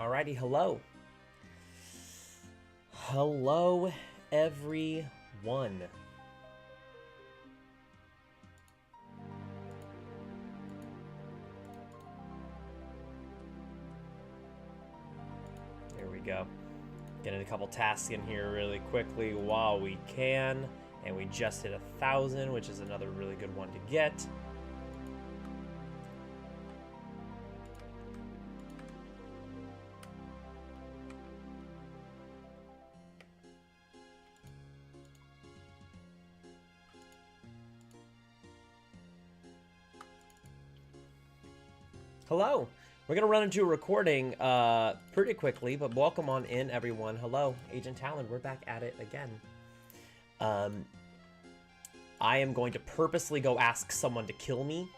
Alrighty, hello. Hello, everyone. There we go. Getting a couple tasks in here really quickly while we can. And we just hit 1,000, which is another really good one to get. Hello. We're going to run into a recording pretty quickly, but welcome on in, everyone. Hello, Agent Talon. We're back at it again. I am going to purposely go ask someone to kill me.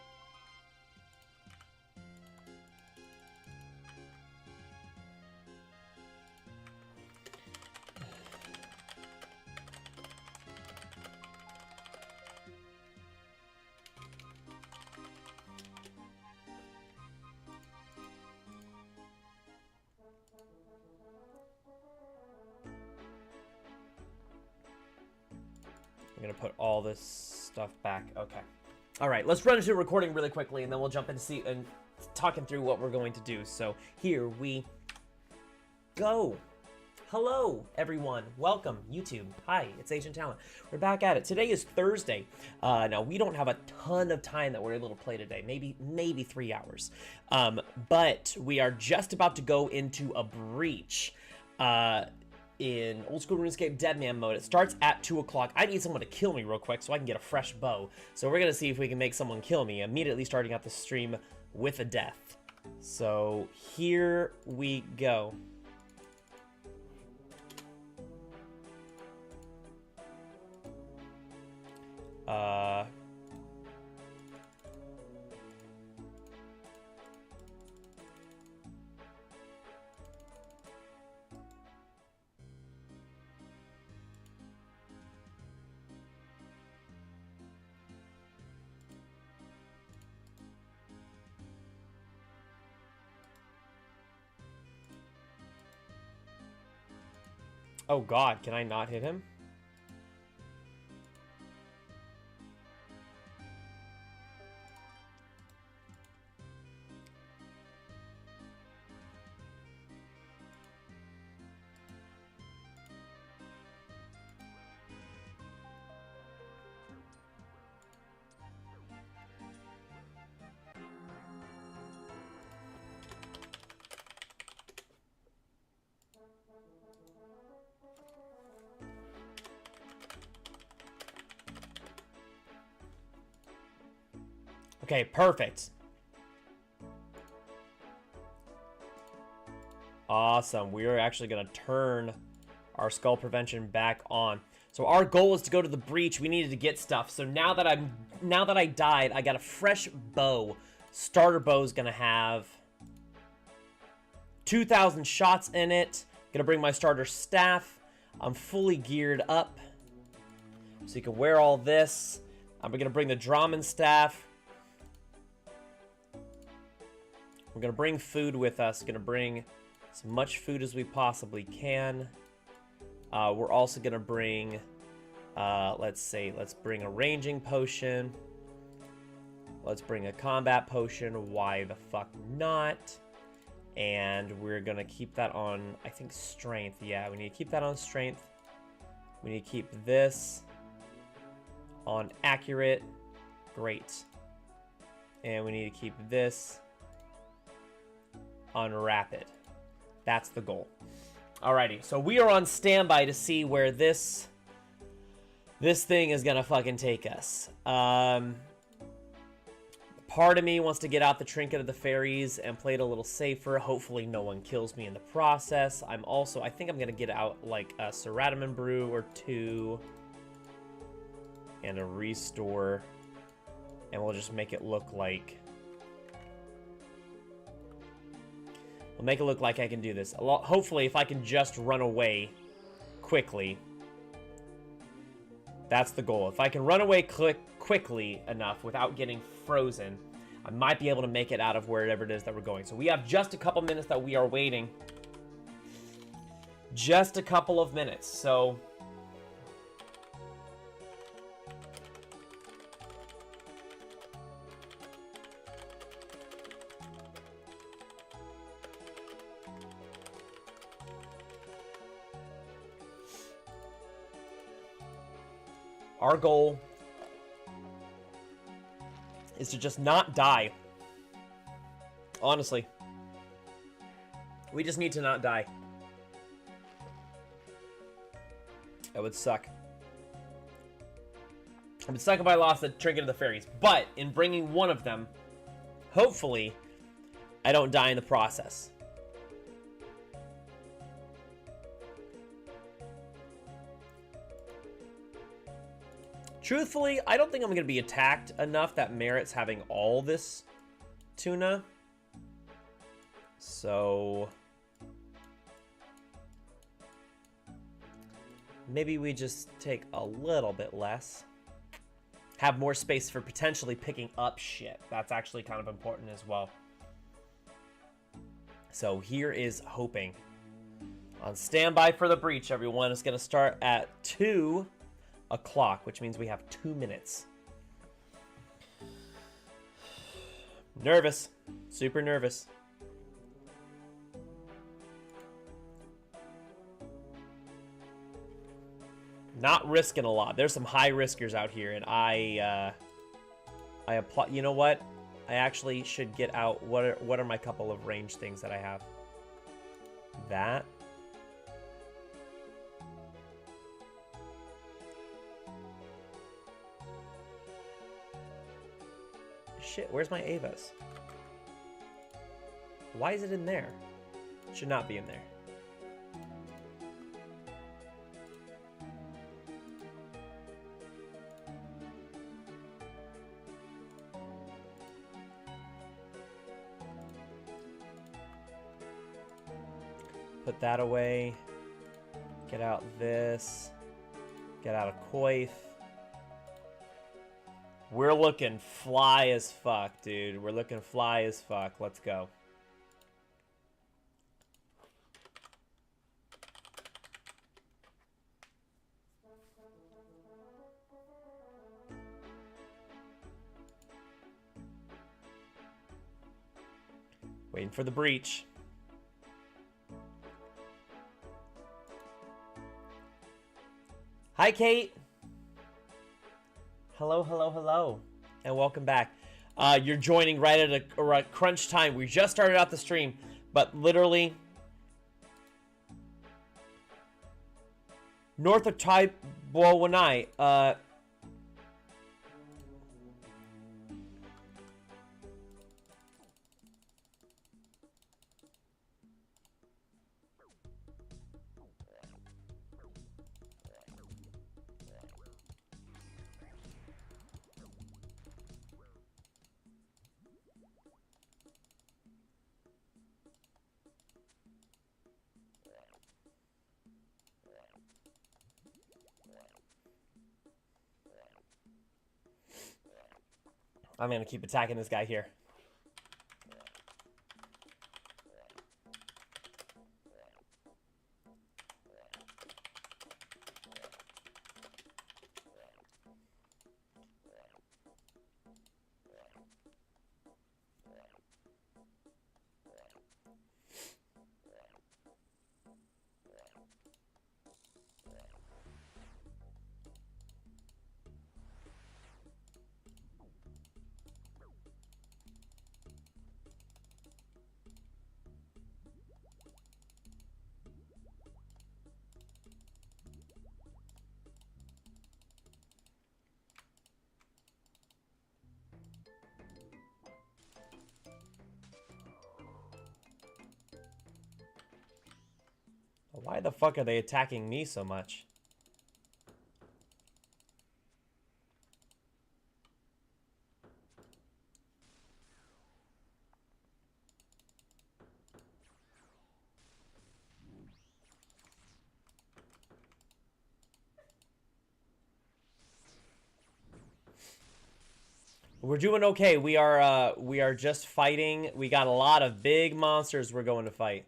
I'm gonna put all this stuff back. Okay. All right, let's run into a recording really quickly, and then we'll jump in and talking through what we're going to do. So here we go. Hello, everyone. Welcome, YouTube. Hi, it's Agent Talon. We're back at it. Today is Thursday. Now, we don't have a ton of time that we're able to play today. Maybe 3 hours. But we are just about to go into a breach. In old school RuneScape Deadman mode. It starts at 2 o'clock. I need someone to kill me real quick so I can get a fresh bow. So we're gonna see if we can make someone kill me, immediately starting out the stream with a death. So here we go. Oh God, can I not hit him? Okay, perfect. Awesome. We are actually going to turn our skull prevention back on. So our goal is to go to the breach. We needed to get stuff. So now that I died, I got a fresh bow. Starter bow is going to have 2,000 shots in it. Going to bring my starter staff. I'm fully geared up. So you can wear all this. I'm going to bring the Draman staff. We're going to bring food with us. Going to bring as much food as we possibly can. We're also going to bring, let's bring a ranging potion. Let's bring a combat potion. Why the fuck not? And we're going to keep that on, I think, strength. Yeah, we need to keep that on strength. We need to keep this on accurate. Great. And we need to keep this on rapid. That's the goal. Alrighty, so we are on standby to see where this thing is gonna fucking take us. Part of me wants to get out the Trinket of the Fairies and play it a little safer. Hopefully no one kills me in the process. I think I'm gonna get out like a Ceratomin Brew or 2 and a Restore, and we'll just make it look like I can do this. Hopefully, if I can just run away quickly. That's the goal. If I can run away quickly enough without getting frozen, I might be able to make it out of wherever it is that we're going. So we have just a couple minutes that we are waiting. just a couple of minutes, so... Our goal is to just not die. Honestly. We just need to not die. That would suck. It would suck if I lost the Trinket of the Fairies. But in bringing one of them, hopefully, I don't die in the process. Truthfully, I don't think I'm going to be attacked enough that merits having all this tuna. So... maybe we just take a little bit less. Have more space for potentially picking up shit. That's actually kind of important as well. So here is hoping. On standby for the breach, everyone. It's going to start at 2 o'clock, which means we have 2 minutes. Nervous. Super nervous. Not risking a lot. There's some high riskers out here, and I apply. You know what? I actually should get out. What are my couple of range things that I have? That. Shit, where's my Avas? Why is it in there? It should not be in there. Put that away. Get out this. Get out a coif. We're looking fly as fuck, dude. We're looking fly as fuck. Let's go. Waiting for the breach. Hi, Kate. Hello, hello, hello, and welcome back. You're joining right at a crunch time. We just started out the stream, but literally north of Taiwanai. I'm gonna keep attacking this guy here. Why the fuck are they attacking me so much? We're doing okay. We are just fighting. We got a lot of big monsters we're going to fight.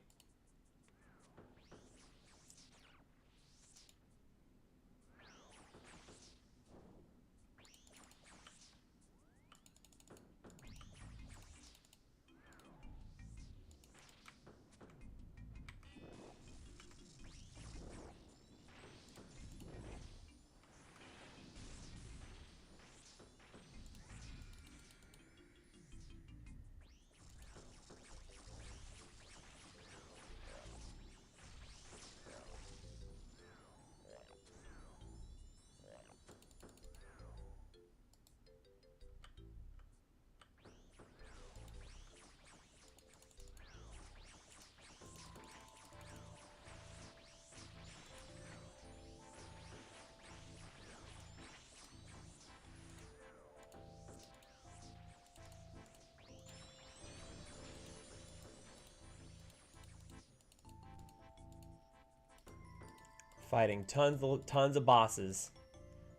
Fighting tons of bosses.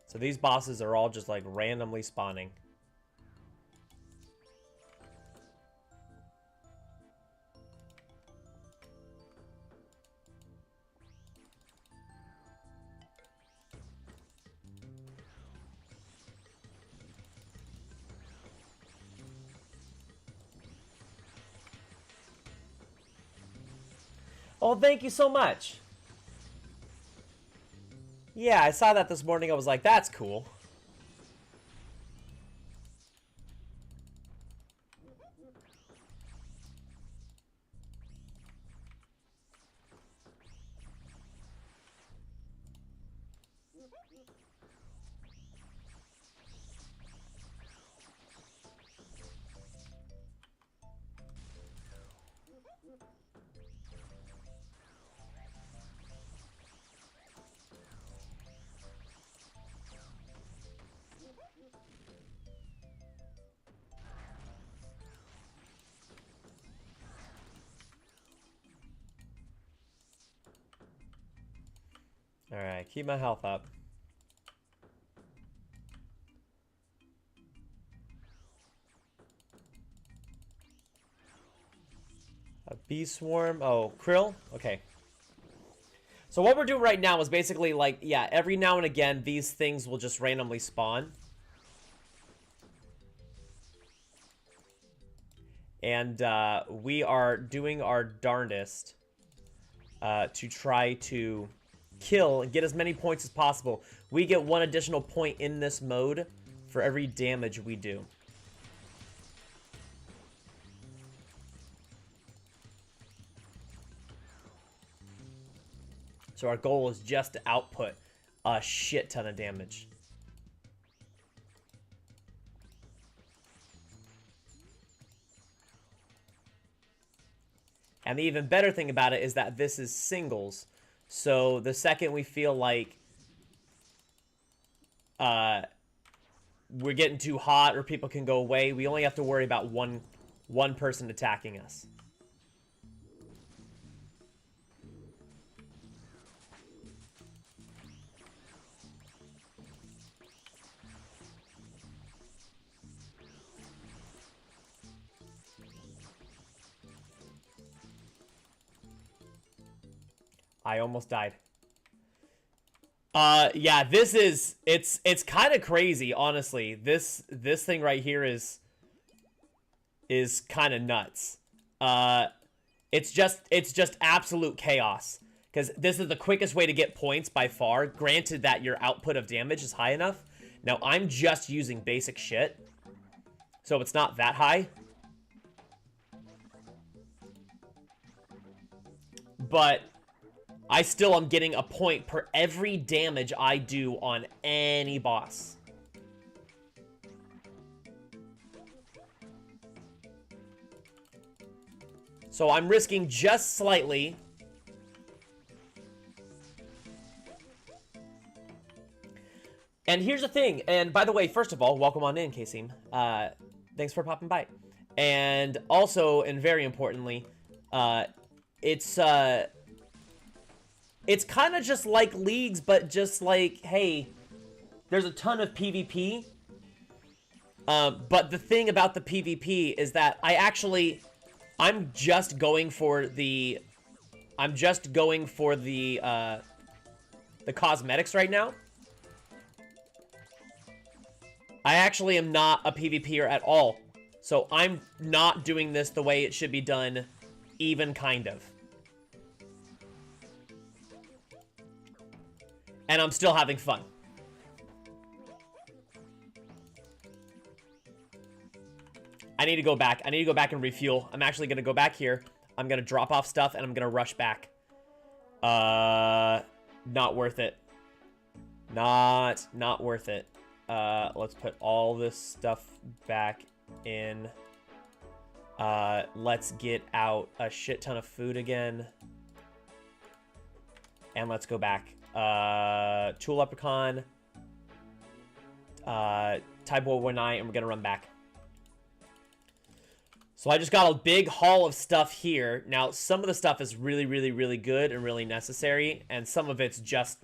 So these bosses are all just like randomly spawning. Oh, thank you so much. Yeah, I saw that this morning. I was like, that's cool. Alright, keep my health up. A bee swarm. Oh, krill? Okay. So what we're doing right now is basically like, yeah, every now and again, these things will just randomly spawn. And we are doing our darndest to try to kill and get as many points as possible. We get 1 additional point in this mode for every damage we do. So our goal is just to output a shit ton of damage. And the even better thing about it is that this is singles. So the second we feel like we're getting too hot or people can go away, we only have to worry about one person attacking us. I almost died. Yeah, this is it's kind of crazy, honestly. This thing right here is kind of nuts. It's just absolute chaos, because this is the quickest way to get points by far, granted that your output of damage is high enough. Now I'm just using basic shit, so it's not that high. But I still am getting a point per every damage I do on any boss. So I'm risking just slightly. And here's the thing, and by the way, first of all, welcome on in, Kasim. Thanks for popping by. And also, and very importantly, it's kind of just like Leagues, but just like, hey, there's a ton of PvP. But the thing about the PvP is that I'm just going for the cosmetics right now. I actually am not a PvPer at all. So I'm not doing this the way it should be done, even kind of. And I'm still having fun. I need to go back. I need to go back and refuel. I'm actually going to go back here. I'm going to drop off stuff, and I'm going to rush back. Not worth it. Not worth it. Let's put all this stuff back in. Let's get out a shit ton of food again. And let's go back. Tool Leprechaun. Type 119, and we're going to run back. So I just got a big haul of stuff here. Now, some of the stuff is really, really, really good and really necessary, and some of it's just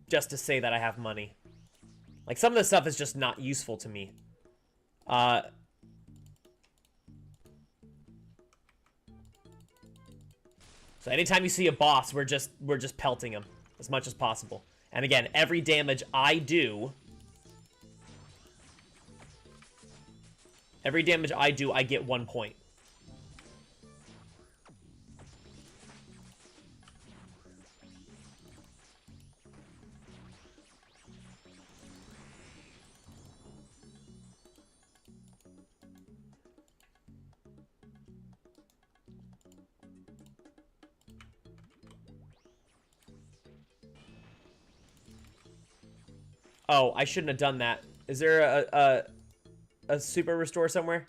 just to say that I have money. Like, some of the stuff is just not useful to me. So anytime you see a boss, we're just pelting him as much as possible. And again, every damage I do, I get 1 point. Oh, I shouldn't have done that. Is there a super restore somewhere?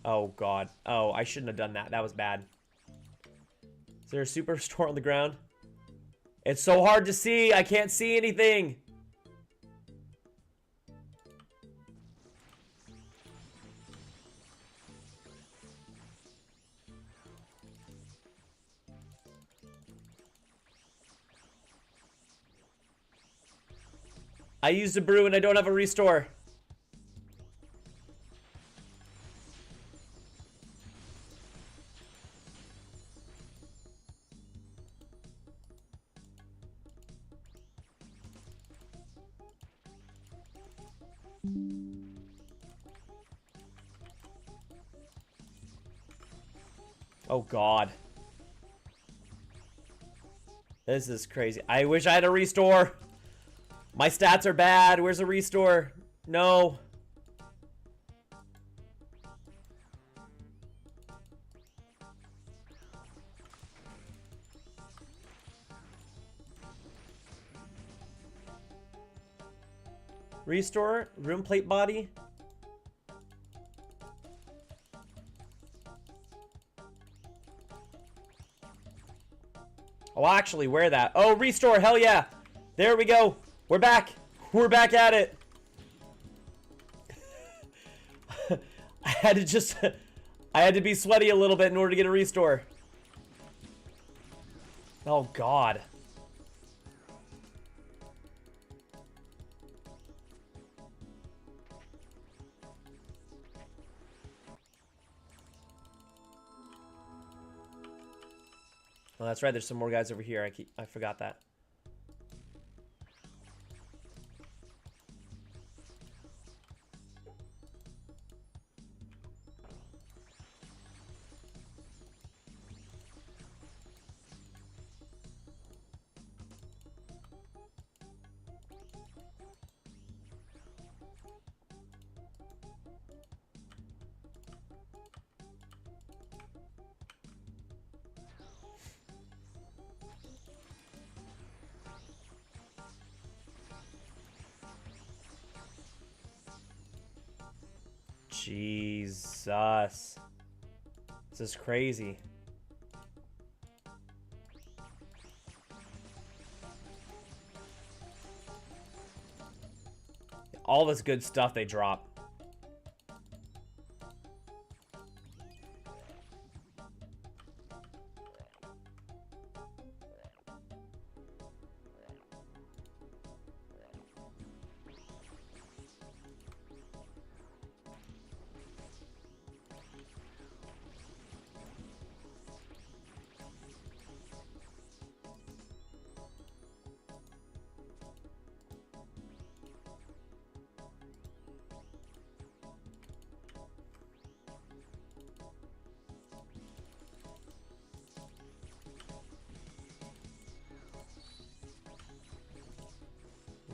Oh, God. Oh, I shouldn't have done that. That was bad. Is there a super restore on the ground? It's so hard to see. I can't see anything. I used a brew and I don't have a restore. Oh, God. This is crazy. I wish I had a restore. My stats are bad. Where's a restore? No. Restore? Room plate body? Oh, I'll actually wear that. Oh, restore. Hell yeah. There we go. We're back. We're back at it. I had to be sweaty a little bit in order to get a restore. Oh, God. Oh, that's right. There's some more guys over here. I forgot that. Jesus. This is crazy. All this good stuff they drop.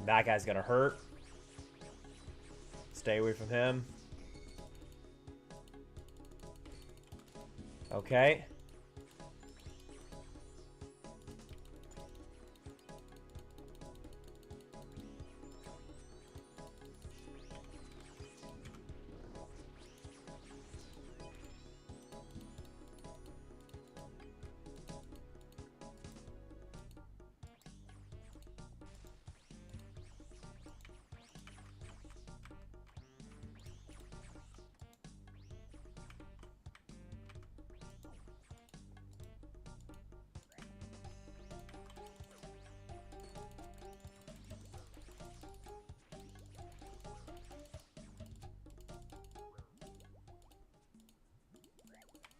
That guy's gonna hurt. Stay away from him. Okay.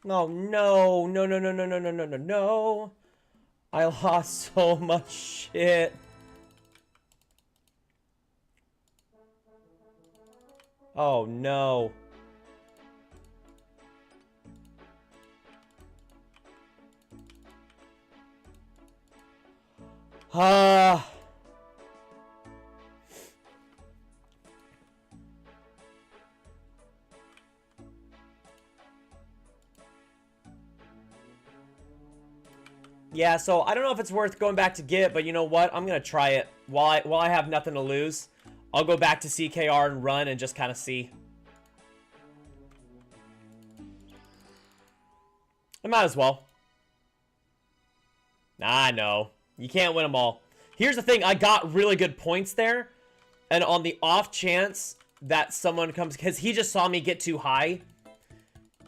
Oh, no. No, no, no, no, no, no, no, no, no. I lost so much shit. Oh, no. Ah. Yeah, so I don't know if it's worth going back to Git, but you know what? I'm gonna try it. While I have nothing to lose, I'll go back to CKR and run and just kind of see. I might as well. Nah, no. You can't win them all. Here's the thing. I got really good points there. And on the off chance that someone comes... Because he just saw me get too high.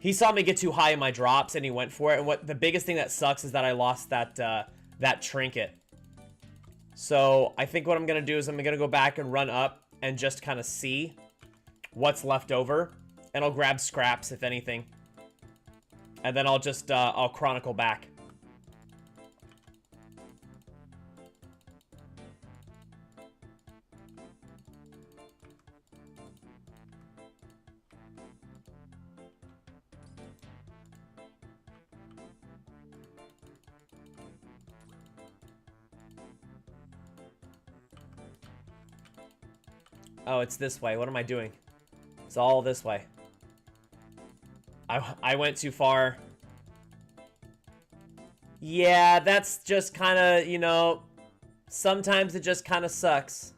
He saw me get too high in my drops and he went for it. And what the biggest thing that sucks is that I lost that that trinket. So I think what I'm going to do is I'm going to go back and run up and just kind of see what's left over. And I'll grab scraps, if anything. And then I'll just, I'll chronicle back. Oh, it's this way. What am I doing? It's all this way. I went too far. Yeah, that's just kind of, you know, sometimes it just kind of sucks.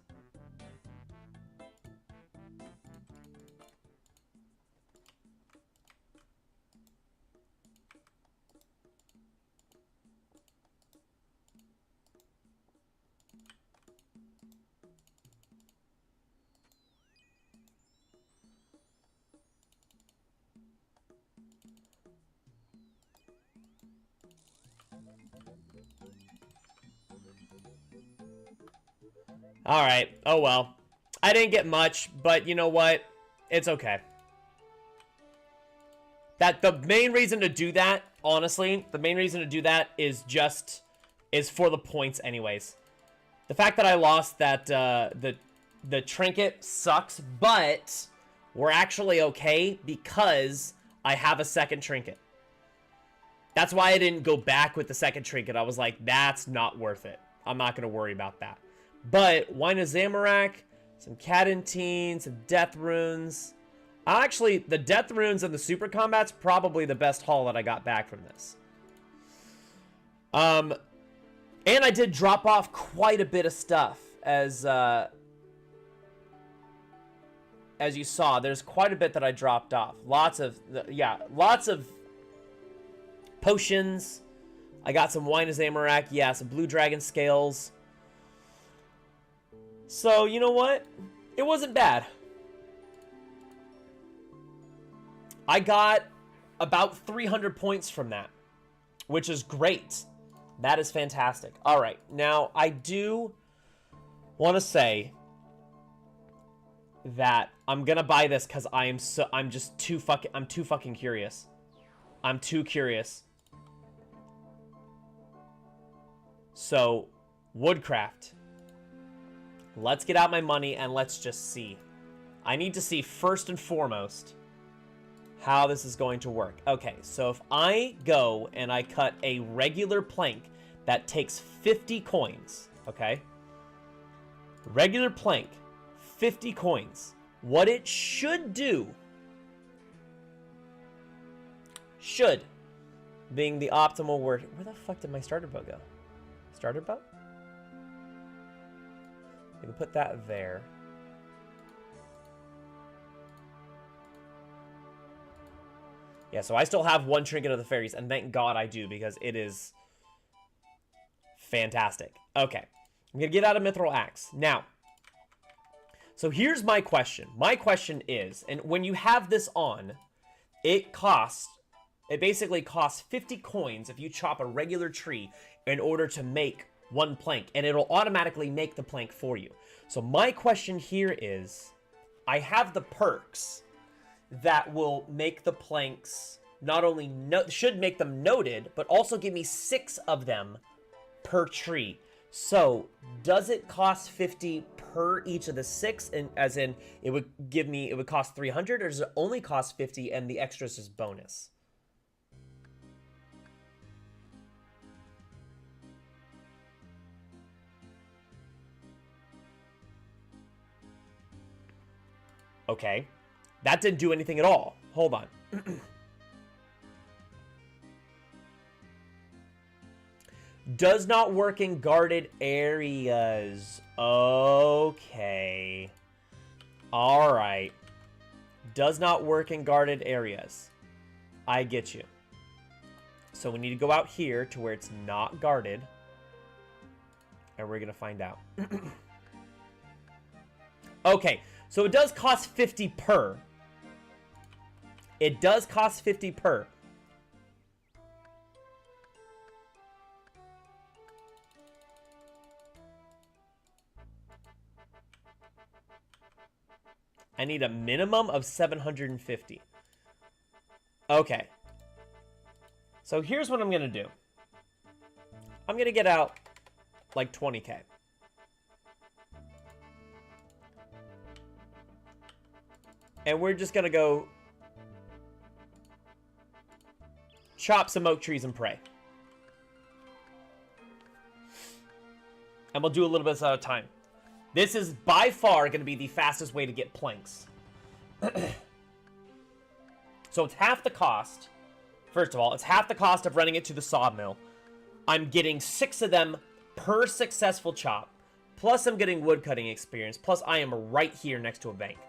Alright, oh well. I didn't get much, but you know what? It's okay. The main reason to do that, honestly, the main reason to do that is for the points anyways. The fact that I lost that, the trinket sucks, but we're actually okay because I have a second trinket. That's why I didn't go back with the second trinket. I was like, that's not worth it. I'm not going to worry about that. But Wine of Zamorak, some Cadentine, some Death Runes. Actually, the Death Runes and the Super Combat's probably the best haul that I got back from this. And I did drop off quite a bit of stuff, as you saw. There's quite a bit that I dropped off. Lots of potions. I got some Wine of Zamorak. Yeah, some Blue Dragon Scales. So, you know what? It wasn't bad. I got about 300 points from that, which is great. That is fantastic. All right. Now, I do want to say that I'm going to buy this cuz I'm too fucking curious. I'm too curious. So, Woodcraft. Let's get out my money and let's just see. I need to see first and foremost how this is going to work. Okay, so if I go and I cut a regular plank that takes 50 coins, okay? Regular plank, 50 coins. What it should do, should, being the optimal word. Where the fuck did my starter boat go? Starter boat? We can put that there. Yeah, so I still have one Trinket of the Fairies, and thank God I do, because it is fantastic. Okay, I'm going to get out a Mithril Axe. Now, so here's my question. My question is, and when you have this on, it basically costs 50 coins if you chop a regular tree in order to make one plank, and it'll automatically make the plank for you. So my question here is, I have the perks that will make the planks not only should make them noted, but also give me 6 of them per tree. So, does it cost 50 per each of the 6? And as in, it would cost 300, or does it only cost 50 and the extras is bonus? Okay. That didn't do anything at all. Hold on. Does not work in guarded areas. Okay. Alright. Does not work in guarded areas. I get you. So we need to go out here to where it's not guarded. And we're going to find out. Okay. So it does cost 50 per. It does cost 50 per. I need a minimum of 750. Okay. So here's what I'm going to do. I'm going to get out like 20k. And we're just going to go chop some oak trees and pray. And we'll do a little bit at a time. This is by far going to be the fastest way to get planks. So it's half the cost. First of all, it's half the cost of running it to the sawmill. I'm getting 6 of them per successful chop. Plus I'm getting wood cutting experience. Plus I am right here next to a bank.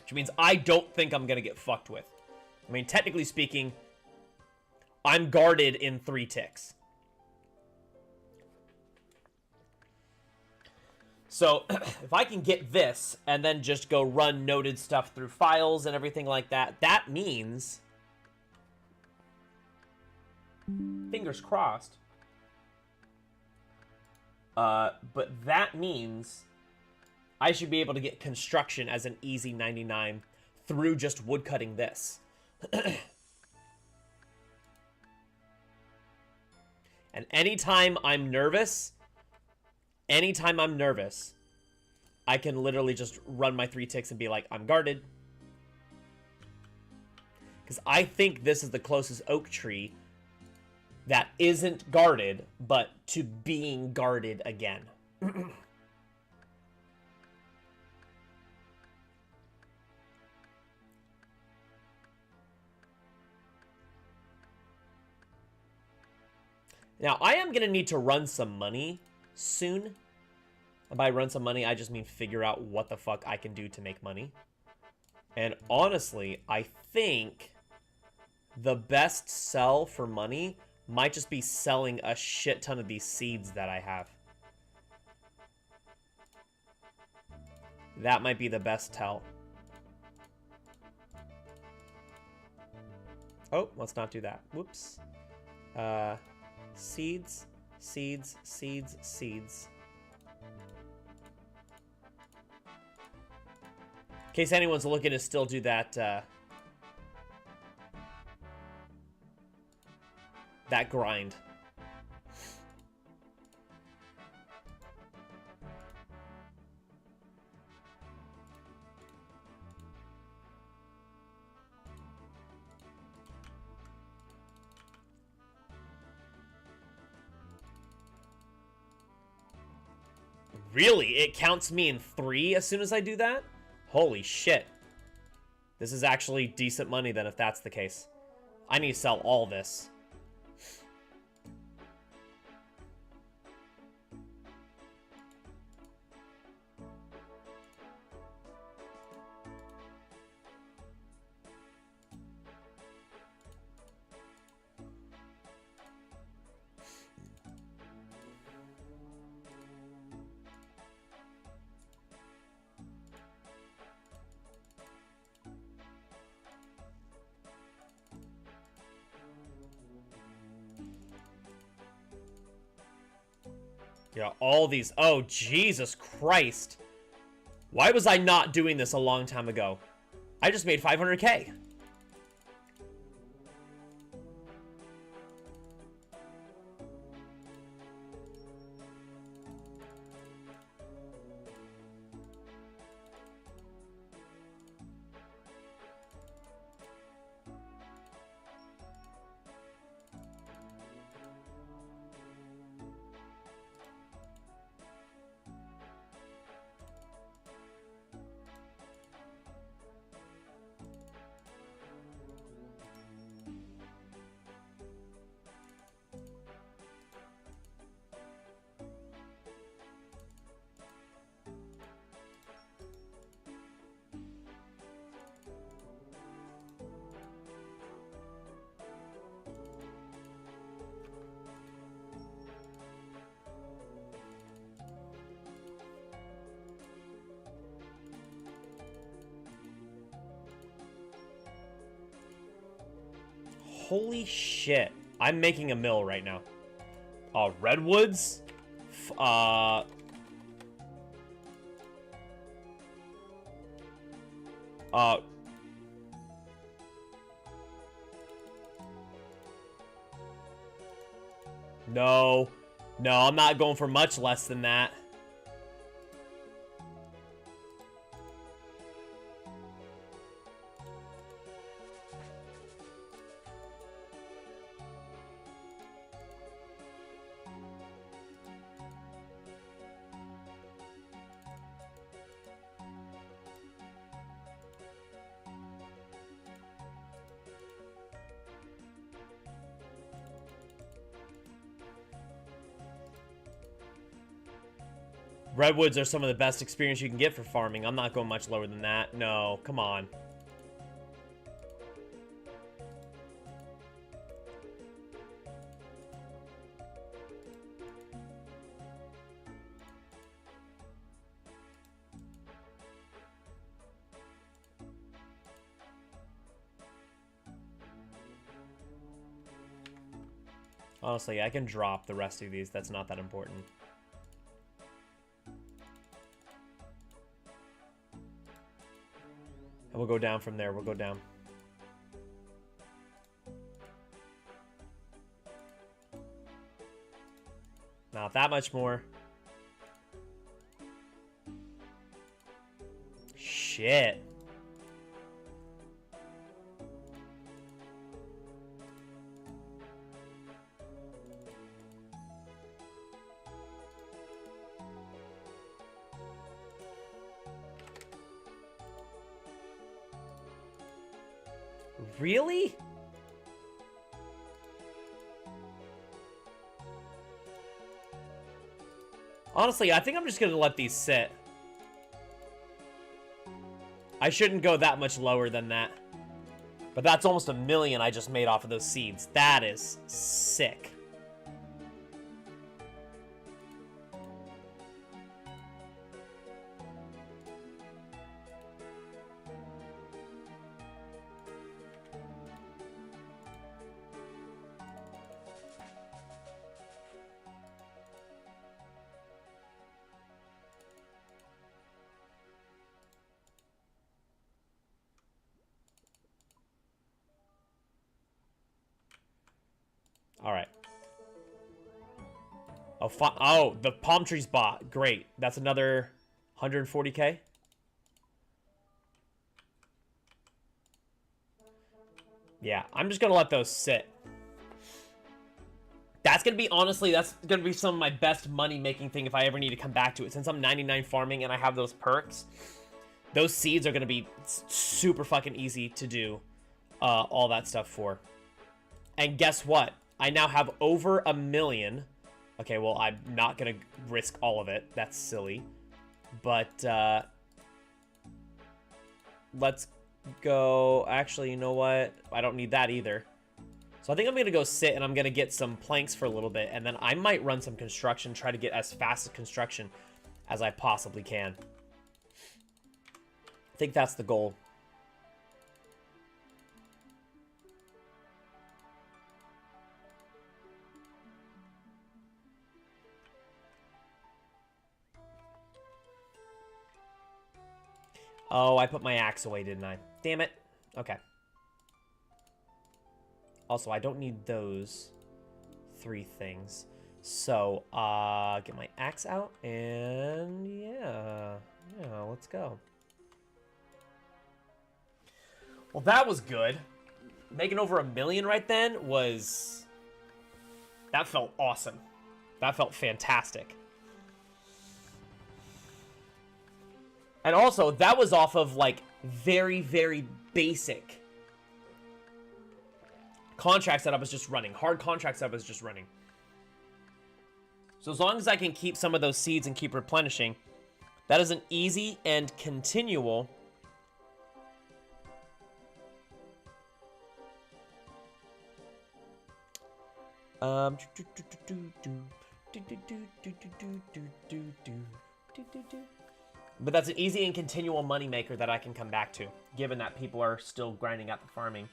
Which means I don't think I'm going to get fucked with. I mean, technically speaking, I'm guarded in 3 ticks. So, if I can get this, and then just go run noted stuff through files and everything like that, that means... Fingers crossed. But that means I should be able to get construction as an easy 99 through just woodcutting this. And anytime I'm nervous, I can literally just run my 3 ticks and be like, I'm guarded. Because I think this is the closest oak tree that isn't guarded, but to being guarded again. Now, I am going to need to run some money soon. And by run some money, I just mean figure out what the fuck I can do to make money. And honestly, I think the best sell for money might just be selling a shit ton of these seeds that I have. That might be the best tell. Oh, let's not do that. Whoops. Seeds, seeds, seeds, seeds. In case anyone's looking to still do that, that grind. Really? It counts me in 3 as soon as I do that? Holy shit. This is actually decent money then if that's the case. I need to sell all this. Yeah, all these. Oh, Jesus Christ. Why was I not doing this a long time ago? I just made 500K. Holy shit. I'm making a mill right now. Redwoods? No. No, I'm not going for much less than that. Redwoods are some of the best experience you can get for farming. I'm not going much lower than that. No, come on. Honestly, I can drop the rest of these. That's not that important. And we'll go down from there. We'll go down. Not that much more. Shit. Really? Honestly, I think I'm just gonna let these sit. I shouldn't go that much lower than that. But that's almost $1 million I just made off of those seeds. That is sick. All right. Oh, the palm trees bought. Great. That's another 140K. Yeah, I'm just going to let those sit. That's going to be, honestly, that's going to be some of my best money-making thing if I ever need to come back to it. Since I'm 99 farming and I have those perks, those seeds are going to be super fucking easy to do all that stuff for. And guess what? I now have over $1 million. Okay, well, I'm not going to risk all of it. That's silly. But, let's go... Actually, you know what? I don't need that either. So I think I'm going to go sit and I'm going to get some planks for a little bit. And then I might run some construction, try to get as fast as construction as I possibly can. I think that's the goal. Oh, I put my axe away, didn't I? Damn it. Okay. Also, I don't need those 3 things. So, get my axe out, and yeah, let's go. Well, that was good. Making over $1 million right then was... That felt awesome. That felt fantastic. And also, that was off of, like, very, very basic contracts that I was just running. Hard contracts that I was just running. So as long as I can keep some of those seeds and keep replenishing, that is an easy and continual... But that's an easy and continual moneymaker that I can come back to, given that people are still grinding out the farming.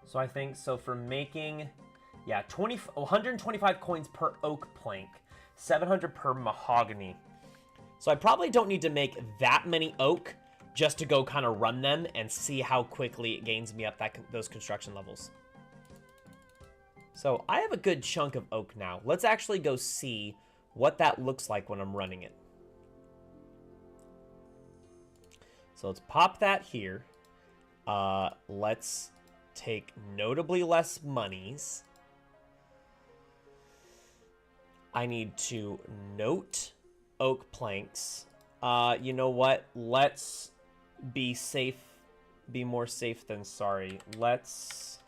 So I think, so for making, yeah, 125 coins per oak plank, 700 per mahogany. So I probably don't need to make that many oak just to go kind of run them and see how quickly it gains me up those construction levels. So I have a good chunk of oak now. Let's actually go see what that looks like when I'm running it. So let's pop that here. Let's take notably less monies. I need to note oak planks. You know what? Let's be safe. Be more safe than sorry. Let's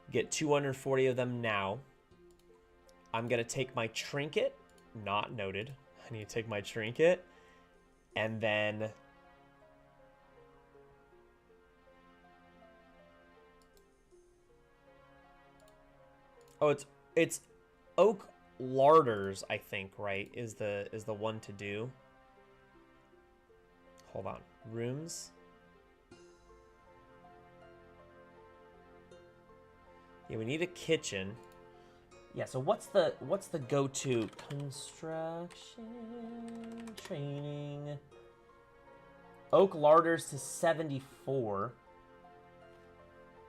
get 240 of them now. I'm gonna take my trinket. Not noted. I need to take my trinket. And then... Oh, it's oak larders, I think, right? Is the one to do. Hold on. Rooms. Yeah, we need a kitchen. Yeah, so what's the go-to? Construction training. Oak larders to 74.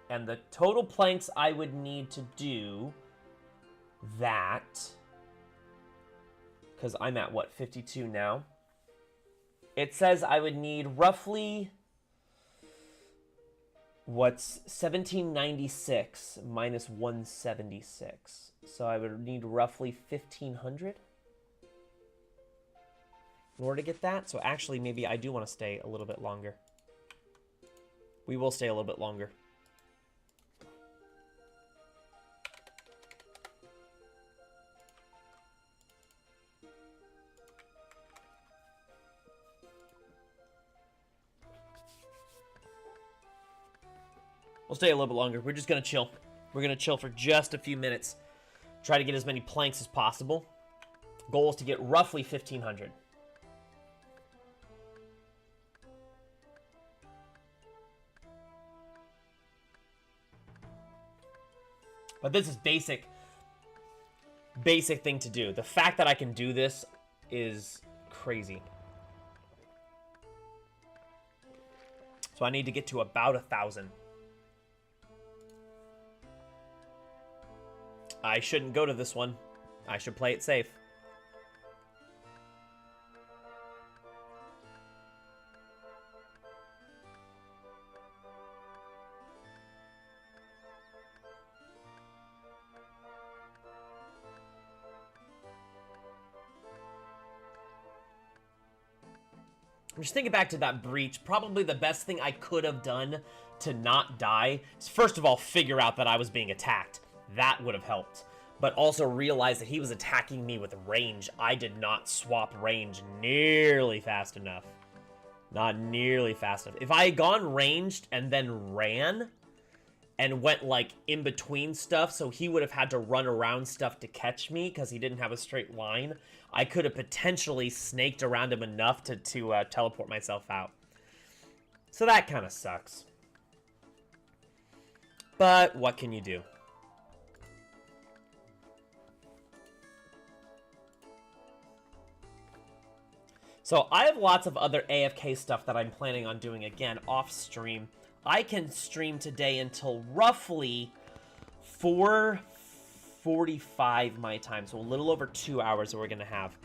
And the total planks I would need to do that, because I'm at, what, 52 now? It says I would need roughly, what's 1796 minus 176. So I would need roughly 1500 in order to get that. So actually, maybe I do want to stay a little bit longer. We will stay a little bit longer. We'll stay a little bit longer. We're just going to chill. We're going to chill for just a few minutes. Try to get as many planks as possible. Goal is to get roughly 1500. But this is basic thing to do. The fact that I can do this is crazy. So I need to get to about 1,000. I shouldn't go to this one. I should play it safe. just thinking back to that breach, probably the best thing I could have done to not die is, first of all, figure out that I was being attacked. That would have helped. But also realize that he was attacking me with range. I did not swap range nearly fast enough. Not nearly fast enough. If I had gone ranged and then ran and went, like, in between stuff, so he would have had to run around stuff to catch me because he didn't have a straight line, I could have potentially snaked around him enough to teleport myself out. So that kind of sucks. But what can you do? So I have lots of other AFK stuff that I'm planning on doing again off stream. I can stream today until roughly 4:45 my time, so a little over 2 hours that we're gonna have.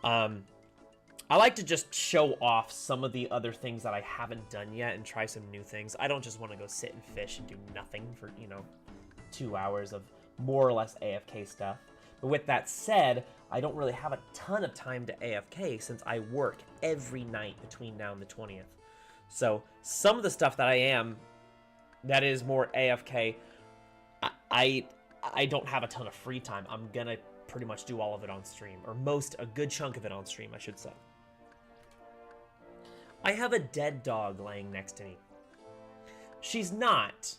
I like to just show off some of the other things that I haven't done yet and try some new things. I don't just want to go sit and fish and do nothing for, 2 hours of more or less AFK stuff. But with that said, I don't really have a ton of time to AFK since I work every night between now and the 20th. So some of the stuff that I am, that is more AFK, I don't have a ton of free time. I'm gonna pretty much do all of it on stream, or a good chunk of it on stream, I should say. I have a dead dog laying next to me. She's not.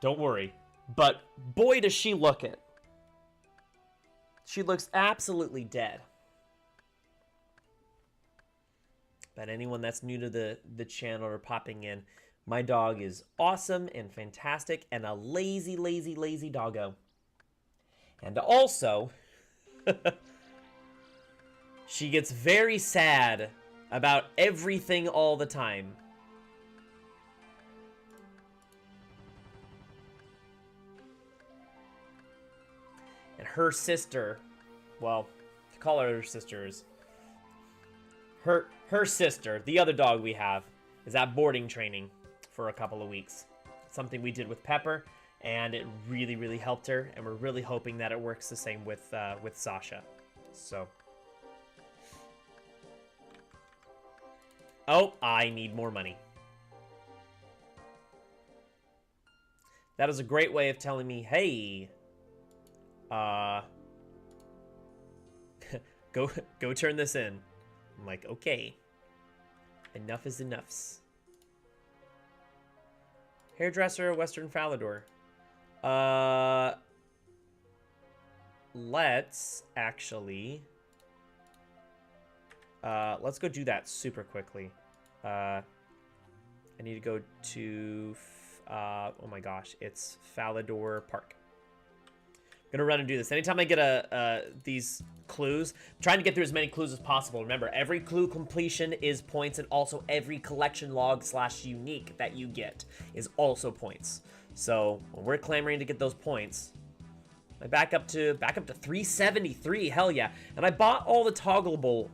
Don't worry. But boy, does she look it. She looks absolutely dead. But anyone that's new to the channel or popping in, my dog is awesome and fantastic and a lazy, lazy, lazy doggo. And also, she gets very sad about everything all the time. And her sister, well, to call her sisters, her sister, the other dog we have, is at boarding training for a couple of weeks. Something we did with Pepper, and it really, really helped her, and we're really hoping that it works the same with Sasha. So. Oh, I need more money. That is a great way of telling me, hey, go turn this in. I'm like, okay. Enough is enoughs. Hairdresser, Western Falador. Let's actually... let's go do that super quickly. I need to go to... oh my gosh, it's Falador Park. I'm gonna run and do this. Anytime I get these clues, I'm trying to get through as many clues as possible. Remember, every clue completion is points, and also every collection log / unique that you get is also points. So when we're clamoring to get those points, I back up to 373. Hell yeah! And I bought all the toggleable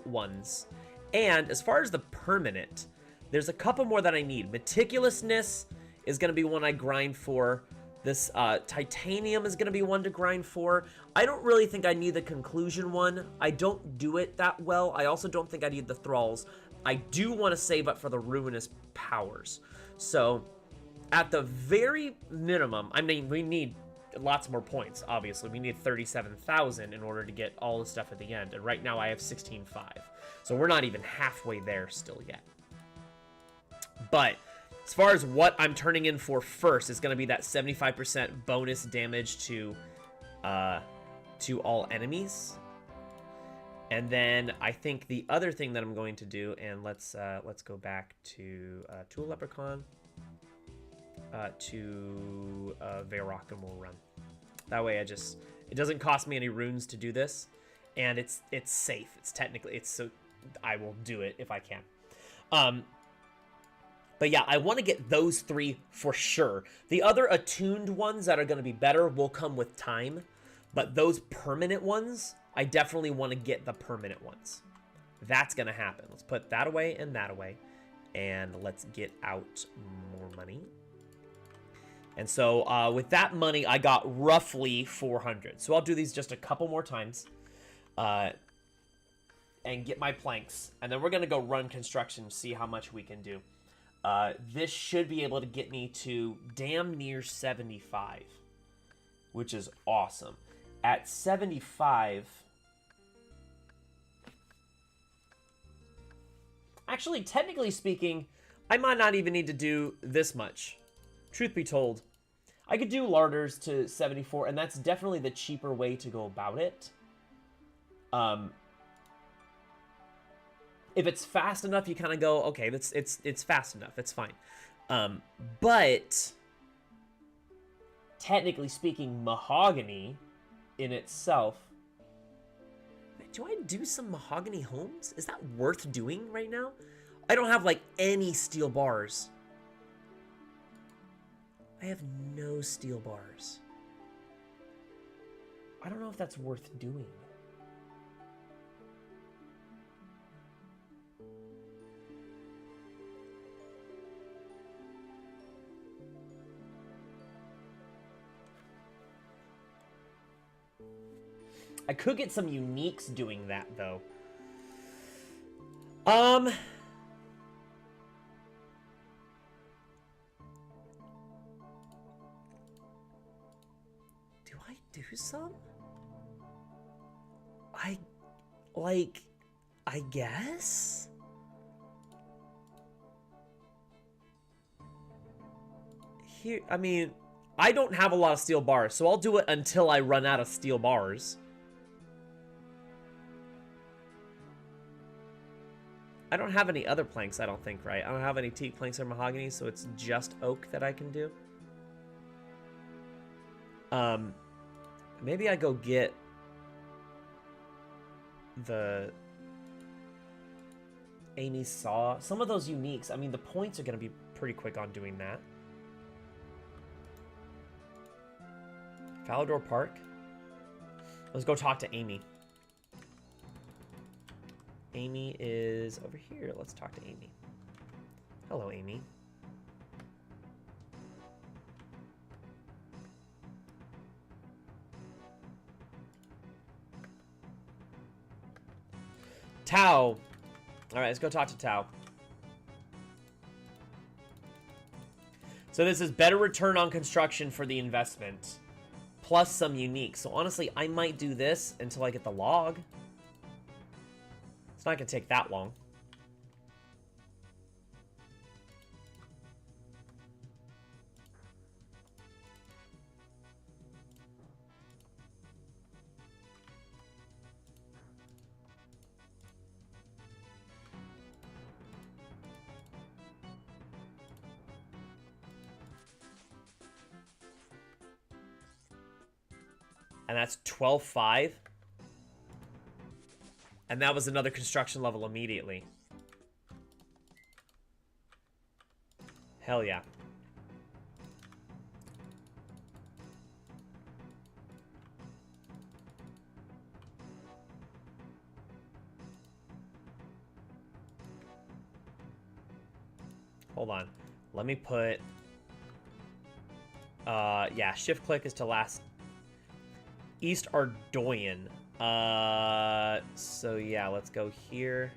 ones. And as far as the permanent, there's a couple more that I need. Meticulousness is gonna be one I grind for. This titanium is going to be one to grind for. I don't really think I need the conclusion one. I don't do it that well. I also don't think I need the thralls. I do want to save up for the ruinous powers. So at the very minimum, I mean, we need lots more points, obviously. We need 37,000 in order to get all the stuff at the end. And right now I have 16,500. So we're not even halfway there still yet. But as far as what I'm turning in for first, is going to be that 75% bonus damage to all enemies. And then I think the other thing that I'm going to do, and let's go back to a Leprechaun, to Varrock, and we'll run. That way it doesn't cost me any runes to do this, and it's safe. So I will do it if I can. But yeah, I want to get those three for sure. The other attuned ones that are going to be better will come with time. But those permanent ones, I definitely want to get the permanent ones. That's going to happen. Let's put that away and that away. And let's get out more money. And so with that money, I got roughly 400. So I'll do these just a couple more times. and get my planks, and then we're gonna go run construction, see how much we can do. This should be able to get me to damn near 75, which is awesome. At 75, actually, technically speaking, I might not even need to do this much. Truth be told, I could do larders to 74, and that's definitely the cheaper way to go about it. If it's fast enough, you kind of go, okay, it's fast enough, it's fine. But technically speaking, mahogany in itself. Do I do some mahogany homes? Is that worth doing right now? I don't have like any steel bars. I have no steel bars. I don't know if that's worth doing. I could get some uniques doing that, though. Do I do some? I guess? Here, I mean, I don't have a lot of steel bars, so I'll do it until I run out of steel bars. I don't have any other planks, I don't think, right? I don't have any teak planks or mahogany, so it's just oak that I can do. Maybe I go get the Amy saw. Some of those uniques, I mean, the points are going to be pretty quick on doing that. Falador Park. Let's go talk to Amy. Amy is over here. Let's talk to Amy. Hello, Amy. Tao. All right, let's go talk to Tao. So this is better return on construction for the investment, plus some unique. So honestly, I might do this until I get the log. It's not going to take that long. And that's 12.5. And that was another construction level immediately. Hell yeah. Hold on. Let me put... yeah, shift click is to last... East Ardoyan. So yeah, let's go here.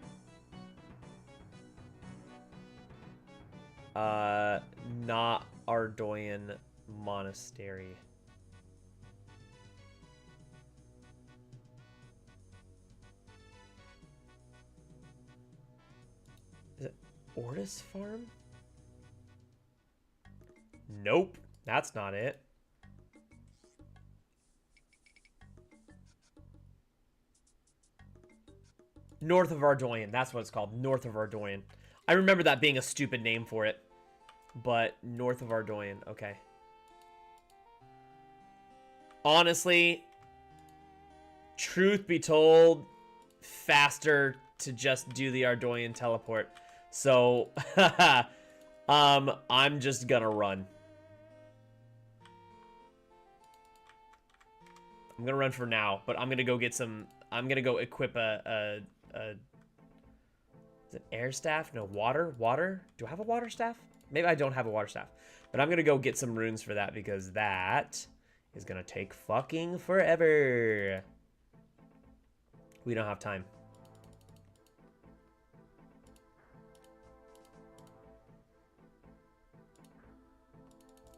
Not Ardoyan Monastery. Is it Ortis Farm? Nope, that's not it. North of Ardoyan, that's what it's called. North of Ardoyan. I remember that being a stupid name for it. But North of Ardoyan, okay. Honestly, truth be told, faster to just do the Ardoyan teleport. So, I'm just gonna run. I'm gonna run for now, but I'm gonna go get some... I'm gonna go equip is it air staff? No, water? Water? Do I have a water staff? Maybe I don't have a water staff. But I'm gonna go get some runes for that because that is gonna take fucking forever. We don't have time.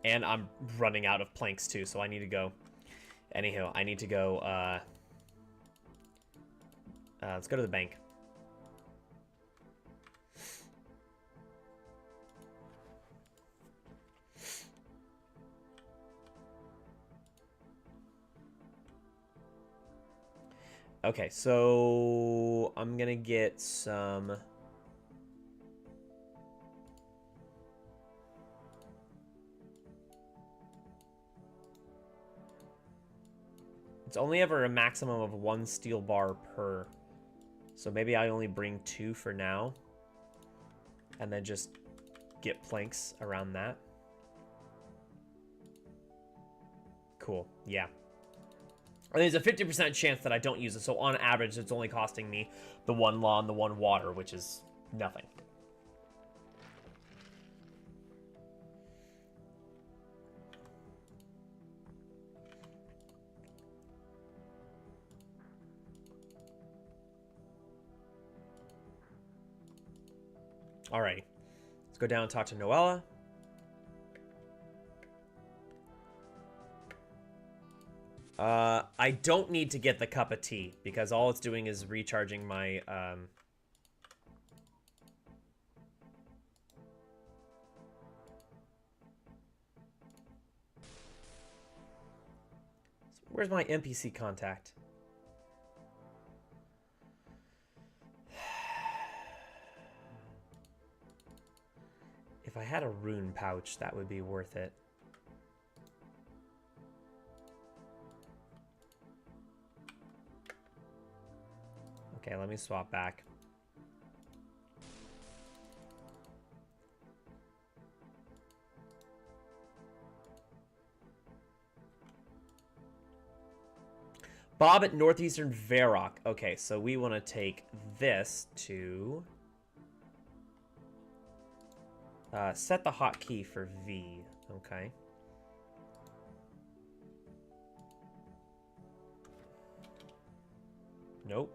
And I'm running out of planks too, so I need to go. Anyhow, I need to go, let's go to the bank. Okay, so I'm gonna get some... It's only ever a maximum of 1 steel bar per. So maybe I only bring 2 for now. And then just get planks around that. Cool, yeah. And there's a 50% chance that I don't use it, so on average, it's only costing me the 1 law and the 1 water, which is nothing. Alrighty. Let's go down and talk to Noella. I don't need to get the cup of tea, because all it's doing is recharging my, Where's my NPC contact? If I had a rune pouch, that would be worth it. Okay, let me swap back. Bob at Northeastern Varrock. Okay, so we want to take this to... set the hotkey for V. Okay. Nope.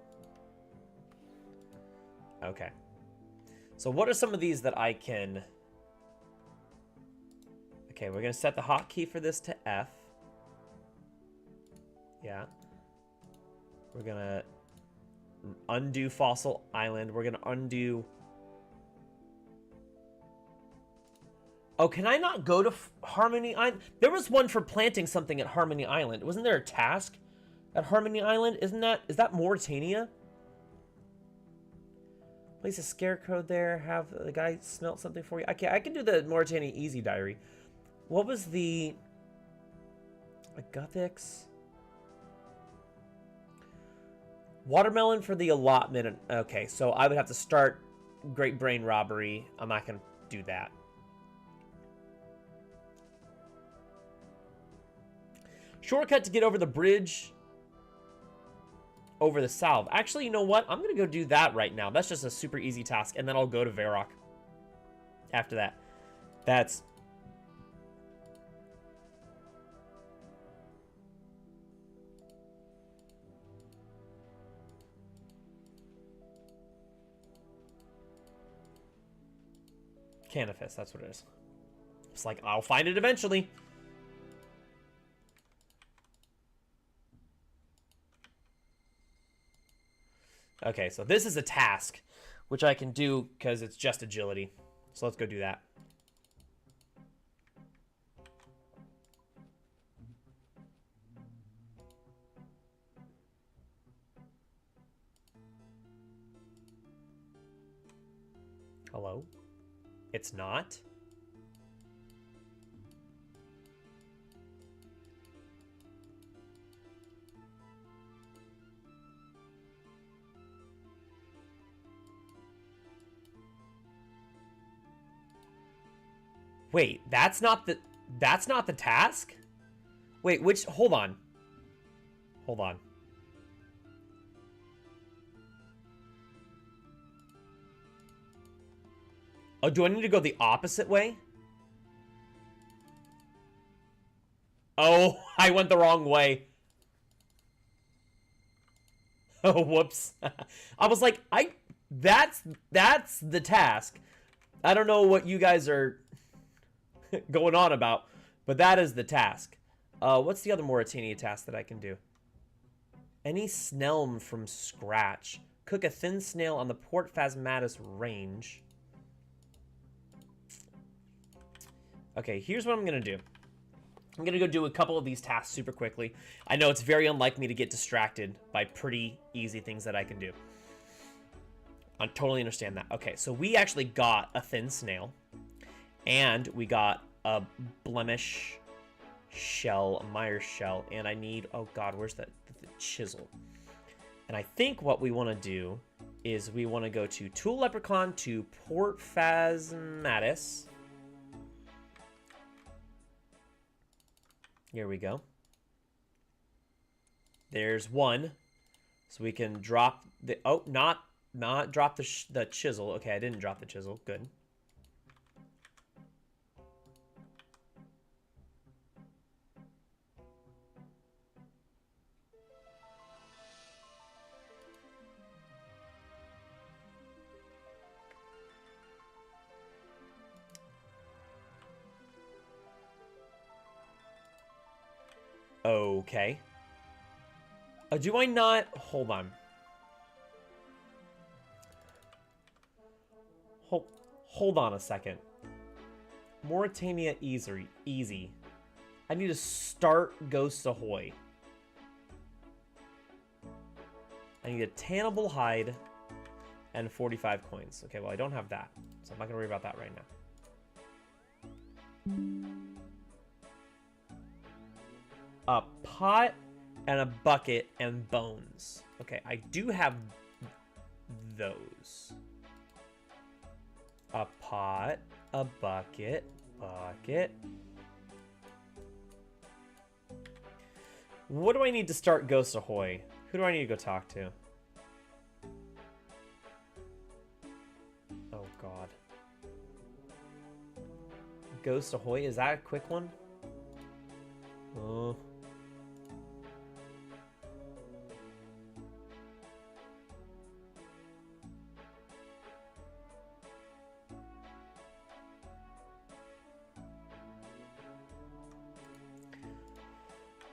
Okay. So what are some of these that I can... Okay, we're going to set the hotkey for this to F. Yeah. We're going to undo Fossil Island. We're going to undo... Oh, can I not go to Harmony Island? There was one for planting something at Harmony Island. Wasn't there a task at Harmony Island? Is that Mauritania? Place a scarecrow there. Have the guy smelt something for you. Okay, I can do the Mauritania Easy Diary. What was the... Guthix? Watermelon for the allotment. Okay, so I would have to start Great Brain Robbery. I'm not going to do that. Shortcut to get over the bridge over the salve. Actually, you know what? I'm going to go do that right now. That's just a super easy task, and then I'll go to Varrock after that. That's... Canifis, that's what it is. It's like, I'll find it eventually. Okay, so this is a task, which I can do because it's just agility. So let's go do that. Hello? It's not? Wait, that's not the task? Wait, which, hold on. Hold on. Oh, do I need to go the opposite way? Oh, I went the wrong way. Oh, whoops. I was like, that's the task. I don't know what you guys are going on about. But that is the task. What's the other Mauritania task that I can do? Any snelm from scratch. Cook a thin snail on the Port Phasmatis range. Okay, here's what I'm going to do. I'm going to go do a couple of these tasks super quickly. I know it's very unlike me to get distracted by pretty easy things that I can do. I totally understand that. Okay, so we actually got a thin snail. And we got a blemish shell, a Myers shell. And I need... Oh, God, where's the chisel? And I think what we want to do is we want to go to Tool Leprechaun to Port Phasmatis. Here we go. There's one. So we can drop the... Oh, not drop the chisel. Okay, I didn't drop the chisel. Good. Okay. Do I not... Hold on. Hold on a second. Mauritania easy. I need to start Ghost Ahoy. I need a tannable hide and 45 coins. Okay, well, I don't have that, so I'm not going to worry about that right now. A pot and a bucket and bones. Okay, I do have those. A pot, a bucket. What do I need to start Ghost Ahoy? Who do I need to go talk to? Oh, God. Ghost Ahoy, is that a quick one? Oh.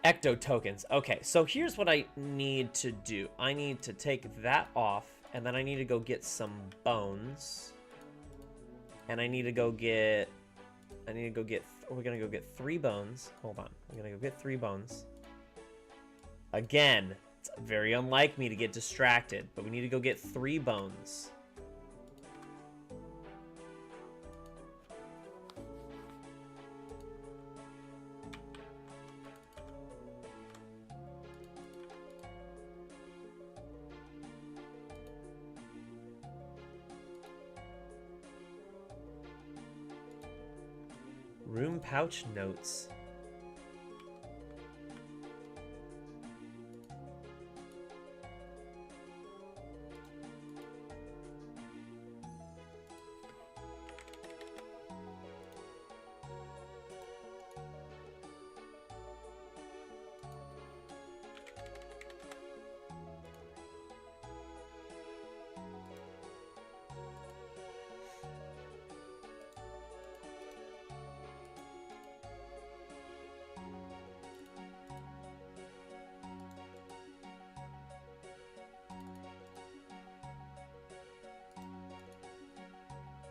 Ecto tokens. Okay, so here's what I need to do. I need to take that off, and then I need to go get some bones. And I need to go get... we're gonna go get 3 bones. Hold on. We're gonna go get 3 bones. Again, it's very unlike me to get distracted, but we need to go get 3 bones. Room pouch notes.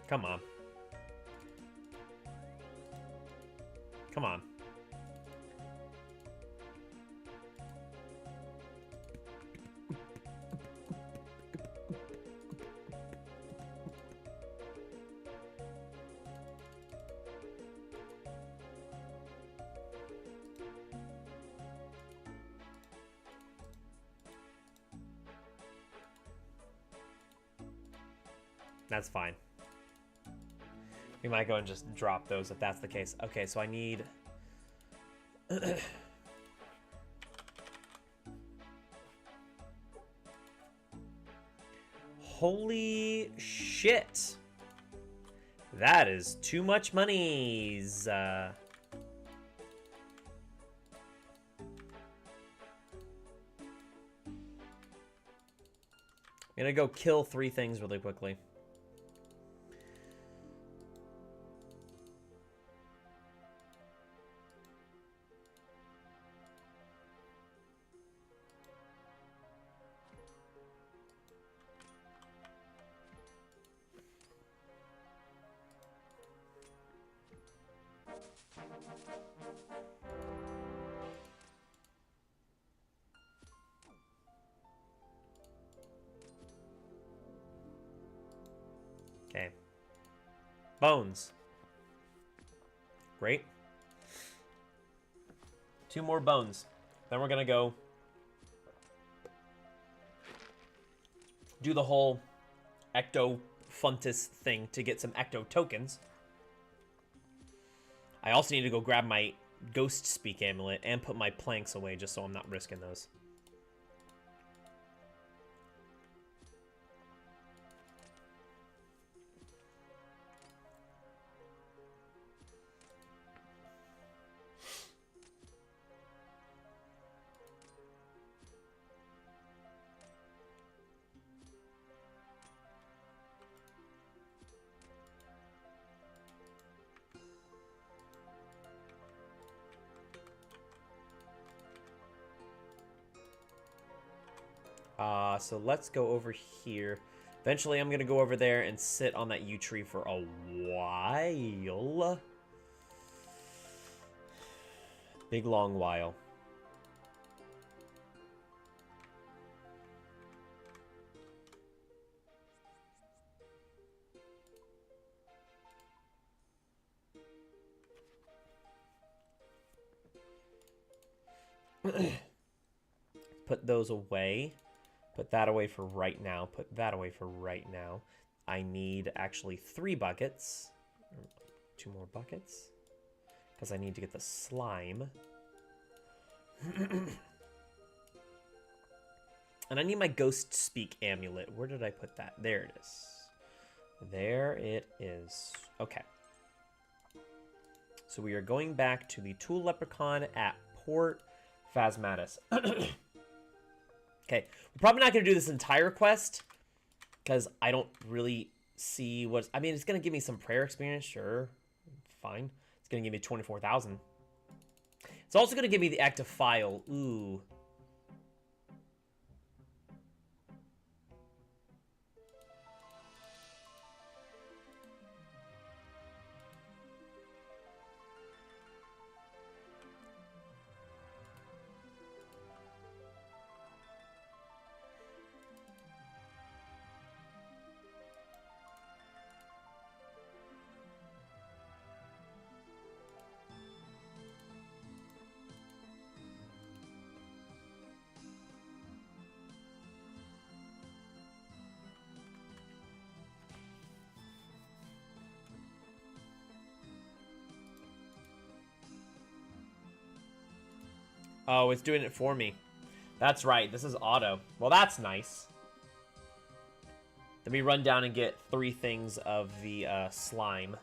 Come on. Come on. That's fine. We might go and just drop those if that's the case. Okay, so I need... Holy shit. That is too much monies. I'm gonna go kill 3 things really quickly. Bones. Great. 2 more bones. Then we're going to go do the whole Ecto-Funtus thing to get some Ecto tokens. I also need to go grab my Ghost Speak amulet and put my planks away just so I'm not risking those. So let's go over here. Eventually, I'm going to go over there and sit on that yew tree for a while. Big, long while. Put those away. Put that away for right now. Put that away for right now. I need actually 3 buckets. 2 more buckets. Because I need to get the slime. And I need my Ghost Speak amulet. Where did I put that? There it is. There it is. Okay. So we are going back to the Tool Leprechaun at Port Phasmatis. Okay, we're probably not going to do this entire quest, because I don't really see what's... I mean, it's going to give me some prayer experience, sure, fine. It's going to give me 24,000. It's also going to give me the active file, ooh. Oh, it's doing it for me. That's right. This is auto. Well, that's nice. Then we run down and get 3 things of the slime.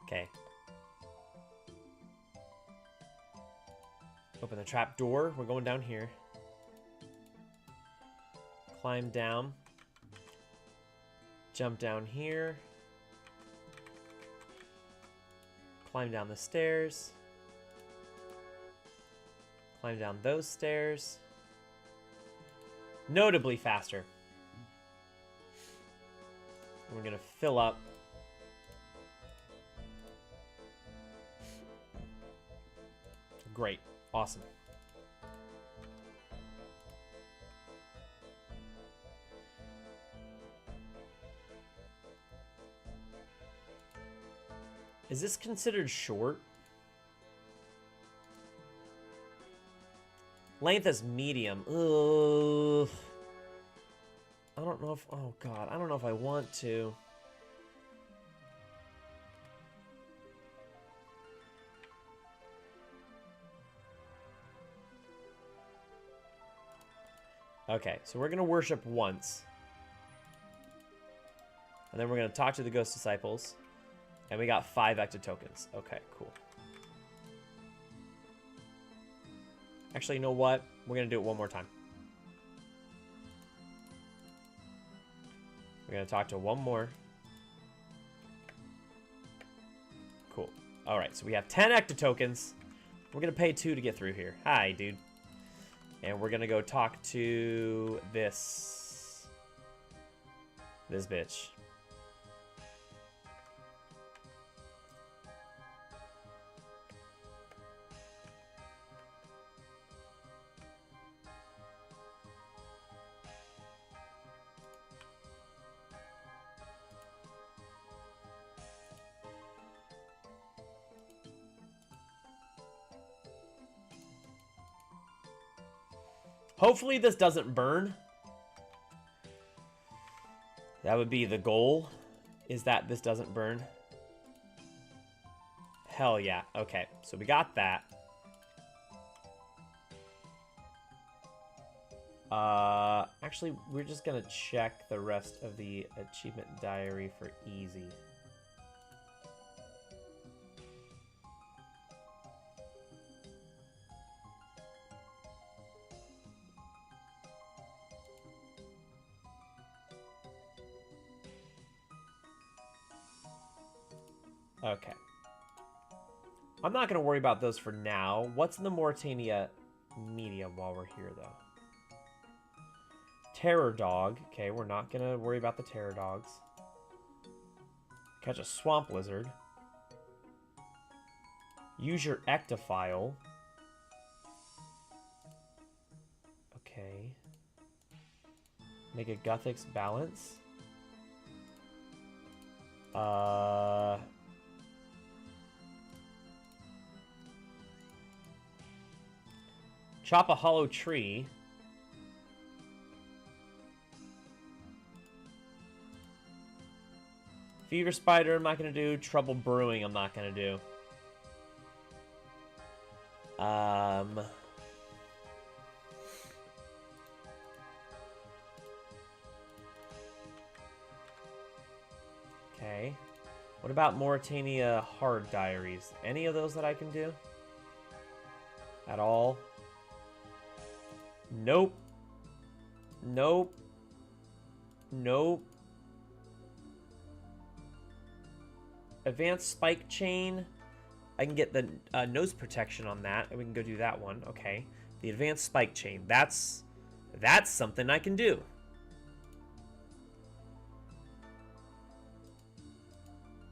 Okay. Open the trap door. We're going down here. Climb down. Jump down here. Climb down the stairs. Climb down those stairs. Notably faster. We're gonna fill up. Great. Awesome. Is this considered short? Length is medium. Ugh. I don't know if... Oh, God. I don't know if I want to. Okay, so we're going to worship once. And then we're going to talk to the Ghost Disciples. And we got 5 active tokens. Okay, cool. Actually, you know what? We're going to do it one more time. We're going to talk to one more. Cool. Alright, so we have 10 active tokens. We're going to pay 2 to get through here. Hi, dude. And we're going to go talk to this this bitch. Hopefully this doesn't burn. That would be the goal, is that this doesn't burn. Hell yeah. Okay, so we got that. Actually, we're just gonna check the rest of the achievement diary for easy. Okay. I'm not going to worry about those for now. What's in the Mauritania medium while we're here, though? Terror dog. Okay, we're not going to worry about the terror dogs. Catch a swamp lizard. Use your ectophile. Okay. Make a Guthix balance. Chop a hollow tree. Fever spider, I'm not gonna do. Trouble brewing, I'm not gonna do. Okay. What about Mauritania hard diaries? Any of those that I can do? At all? Nope. Nope. Nope. Advanced spike chain. I can get the nose protection on that, and we can go do that one. Okay. The advanced spike chain. That's something I can do.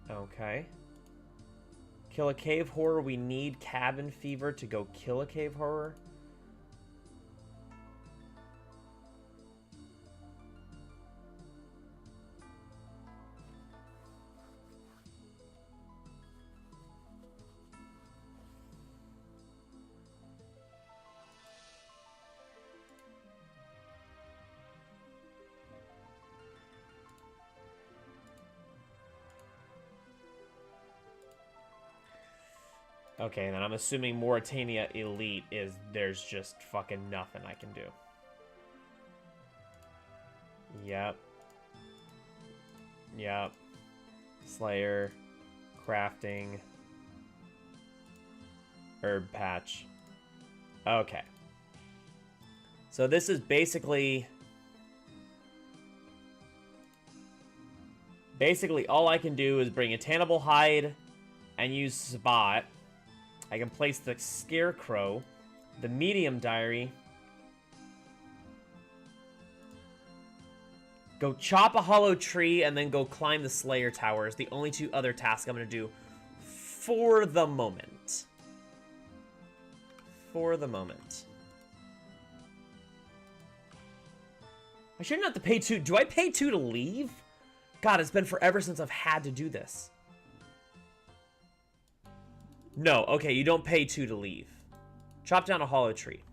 Okay. Kill a cave horror. We need cabin fever to go kill a cave horror. Okay, then I'm assuming Mauritania Elite is there's just fucking nothing I can do. Yep. Yep. Slayer. Crafting. Herb patch. Okay. So this is basically all I can do is bring a Tannibal hide and use Spot. I can place the Scarecrow, the Medium Diary, go chop a hollow tree, and then go climb the Slayer Tower is the only two other tasks I'm going to do for the moment. For the moment. I shouldn't have to pay 2. Do I pay 2 to leave? God, it's been forever since I've had to do this. No, okay, you don't pay 2 to leave. Chop down a hollow tree.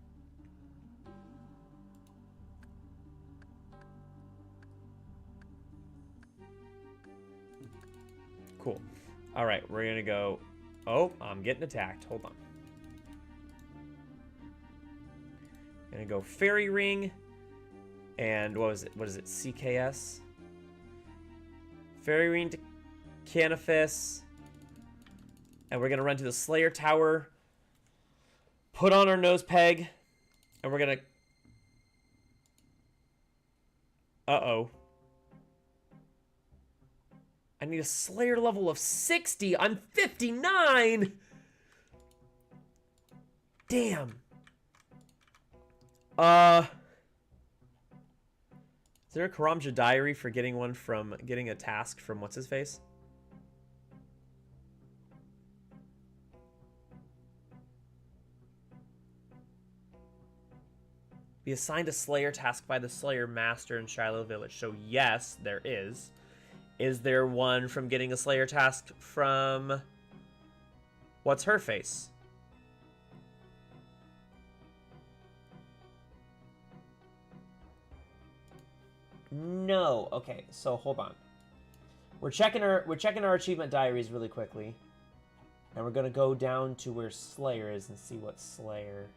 Cool. Alright, we're gonna go... Oh, I'm getting attacked. Hold on. Gonna go Fairy Ring. And what was it? What is it? CKS? Fairy Ring to Canifis. And we're going to run to the Slayer Tower, put on our nose peg, and we're going to... Uh-oh. I need a Slayer level of 60. I'm 59! Damn. Is there a Karamja diary for getting one from getting a task from what's his face? Be assigned a Slayer task by the Slayer Master in Shiloh Village. So yes, there is. Is there one from getting a Slayer task from what's her face? No. Okay, so hold on. We're checking our achievement diaries really quickly. And we're gonna go down to where Slayer is and see what Slayer.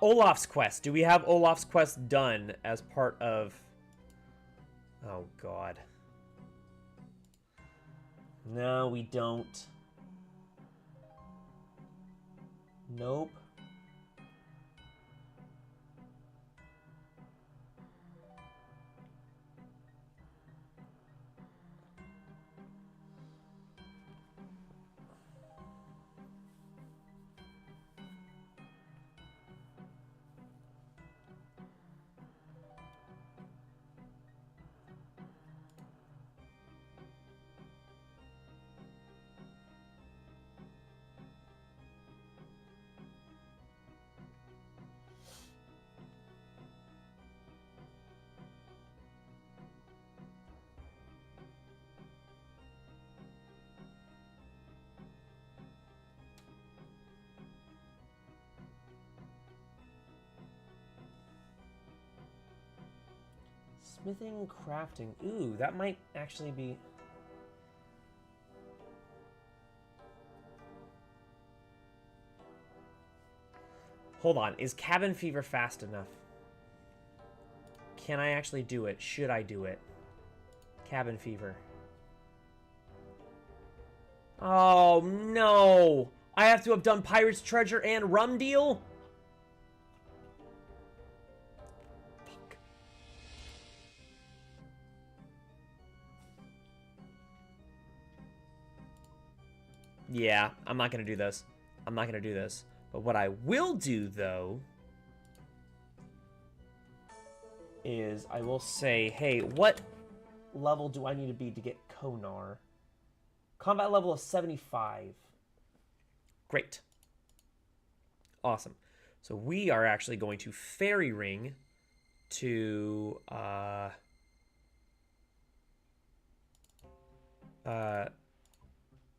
Olaf's quest. Do we have Olaf's quest done as part of... Oh, God. No, we don't. Nope. Smithing, crafting. Ooh, that might actually be... Hold on. Is cabin fever fast enough? Can I actually do it? Should I do it? Cabin fever. Oh, no! I have to have done Pirate's Treasure and Rum Deal? Fuck. Yeah, I'm not gonna do this. I'm not gonna do this. But what I will do, though, is I will say, hey, what level do I need to be to get Konar? Combat level of 75. Great. Awesome. So we are actually going to Fairy Ring to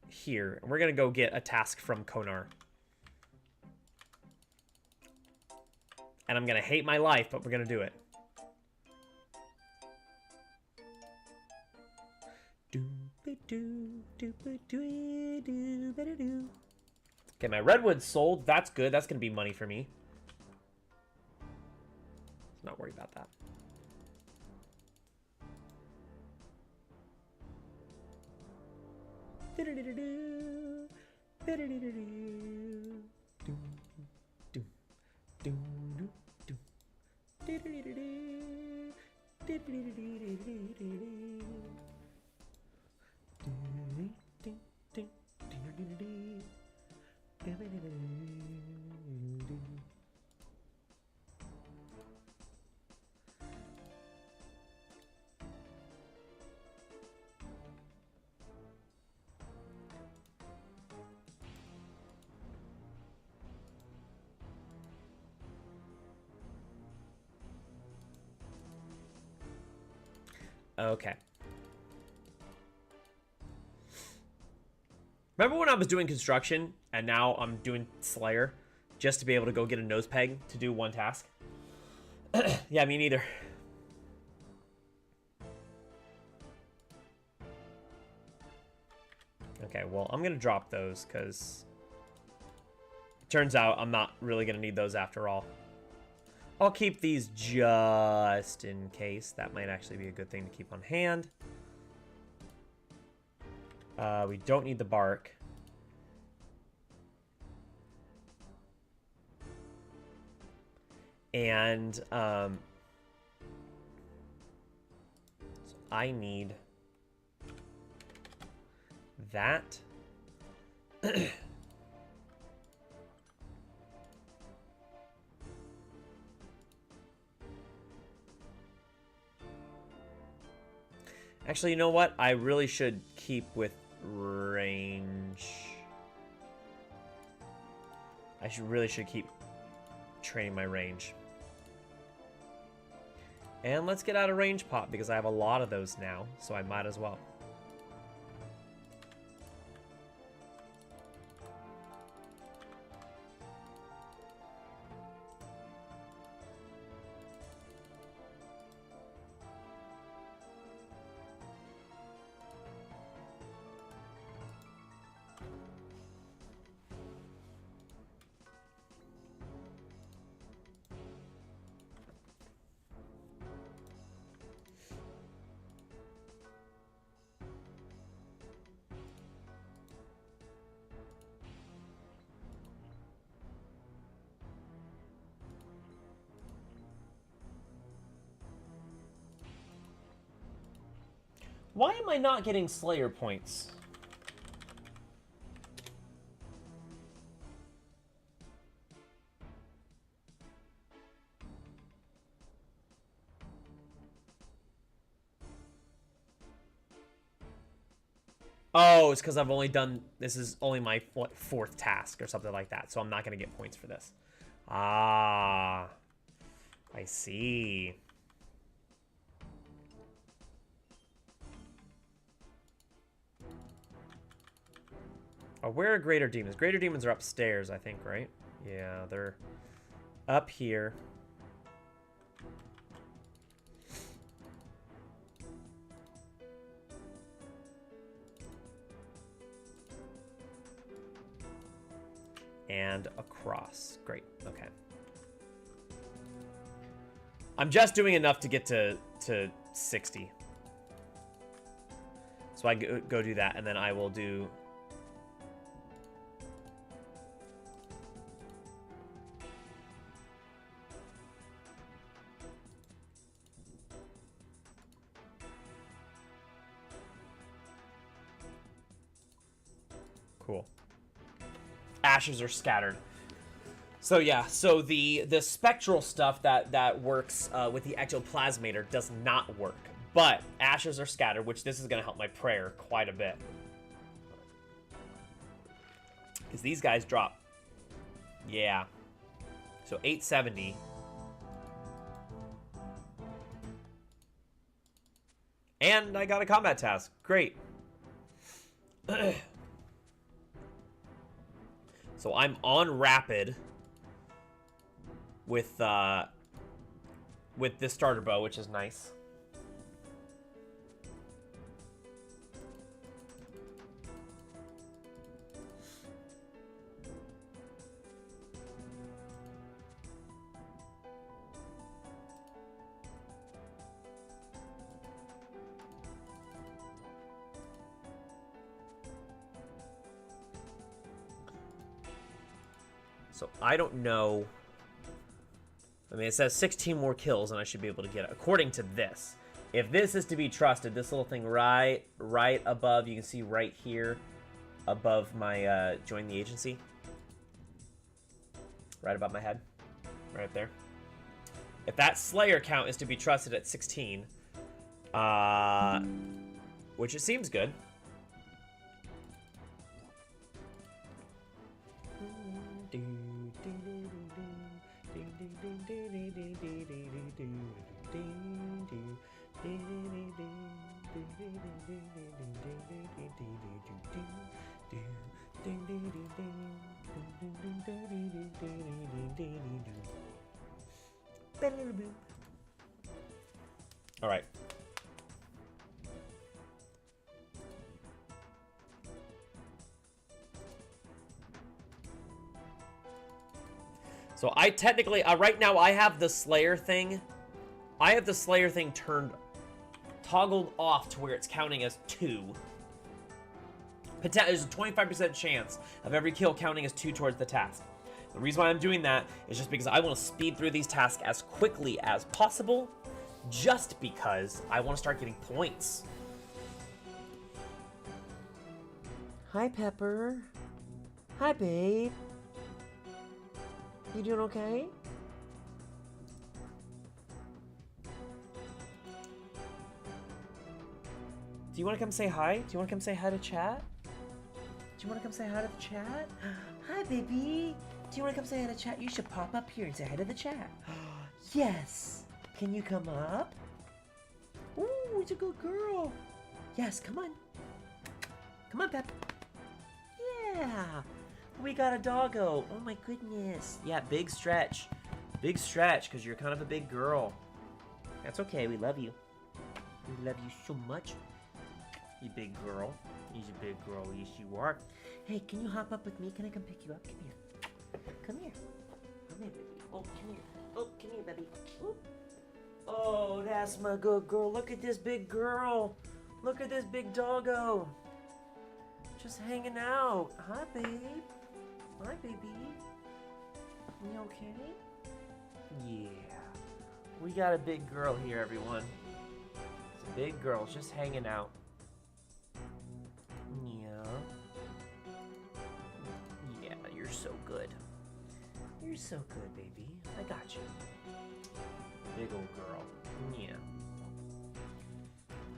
here. And we're going to go get a task from Konar. And I'm going to hate my life, but we're going to do it. Okay, my redwood sold. That's good. That's going to be money for me. Let's not worry about that. Okay. Remember when I was doing construction and now I'm doing Slayer just to be able to go get a nose peg to do one task? Yeah, me neither. Okay, well, I'm going to drop those because it turns out I'm not really going to need those after all. I'll keep these just in case. That might actually be a good thing to keep on hand. We don't need the bark. And so I need that. Actually, you know what? I really should keep with range. Really should keep training my range. And let's get out of range pop because I have a lot of those now, so I might as well. Why am I not getting Slayer points? Oh, it's because I've only done... This is only my, what, 4th task or something like that, so I'm not going to get points for this. Ah. I see. Oh, where are Greater Demons? Greater Demons are upstairs, I think, right? Yeah, they're up here. And across. Great. Okay. I'm just doing enough to get to 60. So I go do that, and then I will do... Cool. Ashes are scattered. So yeah, so the spectral stuff that works with the ectoplasmator does not work. But ashes are scattered, which this is going to help my prayer quite a bit. Because these guys drop. Yeah. So 870. And I got a combat task. Great. So I'm on rapid with this starter bow, which is nice. So I don't know. I mean, it says 16 more kills, and I should be able to get it, according to this. If this is to be trusted, this little thing right above, you can see right here, above my join the agency. Right above my head. Right there. If that Slayer count is to be trusted at 16, which it seems good. All right. So I technically, right now I have the Slayer thing. I have the Slayer thing toggled off to where it's counting as 2. There's a 25% chance of every kill counting as 2 towards the task. The reason why I'm doing that is just because I want to speed through these tasks as quickly as possible, just because I want to start getting points. Hi, Pepper. Hi, babe. You doing okay? Do you want to come say hi? Do you want to come say hi to chat? Do you want to come say hi to the chat? Hi, baby. Do you want to come say hi to chat? You should pop up here and say hi to the chat. Yes. Can you come up? Ooh, it's a good girl. Yes, come on. Come on, Pep. Yeah. We got a doggo. Oh, my goodness. Yeah, big stretch. Big stretch, because you're kind of a big girl. That's okay. We love you. We love you so much. You big girl. You're a big girl. Yes, you are. Hey, can you hop up with me? Can I come pick you up? Come here. Come here. Come here, baby. Oh, come here. Oh, come here, baby. Ooh. Oh, that's my good girl. Look at this big girl. Look at this big doggo. Just hanging out. Hi, babe. Hi, baby. You okay? Yeah. We got a big girl here, everyone. It's a big girl just hanging out. Yeah, you're so good. You're so good, baby. I got you. Big old girl. Yeah.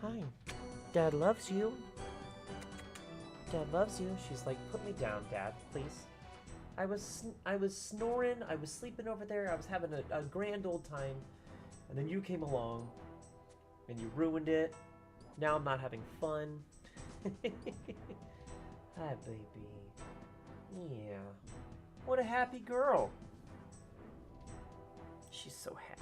Hi. Dad loves you. Dad loves you. She's like, put me down, Dad, please. I was snoring. I was sleeping over there. I was having a grand old time. And then you came along. And you ruined it. Now I'm not having fun. Hi, baby. Yeah. What a happy girl. She's so happy.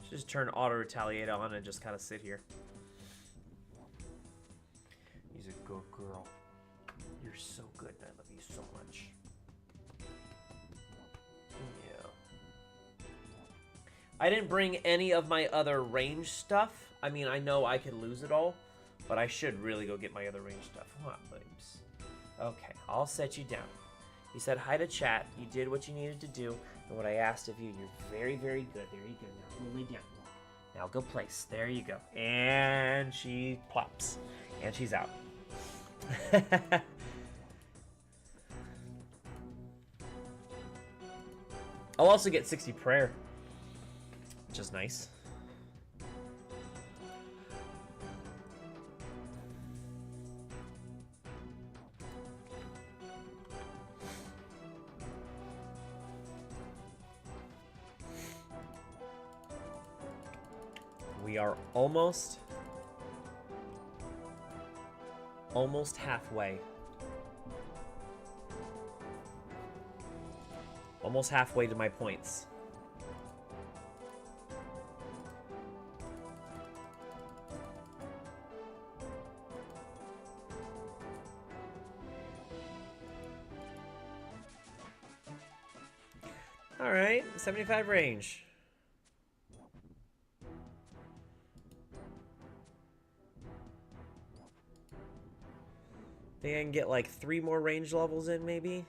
Just turn auto retaliate on and just kind of sit here. He's a good girl. You're so good and I love you so much. Yeah. I didn't bring any of my other range stuff. I mean, I know I could lose it all, but I should really go get my other range stuff. Come on, babes. Okay, I'll set you down. You said hi to chat. You did what you needed to do. And what I asked of you, you're very, very good. There you go. Now go lay down. Now go place. There you go. And she plops. And she's out. I'll also get 60 prayer, which is nice. We are almost halfway. Almost halfway to my points. All right, 75 range. Think I can get like 3 more range levels in maybe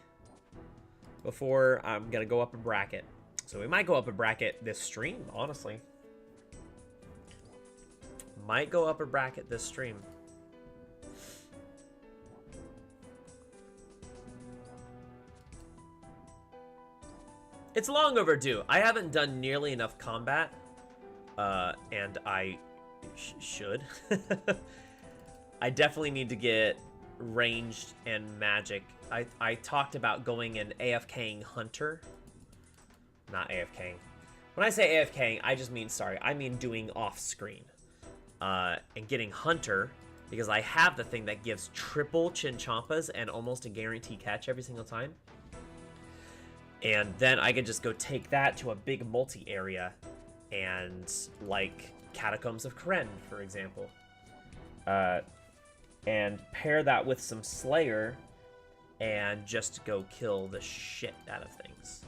before I'm gonna go up a bracket. So we might go up a bracket this stream, honestly. Might go up a bracket this stream. It's long overdue. I haven't done nearly enough combat, and I should. I definitely need to get ranged and magic. I talked about going an AFKing hunter. Not AFKing. When I say AFKing, I just mean, sorry, I mean doing off screen. And getting hunter, because I have the thing that gives triple Chinchompas and almost a guarantee catch every single time. And then I could just go take that to a big multi-area and, like, Catacombs of Kren, for example. And pair that with some Slayer and just go kill the shit out of things.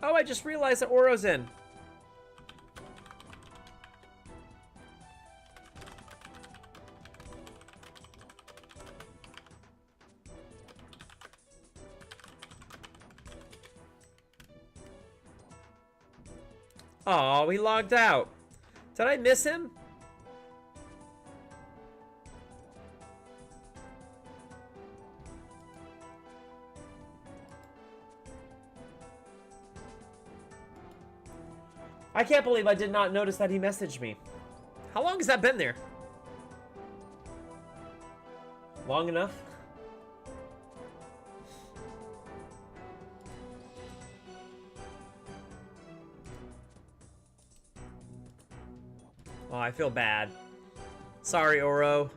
Oh, I just realized that Oro's in. Oh, he logged out. Did I miss him? I can't believe I did not notice that he messaged me. How long has that been there? Long enough? Oh, I feel bad. Sorry, Oro.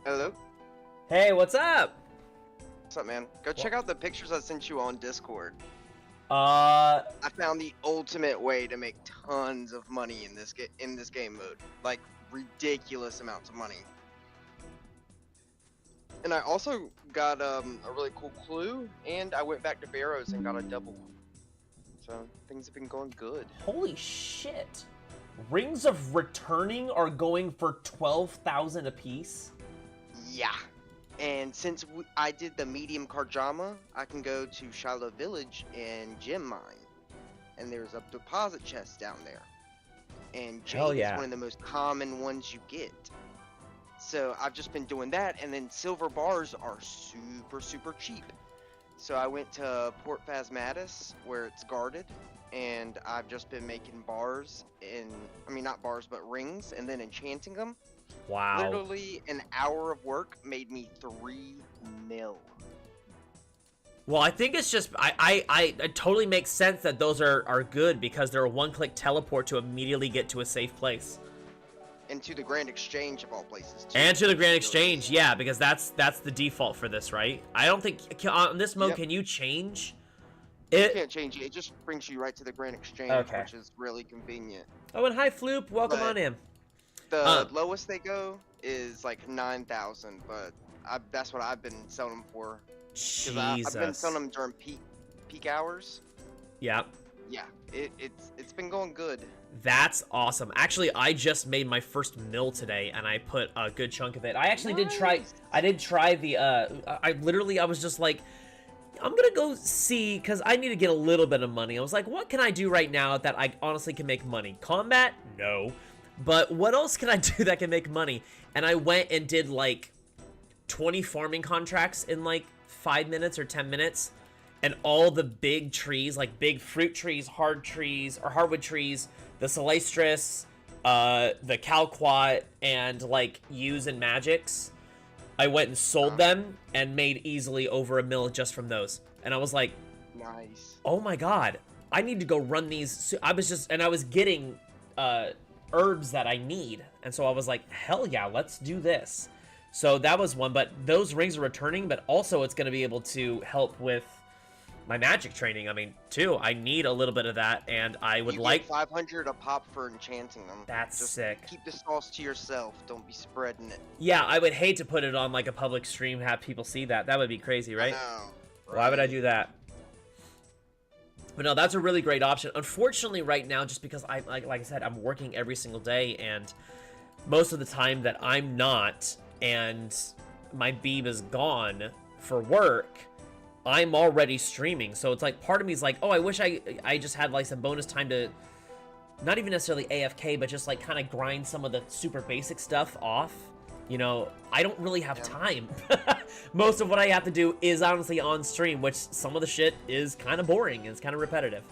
Hello? Hey, what's up? What's up, man? Go check out the pictures I sent you on Discord. Uh, I found the ultimate way to make tons of money in this game mode. Like, ridiculous amounts of money. And I also got a really cool clue, and I went back to Barrows and got a double. So, things have been going good. Holy shit. Rings of Returning are going for 12,000 apiece? Yeah. And since I did the medium Karjama, I can go to Shiloh Village and gem mine. And there's a deposit chest down there. And jade is one of the most common ones you get. So I've just been doing that, and then silver bars are super, super cheap. So I went to Port Phasmatis, where it's guarded, and I've just been making bars not bars, but rings, and then enchanting them. Wow. Literally an hour of work made me 3 mil. Well, I think it's just, it totally makes sense that those are good because they're a one-click teleport to immediately get to a safe place. And to the Grand Exchange of all places, too. And to the Grand Exchange, yeah, because that's the default for this, right? I don't think, on this mode, Can you change it? You can't change it. It just brings you right to the Grand Exchange, which is really convenient. Oh, and hi, Floop. Welcome on in. The lowest they go is like 9,000, but that's what I've been selling them for. Jesus. I've been selling them during peak hours. Yep. Yeah, it's been going good. That's awesome. Actually, I just made my first mill today, and I put a good chunk of it. I actually did try. I did try the. I was just like, I'm gonna go see, because I need to get a little bit of money. I was like, what can I do right now that I honestly can make money? Combat? No. But what else can I do that can make money? And I went and did like 20 farming contracts in like 5 minutes or 10 minutes. And all the big trees, like big fruit trees, hardwood trees, the Celestris, the Calquat, and like Yews and Magics, I went and sold them and made easily over $1 million just from those. And I was like, nice. Oh my god, I need to go run these. I was getting herbs that I need, and so I was like, hell yeah, let's do this. So that was one. But those rings are returning, but also it's going to be able to help with my magic training. I mean, too. I need a little bit of that, and I would You like. get 500 a pop for enchanting them. That's Just sick. keep the sauce to yourself. Don't be spreading it. Yeah, I would hate to put it on like a public stream, have people see that. That would be crazy, right? I know, Why would I right? do that? But no, that's a really great option. Unfortunately, right now, just because like I said, I'm working every single day, and most of the time that I'm not, and my beam is gone for work, I'm already streaming. So it's like part of me is like, oh, I wish I just had like some bonus time to not even necessarily AFK, but just like kind of grind some of the super basic stuff off. You know, I don't really have time. Most of what I have to do is honestly on stream, which some of the shit is kind of boring. It's kind of repetitive.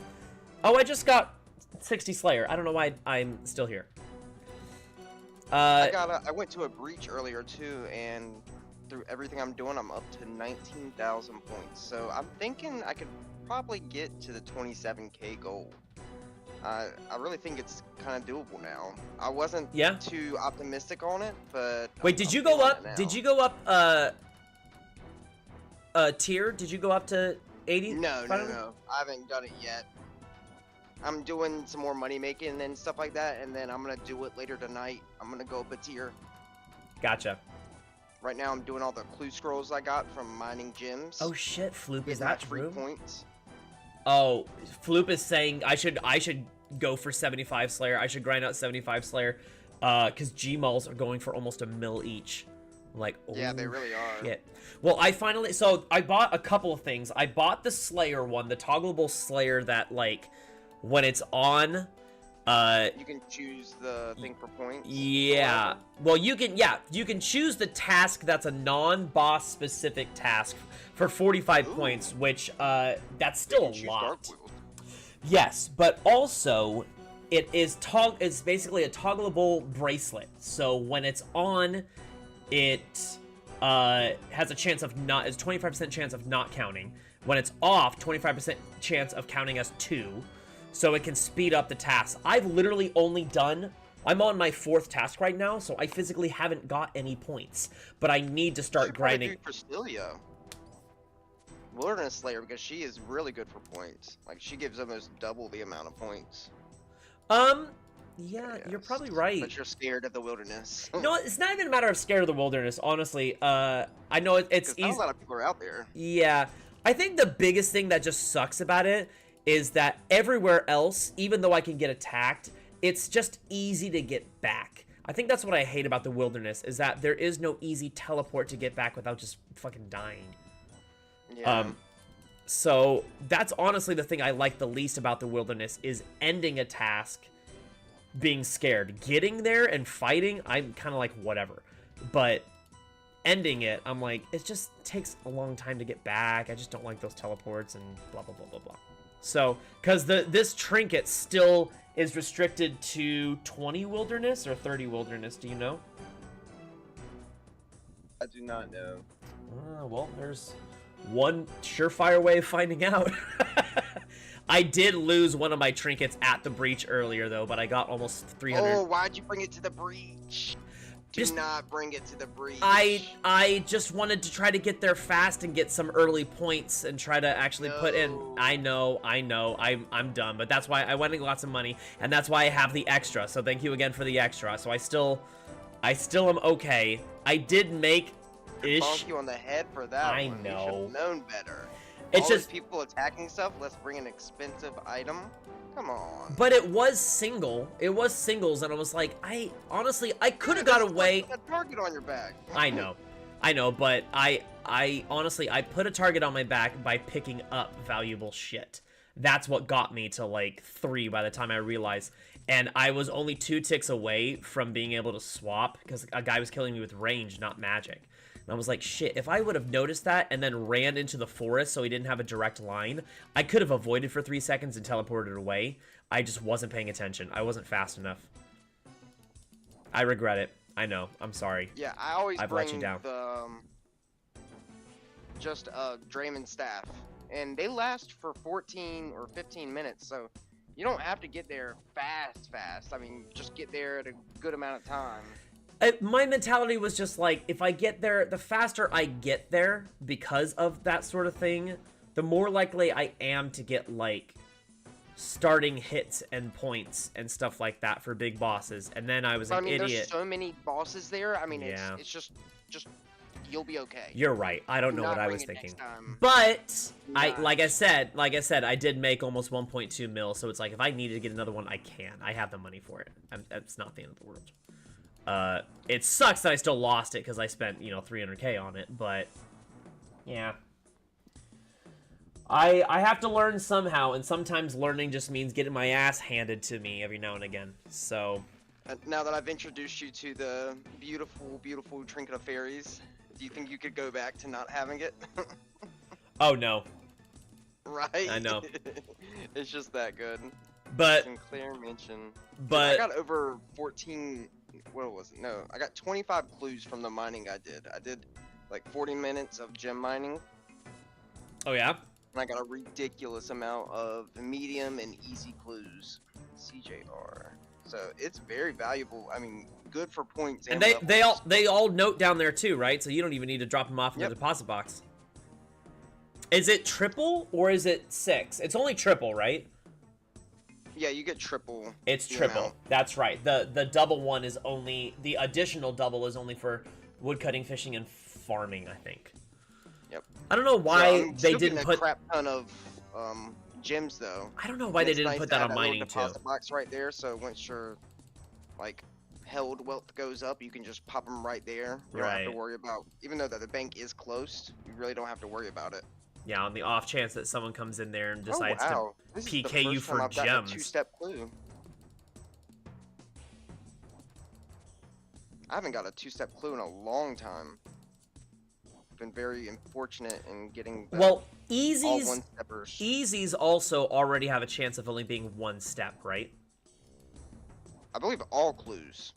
Oh, I just got 60 Slayer. I don't know why I'm still here. I went to a breach earlier too, and through everything I'm doing, I'm up to 19,000 points. So I'm thinking I could probably get to the 27K goal. I really think it's kind of doable now. I wasn't too optimistic on it, but wait, did you go up? Did you go up tier? Did you go up to 80? No. I haven't done it yet. I'm doing some more money making and stuff like that, and then I'm gonna do it later tonight. I'm gonna go up a tier. Gotcha. Right now, I'm doing all the clue scrolls I got from mining gems. Oh shit, Floop, is Getting that free true? points. Oh, Floop is saying I should go for 75 Slayer. I should grind out 75 Slayer, because Gmauls are going for almost a mil each. I'm like, oh, yeah, they really are. Shit. Well, I bought a couple of things. I bought the Slayer one, the toggleable Slayer that like, when it's on, you can choose the thing for points. Yeah. Well, you can choose the task that's a non-boss specific task for 45 points, which that's still a lot. Yes, but also it's basically a toggleable bracelet. So when it's on, it has a chance of not, is 25% chance of not counting. When it's off, 25% chance of counting as 2. So it can speed up the tasks. I've literally only done, I'm on my 4th task right now, so I physically haven't got any points. But I need to start grinding. For Stelia, Wilderness Slayer, because she is really good for points. Like, she gives almost double the amount of points. Yeah, you're probably right. But you're scared of the wilderness. No, it's not even a matter of scared of the wilderness, honestly. I know it's easy. Not a lot of people are out there. Yeah. I think the biggest thing that just sucks about it is that everywhere else, even though I can get attacked, it's just easy to get back. I think that's what I hate about the wilderness, is that there is no easy teleport to get back without just fucking dying. Yeah. So that's honestly the thing I like the least about the wilderness, is ending a task, being scared. Getting there and fighting, I'm kind of like, whatever. But ending it, I'm like, it just takes a long time to get back. I just don't like those teleports and blah, blah, blah, blah, blah. So, because this trinket still is restricted to 20 wilderness or 30 wilderness, do you know? I do not know. Well, there's one surefire way of finding out. I did lose one of my trinkets at the breach earlier, though, but I got almost 300. Oh, why'd you bring it to the breach? Do not bring it to the breach. I just wanted to try to get there fast and get some early points and try to actually put in. I know, I'm dumb, but that's why I went and got some money, and that's why I have the extra. So thank you again for the extra. So I still am okay. I did make ish. Bonk you on the head for that. I one. know. You should have known better. It's All just these people attacking stuff. Let's bring an expensive item. Come on. But it was single. It was singles, and I was like, I honestly could have got away. A target on your back. I know, but I honestly put a target on my back by picking up valuable shit. That's what got me to like 3 by the time I realized, and I was only 2 ticks away from being able to swap because a guy was killing me with range, not magic. And I was like, shit, if I would have noticed that and then ran into the forest so he didn't have a direct line, I could have avoided for 3 seconds and teleported away. I just wasn't paying attention. I wasn't fast enough. I regret it. I know. I'm sorry. Yeah, I always I've bring let you down. the just a Draymond staff, and they last for 14 or 15 minutes, so you don't have to get there fast. I mean, just get there at a good amount of time. My mentality was just like, if I get there, the faster I get there because of that sort of thing, the more likely I am to get, like, starting hits and points and stuff like that for big bosses. And then I was But, an idiot. there's so many bosses there. I mean, Yeah. it's just you'll be okay. You're right. I don't know what I was bring it thinking. next time. But Not. like I said, I did make almost 1.2 mil, so it's like if I needed to get another one, I can. I have the money for it. It's not the end of the world. It sucks that I still lost it because I spent, 300K on it, but yeah. I have to learn somehow, and sometimes learning just means getting my ass handed to me every now and again. So Now that I've introduced you to the beautiful, beautiful Trinket of Fairies, do you think you could go back to not having it? oh no. Right? I know. It's just that good. But Sinclair Mansion. but I got over 14. What was it? No, I got 25 clues from the mining I did. I did like 40 minutes of gem mining, oh yeah. and I got a ridiculous amount of medium and easy clues. CJR. So it's very valuable. I mean, good for points. And levels. they all note down there too, right? So you don't even need to drop them off in the deposit box. Is it triple or is it 6? It's only triple, right? Yeah, you get triple. It's the triple. amount. That's right. The double one is only, the additional double is only for woodcutting, fishing, and farming, I think. Yep. I don't know why I'm they still didn't getting put. a crap ton of gems though. I don't know why And they it's didn't nice put to that have on little mining too. deposit box right there, so once your like held wealth goes up, you can just pop them right there. You don't have to Right. worry about, even though the bank is closed, you really don't have to worry about it. Yeah, on the off chance that someone comes in there and decides oh wow, this is the PK you first time for I've gotten a gems. 2-step clue. I haven't got a 2-step clue in a long time. Been very unfortunate in getting the Well, all easies 1-steppers. easies also already have a chance of only being 1 step, right? I believe all clues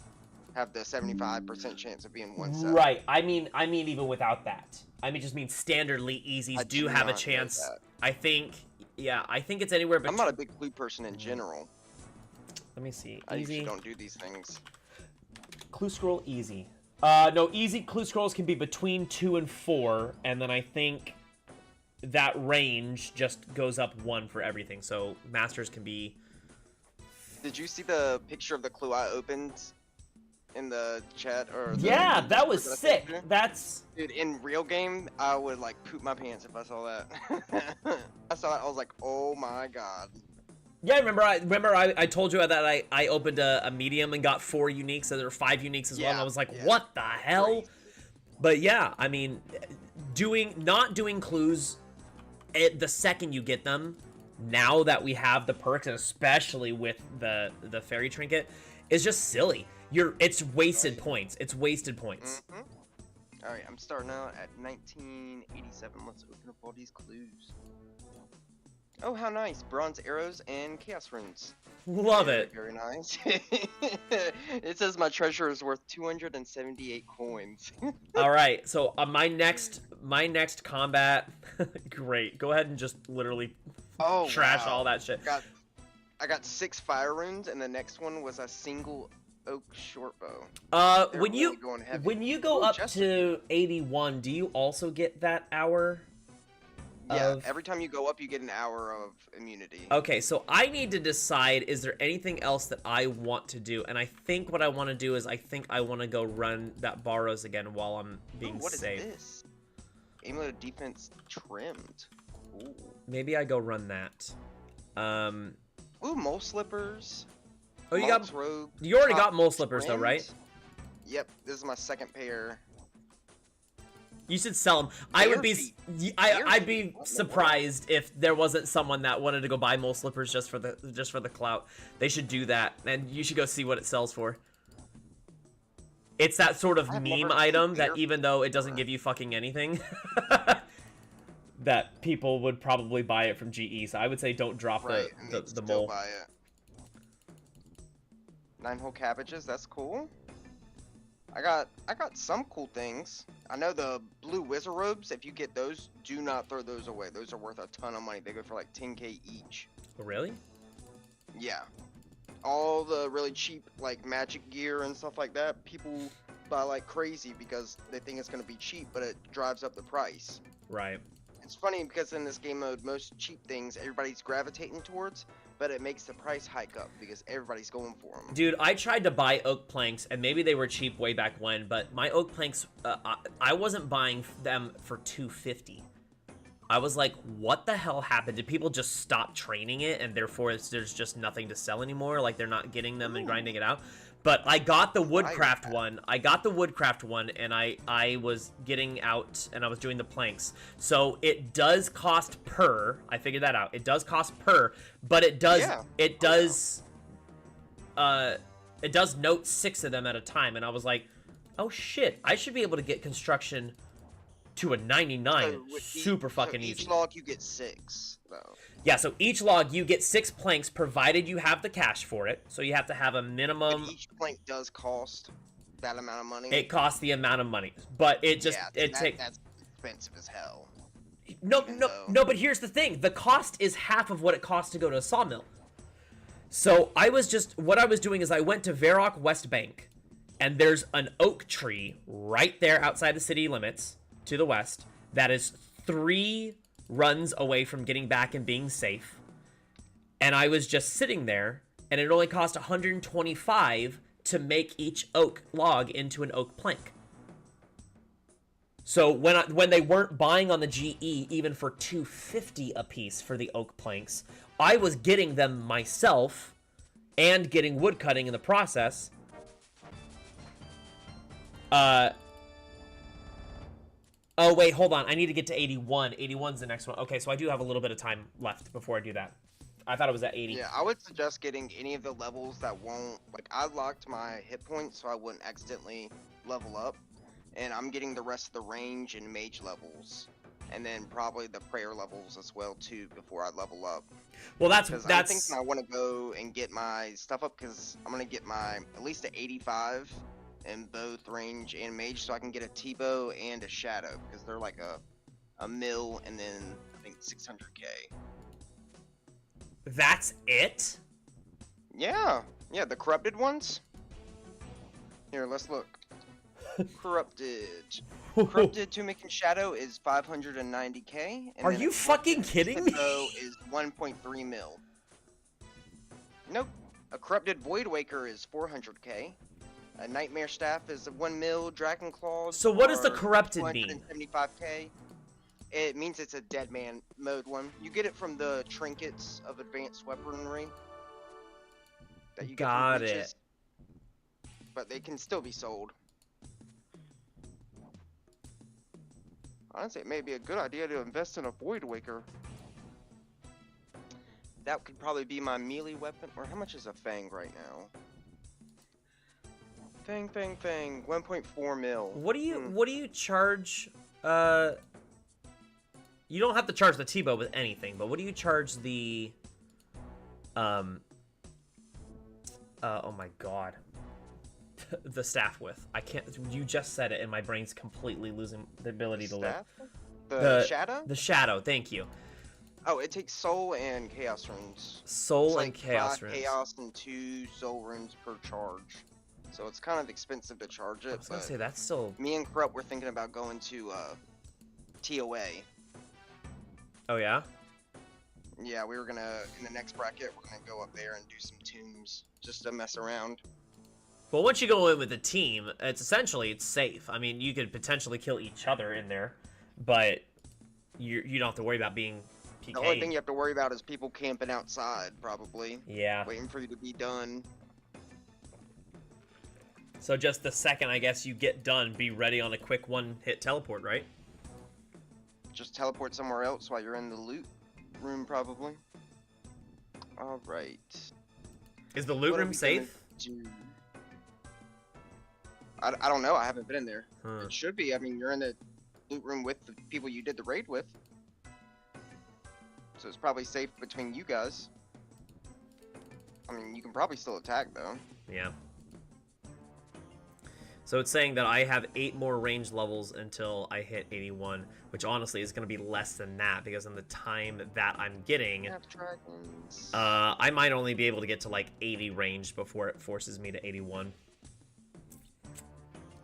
have the 75% chance of being 1 step. Right. I mean even without that. I mean just mean standardly easies I do do have a not know chance. that. I think it's anywhere I'm between. not a big clue person in general. Let me see. I Easy. usually don't do these things. Clue scroll easy. No, easy clue scrolls can be between 2 and 4, and then I think that range just goes up 1 for everything. So masters can be. Did you see the picture of the clue I opened in the chat or? Yeah, that was that I sick. sent you? That's. Dude, in real game, I would like poop my pants if I saw that. I saw it, I was like, oh my god. Yeah, remember I told you that I opened a medium and got 4 uniques, so there were 5 uniques as well, and I was like, yeah. what the hell? Crazy. But yeah, I mean, not doing clues the second you get them, now that we have the perks, and especially with the fairy trinket, is just silly. It's wasted points. It's wasted points. All right, I'm starting out at 1987. Let's open up all these clues. Oh, how nice! Bronze arrows and chaos runes. Love it. Very nice. It says my treasure is worth 278 coins. All right, so my next combat. Great. Go ahead and just literally trash all that shit. I got 6 fire runes, and the next one was a single oak shortbow. They're When really going heavy. when you go Ooh, up Jester. to 81, do you also get that hour? Yeah, every time you go up, you get an hour of immunity. Okay, so I need to decide, is there anything else that I want to do? And I think what I want to do is I think I want to go run that Barrows again while I'm being What is safe. this? Amulet of defense trimmed. Ooh. Maybe I go run that. Ooh, mole slippers. Oh, you Monk's got robe, you already got top mole slippers though, trimmed. right? Yep, this is my second pair. You should sell them. I would be Bare I'd feet. be Oh, surprised if there wasn't someone that wanted to go buy mole slippers just for the clout. They should do that, and you should go see what it sells for. It's that sort of I've meme never item seen that bare even though it doesn't give you fucking anything, that people would probably buy it from GE. So I would say don't drop Right, and the they'd still mole. buy it. 9-hole cabbages, that's cool. I got some cool things. I know the blue wizard robes, if you get those, do not throw those away. Those are worth a ton of money. They go for like 10k each. Oh, really? Yeah. All the really cheap like magic gear and stuff like that, people buy like crazy because they think it's gonna be cheap, but it drives up the price. Right. It's funny because in this game mode, most cheap things everybody's gravitating towards, but it makes the price hike up because everybody's going for them. Dude, I tried to buy oak planks, and maybe they were cheap way back when, but my oak planks, I wasn't buying them for $250. I was like, what the hell happened? Did people just stop training it, and therefore there's just nothing to sell anymore? Like, they're not getting them and grinding it out? But I got the woodcraft one. I got the woodcraft one, and I was getting out, and I was doing the planks. So it does cost per. I figured that out. It does cost per, but it does it does note 6 of them at a time. And I was like, oh shit, I should be able to get construction to a 99 super fucking easy. Each log you get 6 though. Yeah, so each log you get 6 planks provided you have the cash for it. So you have to have a minimum. But each plank does cost that amount of money. It costs the amount of money, but it just that's expensive as hell. No, but here's the thing. The cost is half of what it costs to go to a sawmill. So what I was doing is I went to Varrock West Bank, and there's an oak tree right there outside the city limits to the west that is 3 runs away from getting back and being safe. And I was just sitting there, and it only cost 125 to make each oak log into an oak plank. So when they weren't buying on the GE even for $250 a piece for the oak planks, I was getting them myself and getting wood cutting in the process. Oh, wait, hold on. I need to get to 81. 81's the next one. Okay, so I do have a little bit of time left before I do that. I thought it was at 80. Yeah, I would suggest getting any of the levels that won't... Like, I locked my hit points so I wouldn't accidentally level up. And I'm getting the rest of the range and mage levels. And then probably the prayer levels as well, too, before I level up. Well, that's... I think I want to go and get my stuff up, because I'm going to get my... At least a 85... in both range and mage, so I can get a T-bow and a shadow, because they're like a mill and then I think 600k. That's it? Yeah, the corrupted ones. Here, let's look. Corrupted 2 making shadow is 590k. And are you fucking kidding me? T-bow is 1.3 mil. Nope. A corrupted void waker is 400k. A Nightmare Staff is 1 mil, Dragon Claws. So what does the corrupted mean? 275k. It means it's a Deadman mode one. You get it from the trinkets of advanced weaponry. That you get Got from it. witches. But they can still be sold. Honestly, it may be a good idea to invest in a Void Waker. That could probably be my melee weapon. Or how much is a Fang right now? Fang, 1.4 mil. What do you charge? You don't have to charge the T-bow with anything, but what do you charge the? Oh my god, the staff with? I can't. You just said it, and my brain's completely losing the ability to live. The shadow. The shadow. Thank you. Oh, it takes soul and chaos runes. Soul it's and like chaos 5 runes. Chaos and 2 soul runes per charge. So it's kind of expensive to charge it. I was gonna say that's still. Me and Corrupt were thinking about going to TOA. Oh yeah. Yeah, we were gonna in the next bracket. We're gonna go up there and do some tombs just to mess around. Well, once you go in with a team, it's safe. I mean, you could potentially kill each other in there, but you don't have to worry about being PK'd. The only thing you have to worry about is people camping outside, probably. Yeah. Waiting for you to be done. So just the second, I guess, you get done, be ready on a quick one-hit teleport, right? Just teleport somewhere else while you're in the loot room, probably. Alright. Is the loot room safe? I don't know, I haven't been in there. Huh. It should be, I mean, you're in the loot room with the people you did the raid with. So it's probably safe between you guys. I mean, you can probably still attack, though. Yeah. So it's saying that I have 8 more range levels until I hit 81, which honestly is going to be less than that, because in the time that I'm getting, I might only be able to get to like 80 range before it forces me to 81.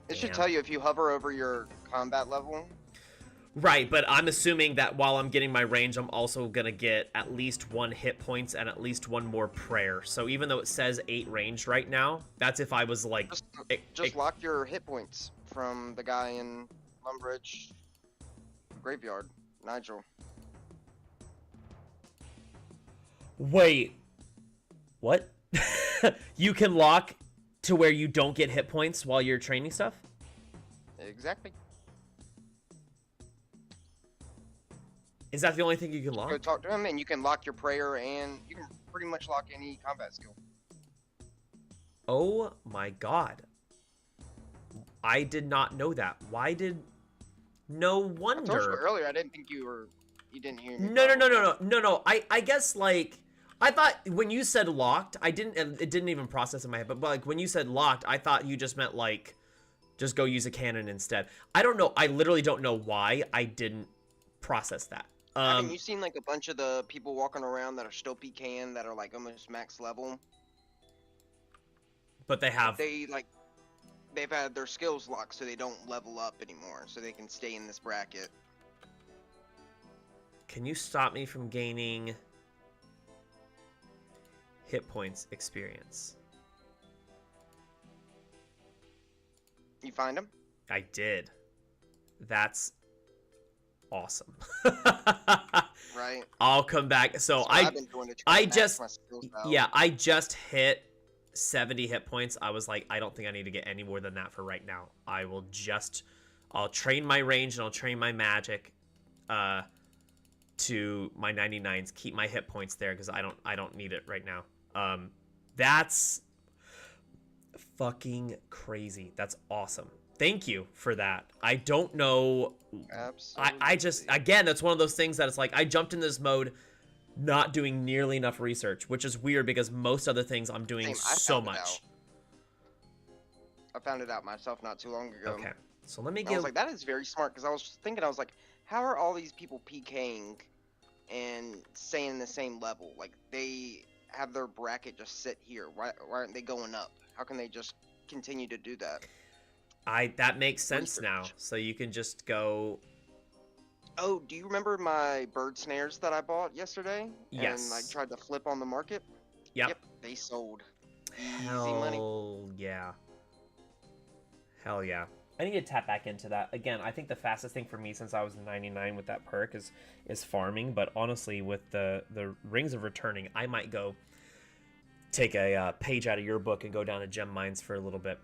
It should tell you if you hover over your combat level. Right, but I'm assuming that while I'm getting my range, I'm also gonna get at least 1 hit points and at least 1 more prayer. So even though it says 8 range right now, that's if I was like... Just lock your hit points from the guy in Lumbridge Graveyard, Nigel. Wait. What? You can lock to where you don't get hit points while you're training stuff? Exactly. Is that the only thing you can lock? Go talk to him, and you can lock your prayer, and you can pretty much lock any combat skill. Oh my god. I did not know that. Why did... No wonder. I told you earlier, I didn't think you didn't hear me. No. I guess, like... I thought when you said locked, it didn't even process in my head, but like when you said locked, I thought you just meant like, just go use a cannon instead. I don't know. I literally don't know why I didn't process that. Haven't you seen like a bunch of the people walking around that are still PKing that are like almost max level? But they have... They've had their skills locked so they don't level up anymore, so they can stay in this bracket. Can you stop me from gaining hit points experience? You find them? I did. That's awesome. Right. I'll come back. So I've been doing to try to max my skills out. I just hit 70 hit points. I was like, I don't think I need to get any more than that for right now. I'll train my range and I'll train my magic to my 99s, keep my hit points there because I don't need it right now. That's fucking crazy. That's awesome. Thank you for that. I don't know. Absolutely. I just, again, that's one of those things that it's like I jumped in this mode not doing nearly enough research, which is weird because most other things I'm doing so much. I found it out myself not too long ago. Okay, so let me I was like, that is very smart, because I was thinking, I was like, how are all these people PKing and staying the same level? Like, they have their bracket just sit here. Why aren't they going up? How can they just continue to do that? That makes sense now. So you can just go... Oh, do you remember my bird snares that I bought yesterday? Yes. And I tried to flip on the market? Yep. They sold. Hell money. Yeah. Hell yeah. I need to tap back into that. Again, I think the fastest thing for me since I was 99 with that perk is farming. But honestly, with the Rings of Returning, I might go take a page out of your book and go down to gem mines for a little bit.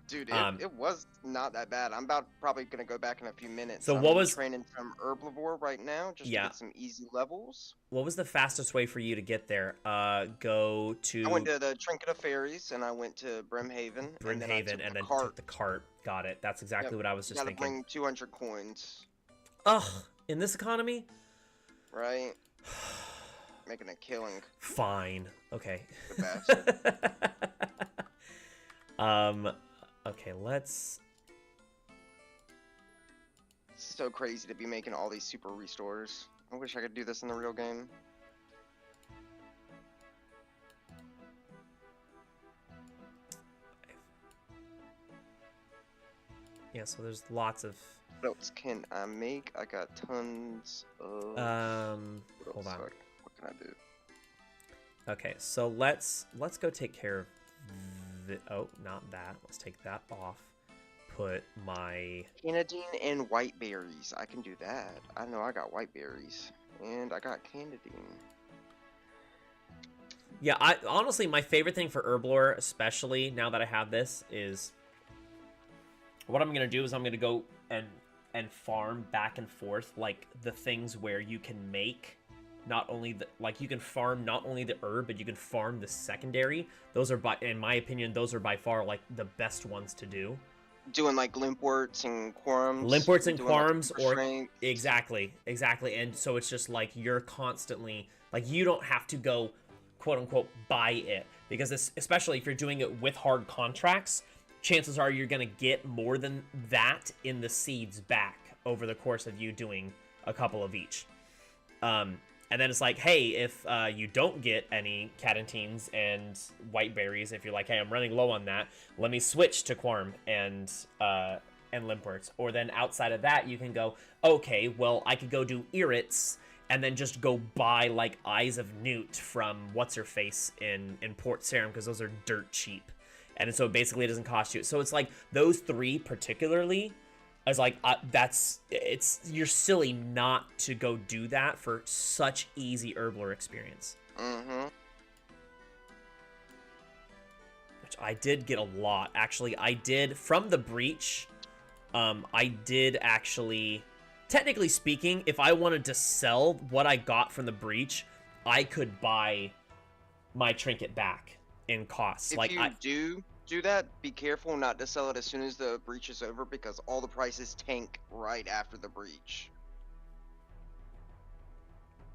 Dude, it was not that bad. I'm probably going to go back in a few minutes. So I'm training some herbivore right now just to get some easy levels. What was the fastest way for you to get there? Go to... I went to the Trinket of Fairies, and I went to Brimhaven. And then took the cart. Got it. That's exactly what I was just thinking. You gotta bring 200 coins. Ugh, in this economy? Right. Making a killing. Fine. Okay. The bastard. Okay, let's... It's so crazy to be making all these super restores. I wish I could do this in the real game. Yeah, so there's lots of... What else can I make? I got tons of... hold on. What can I do? Okay, so let's go take care of... Oh, not that. Let's take that off. Put my... Cannadine and white berries. I can do that. I know I got white berries. And I got Cannadine. Yeah, honestly, my favorite thing for Herblore, especially now that I have this, is... What I'm going to do is I'm going to go and farm back and forth, like, the things where you can make... Not only the, like, you can farm not only the herb, but you can farm the secondary. Those are, in my opinion, those are by far, like, the best ones to do. Doing, like, limpworts and quorums. Limpworts and quorums, like, or... Exactly. And so it's just, like, you're constantly... Like, you don't have to go, quote-unquote, buy it. Because especially if you're doing it with hard contracts, chances are you're going to get more than that in the seeds back over the course of you doing a couple of each. And then it's like, hey, if you don't get any Catentines and white berries, if you're like, hey, I'm running low on that, let me switch to Quorm and and Limpwurts. Or then outside of that, you can go, okay, well, I could go do Irrits and then just go buy, like, Eyes of Newt from What's-Her-Face in Port Sarim, because those are dirt cheap. And so basically it doesn't cost you. So it's like those three particularly is like, you're silly not to go do that for such easy Herblore experience. Mm-hmm. Which I did get a lot. Actually, I did, from the Breach, I did actually, technically speaking, if I wanted to sell what I got from the Breach, I could buy my trinket back in costs. If you do that, be careful not to sell it as soon as the breach is over, because all the prices tank right after the breach.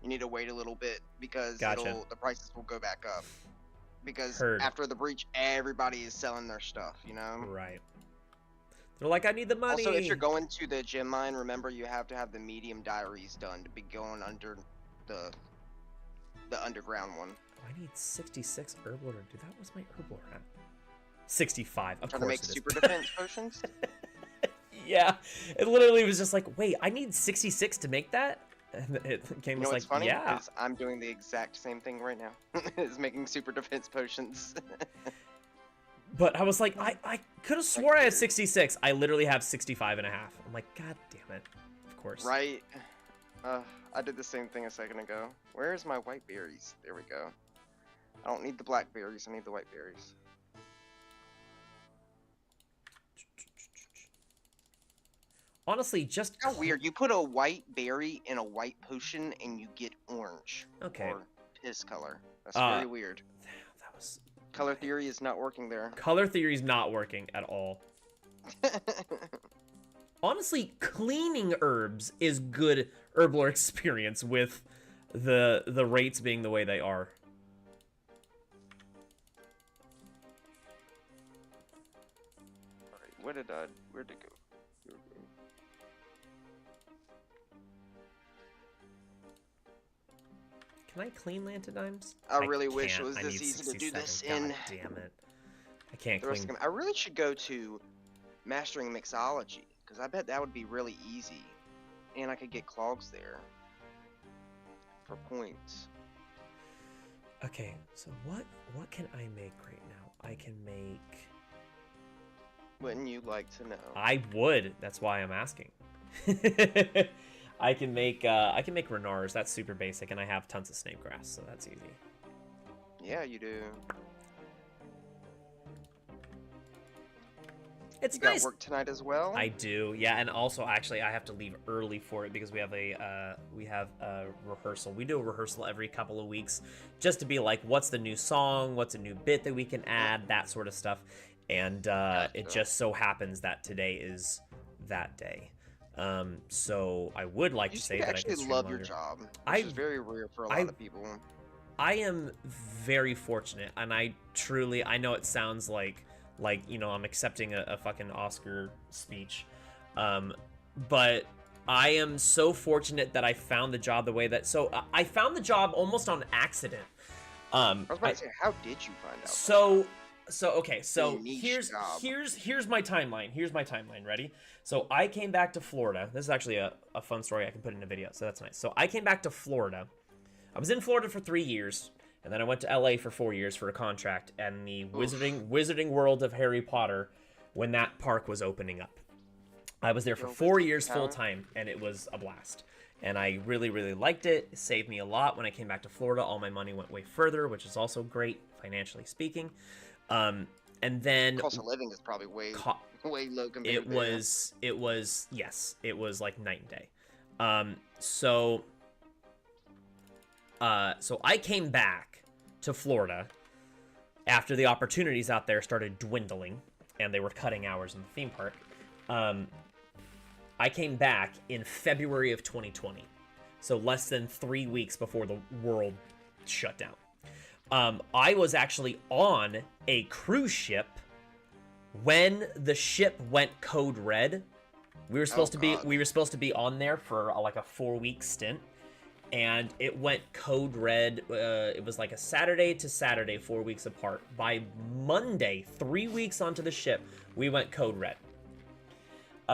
You need to wait a little bit, because Gotcha. the prices will go back up. Because Heard. after the breach, everybody is selling their stuff, you know? Right. They're like, I need the money. Also, if you're going to the gem mine, remember you have to have the medium diaries done to be going under the underground one. I need 66 Herblore to do that. What's my Herblore at? 65. Of Trying to course make it is. super defense potions? Yeah. It literally was just like, wait, I need 66 to make that? And it came You know was what's like, funny? yeah. Is I'm doing the exact same thing right now. Is making super defense potions. But I was like, I could have swore I had 66. I literally have 65 and a half. I'm like, God damn it. Of course. Right? I did the same thing a second ago. Where's my white berries? There we go. I don't need the black berries, I need the white berries. Honestly, just... How weird. You put a white berry in a white potion and you get orange. Okay. Or piss color. That's very weird. That was... Color theory is not working there. Color theory is not working at all. Honestly, cleaning herbs is good Herblore experience with the rates being the way they are. Alright, where'd it go? Here we go. Can I clean Lantodimes? I really wish it was I this need easy to do 67. this God in damn it. I can't the rest clean... of them. I really should go to Mastering Mixology, because I bet that would be really easy. And I could get clogs there. For points. Okay, so what can I make right now? I can make... Wouldn't you like to know? I would. That's why I'm asking. I can make Renars. That's super basic, and I have tons of snake grass, so that's easy. Yeah, you do. It's you nice. got work tonight as well? I do, yeah, and also actually I have to leave early for it because we have a rehearsal. We do a rehearsal every couple of weeks, just to be like, what's the new song, what's a new bit that we can add, that sort of stuff. And it just so happens that today is that day. So I would like to say that I actually love your job, which is very rare for a lot of people. I am very fortunate, and I know it sounds like you know, I'm accepting a fucking Oscar speech, but I am so fortunate that I found the job the way that. So I found the job almost on accident. I was about to say, how did you find out? Okay, so here's my timeline. Here's my timeline. Ready? So I came back to Florida. This is actually a fun story I can put in a video, so that's nice. So I came back to Florida. I was in Florida for 3 years, and then I went to LA for 4 years for a contract and the Wizarding World of Harry Potter when that park was opening up. I was there for 4 years full time, and it was a blast. And I really, really liked it. It saved me a lot. When I came back to Florida, all my money went way further, which is also great, financially speaking. And then... Cost of living is probably way low compared to it was, yes, it was like night and day. So I came back to Florida after the opportunities out there started dwindling, and they were cutting hours in the theme park. I came back in February of 2020, so less than 3 weeks before the world shut down. I was actually on a cruise ship when the ship went code red. We were supposed to be on there for like a 4-week stint, and it went code red. It was like a Saturday to Saturday, 4 weeks apart. By Monday, 3 weeks onto the ship, we went code red.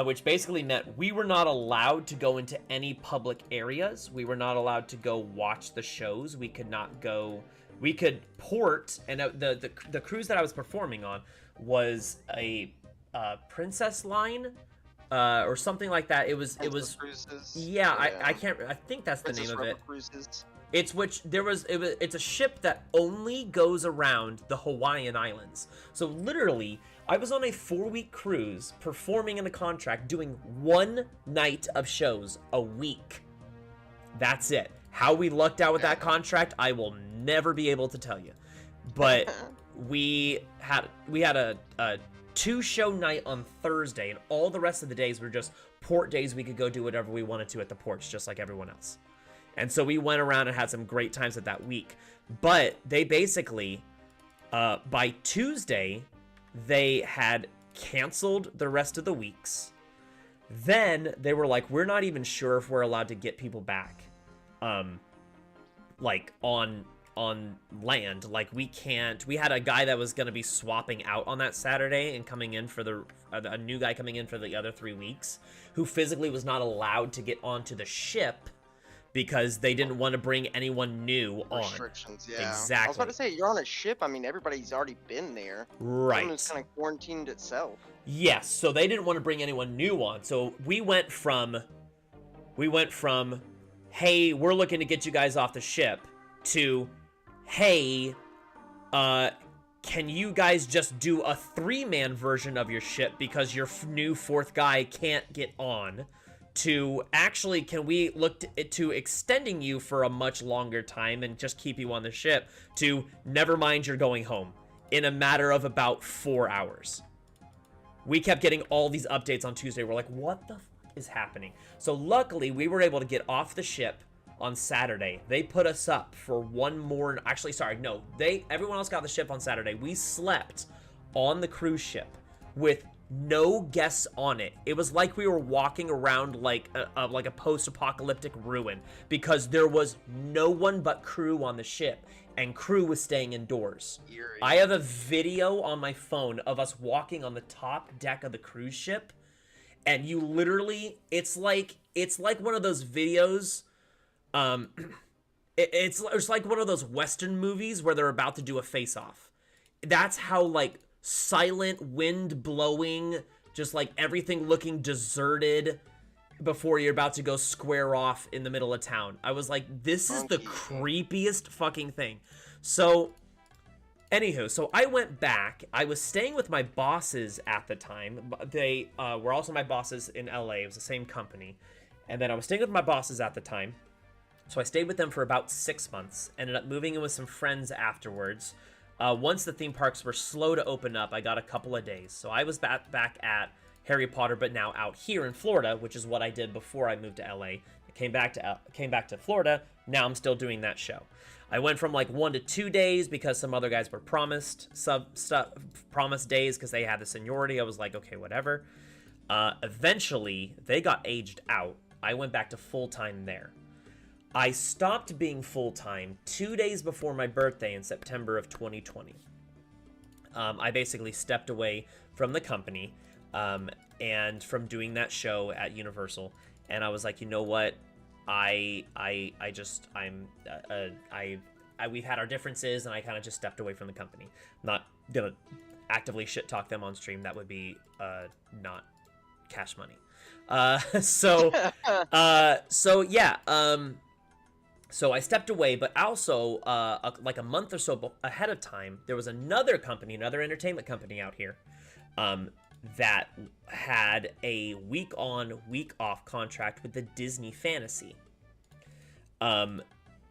which basically meant we were not allowed to go into any public areas. We were not allowed to go watch the shows. We could not go. We could port, and the cruise that I was performing on was a Princess Line. Or something like that. It was. Cruises. Yeah, I can't. I think that's the name of it. Cruises. It's which there was. It's a ship that only goes around the Hawaiian Islands. So literally, I was on a 4-week cruise, performing in a contract, doing 1 night of shows a week. That's it. How we lucked out with that contract, I will never be able to tell you. But we had a 2-show night on Thursday, and all the rest of the days were just port days. We could go do whatever we wanted to at the ports, just like everyone else. And so we went around and had some great times at that week. But they basically, by Tuesday, they had canceled the rest of the weeks. Then they were like, we're not even sure if we're allowed to get people back, like on land. Like we can't. We had a guy that was going to be swapping out on that Saturday and coming in for a new guy coming in for the other 3 weeks, who physically was not allowed to get onto the ship because they didn't want to bring anyone new on. Restrictions, yeah. Exactly. I was about to say, you're on a ship. I mean, everybody's already been there. Right. It's kind of quarantined itself. Yes, so they didn't want to bring anyone new on. So we went from, hey, we're looking to get you guys off the ship, to, hey, can you guys just do a 3-man version of your ship because your new 4th guy can't get on, to actually, can we look to extending you for a much longer time and just keep you on the ship, to never mind, you're going home in a matter of about 4 hours. We kept getting all these updates on Tuesday. We're like, what the fuck is happening? So luckily, we were able to get off the ship on Saturday. They put us up for one more. Actually, sorry, no. Everyone else got the ship on Saturday. We slept on the cruise ship with no guests on it. It was like we were walking around like a post-apocalyptic ruin, because there was no one but crew on the ship, and crew was staying indoors. Eerie. I have a video on my phone of us walking on the top deck of the cruise ship, and you literally, it's like one of those videos. It's like one of those Western movies where they're about to do a face-off. That's how, like, silent, wind blowing, just like everything looking deserted before you're about to go square off in the middle of town. I was like, this is the creepiest fucking thing. So, anywho, so I went back. I was staying with my bosses at the time. They were also my bosses in LA. It was the same company. And then I was staying with my bosses at the time. So I stayed with them for about 6 months. Ended up moving in with some friends afterwards. Once the theme parks were slow to open up, I got a couple of days. So I was back at Harry Potter, but now out here in Florida, which is what I did before I moved to LA. I came back to Florida. Now I'm still doing that show. I went from like 1 to 2 days because some other guys were promised days because they had the seniority. I was like, okay, whatever. Eventually, they got aged out. I went back to full-time there. I stopped being full-time 2 days before my birthday in September of 2020. I basically stepped away from the company and from doing that show at Universal, and I was like, you know what? We've had our differences, and I kind of just stepped away from the company. I'm not gonna actively shit talk them on stream. That would be not cash money. So I stepped away, but also like a month or so ahead of time, there was another company, another entertainment company out here, that had a week-on, week-off contract with the Disney Fantasy,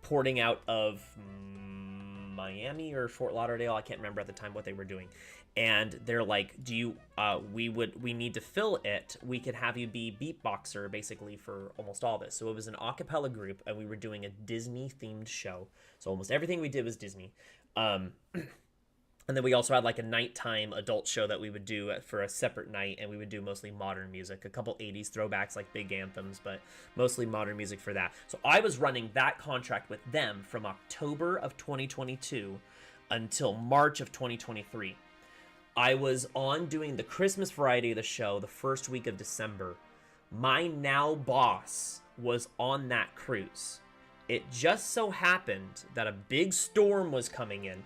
porting out of Miami or Fort Lauderdale. I can't remember at the time what they were doing. And they're like, we need to fill it. We could have you be beatboxer basically for almost all this. So it was an a cappella group, and we were doing a Disney themed show. So almost everything we did was Disney. And then we also had like a nighttime adult show that we would do for a separate night, and we would do mostly modern music, a couple 80s throwbacks like big anthems, but mostly modern music for that. So I was running that contract with them from October of 2022 until March of 2023. I was on doing the Christmas variety of the show the first week of December. My now boss was on that cruise. It just so happened that a big storm was coming in,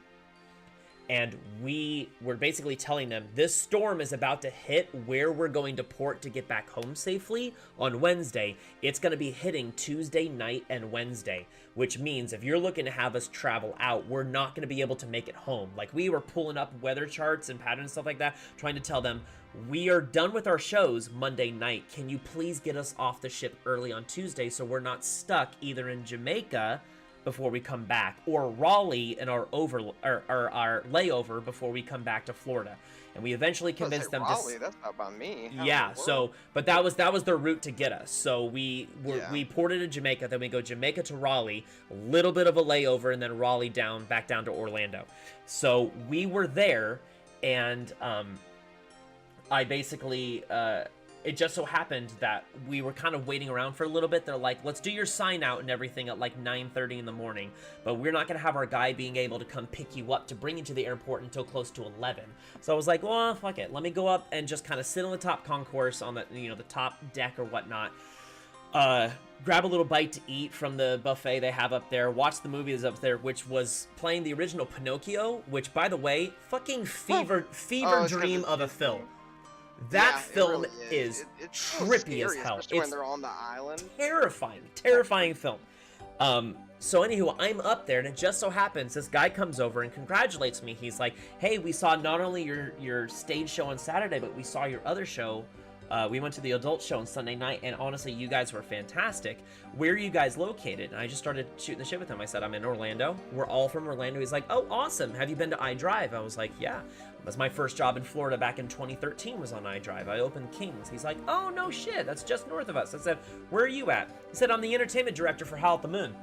and we were basically telling them this storm is about to hit where we're going to port to get back home safely on Wednesday. It's going to be hitting Tuesday night and Wednesday, which means if you're looking to have us travel out, we're not going to be able to make it home. Like, we were pulling up weather charts and patterns and stuff like that, trying to tell them, we are done with our shows Monday night. Can you please get us off the ship early on Tuesday so we're not stuck either in Jamaica before we come back, or Raleigh in our our layover before we come back to Florida. And we eventually convinced them Raleigh, that's not by me. Yeah, so but that was their route to get us. So we ported to Jamaica, then we go Jamaica to Raleigh, a little bit of a layover, and then Raleigh back down to Orlando. So we were there, and I basically it just so happened that we were kind of waiting around for a little bit. They're like, let's do your sign out and everything at like 9:30 in the morning, but we're not going to have our guy being able to come pick you up to bring you to the airport until close to 11. So I was like, well, fuck it. Let me go up and just kind of sit on the top concourse on the, the top deck or whatnot. Grab a little bite to eat from the buffet they have up there, watch the movie that's up there, which was playing the original Pinocchio, which, by the way, fucking fever dream of a film. That film really is it's trippy so as hell. Especially when they're on the island. Terrifying film. So anywho, I'm up there, and it just so happens this guy comes over and congratulates me. He's like, hey, we saw not only your stage show on Saturday, but we saw your other show. We went to the adult show on Sunday night, and honestly, you guys were fantastic. Where are you guys located? And I just started shooting the shit with him. I said, I'm in Orlando. We're all from Orlando. He's like, oh, awesome. Have you been to iDrive? I was like, yeah. That was my first job in Florida back in 2013 was on iDrive. I opened Kings. He's like, oh, no shit. That's just north of us. I said, where are you at? He said, I'm the entertainment director for Howl at the Moon.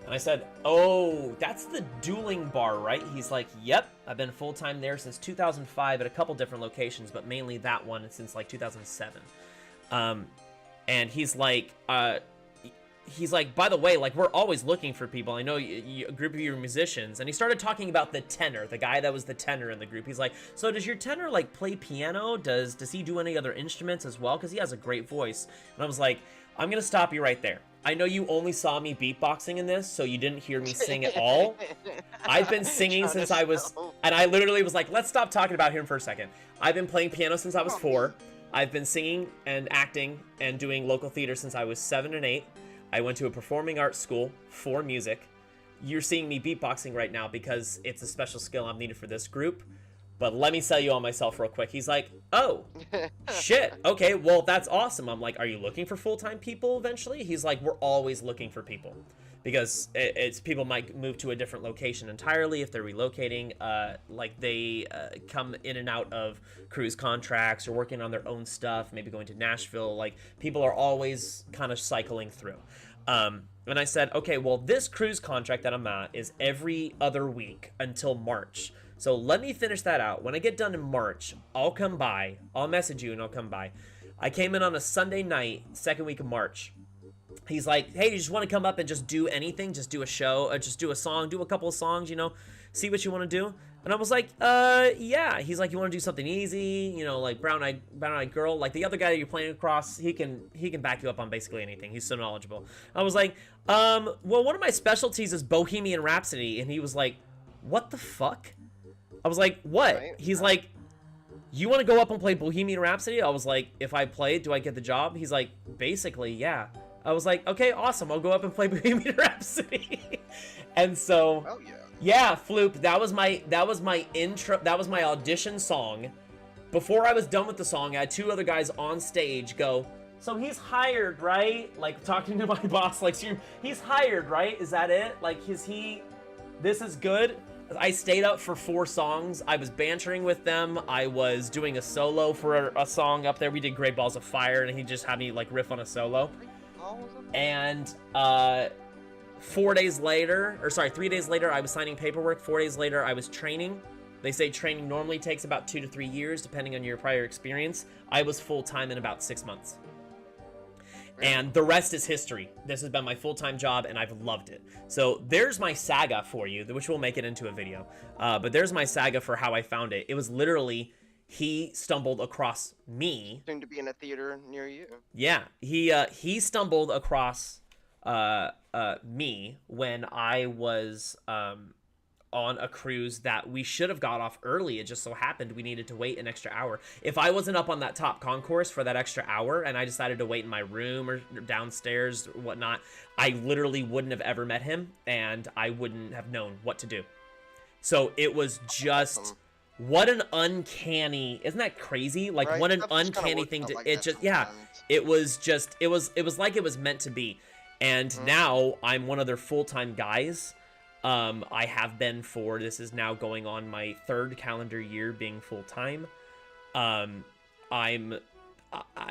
And I said, oh, that's the dueling bar, right? He's like, yep, I've been full-time there since 2005 at a couple different locations, but mainly that one since like 2007. And he's like, by the way, like, we're always looking for people. I know a group of you are musicians. And he started talking about the tenor, the guy that was the tenor in the group. He's like, so does your tenor, like, play piano? Does he do any other instruments as well? Because he has a great voice. And I was like, I'm going to stop you right there. I know you only saw me beatboxing in this, so you didn't hear me sing at all. I've been singing since I was... And I literally was like, let's stop talking about him for a second. I've been playing piano since I was 4. I've been singing and acting and doing local theater since I was 7 and 8. I went to a performing arts school for music. You're seeing me beatboxing right now because it's a special skill I'm needed for this group. But let me sell you on myself real quick. He's like, oh, shit. Okay, well, that's awesome. I'm like, are you looking for full-time people eventually? He's like, we're always looking for people. Because it's people might move to a different location entirely if they're relocating. Like, they come in and out of cruise contracts or working on their own stuff, maybe going to Nashville. Like, people are always kind of cycling through. And I said, okay, well, this cruise contract that I'm at is every other week until March. So let me finish that out. When I get done in March, I'll come by. I'll message you and I'll come by. I came in on a Sunday night, second week of March. He's like, hey, you just want to come up and just do anything? Just do a show, just do a song, do a couple of songs, see what you want to do? And I was like, yeah. He's like, you want to do something easy, like Brown Eyed Girl? Like the other guy that you're playing across, he can back you up on basically anything. He's so knowledgeable. I was like, well, one of my specialties is Bohemian Rhapsody. And he was like, what the fuck? I was like, what? Right. He's like, you want to go up and play Bohemian Rhapsody? I was like, if I play, do I get the job? He's like, basically, yeah. I was like, okay, awesome. I'll go up and play Bohemian Rhapsody. And so, oh, yeah, Floop, that was my intro. That was my audition song. Before I was done with the song, I had 2 other guys on stage go, so he's hired, right? Like, talking to my boss, like, he's hired, right? Is that it? Like, this is good? I stayed up for 4 songs. I was bantering with them. I was doing a solo for a song up there. We did Great Balls of Fire, and he just had me, like, riff on a solo. And 3 days later, I was signing paperwork. 4 days later, I was training. They say training normally takes about 2 to 3 years, depending on your prior experience. I was full-time in about 6 months. And the rest is history. This has been my full-time job, and I've loved it. So there's my saga for you, which we'll make it into a video. But there's my saga for how I found it. It was literally, he stumbled across me. Soon to be in a theater near you. Yeah, he stumbled across me when I was on a cruise that we should have got off early. It just so happened we needed to wait an extra hour. If I wasn't up on that top concourse for that extra hour and I decided to wait in my room or downstairs or whatnot, I literally wouldn't have ever met him, and I wouldn't have known what to do. So it was just, what an uncanny, isn't that crazy? Like, Right? what an Stuff just kinda uncanny works thing out to, like it that just, yeah, sometimes. it was just, it was like it was meant to be. And now I'm one of their full-time guys. I have been for, this is now going on my 3rd calendar year being full-time. I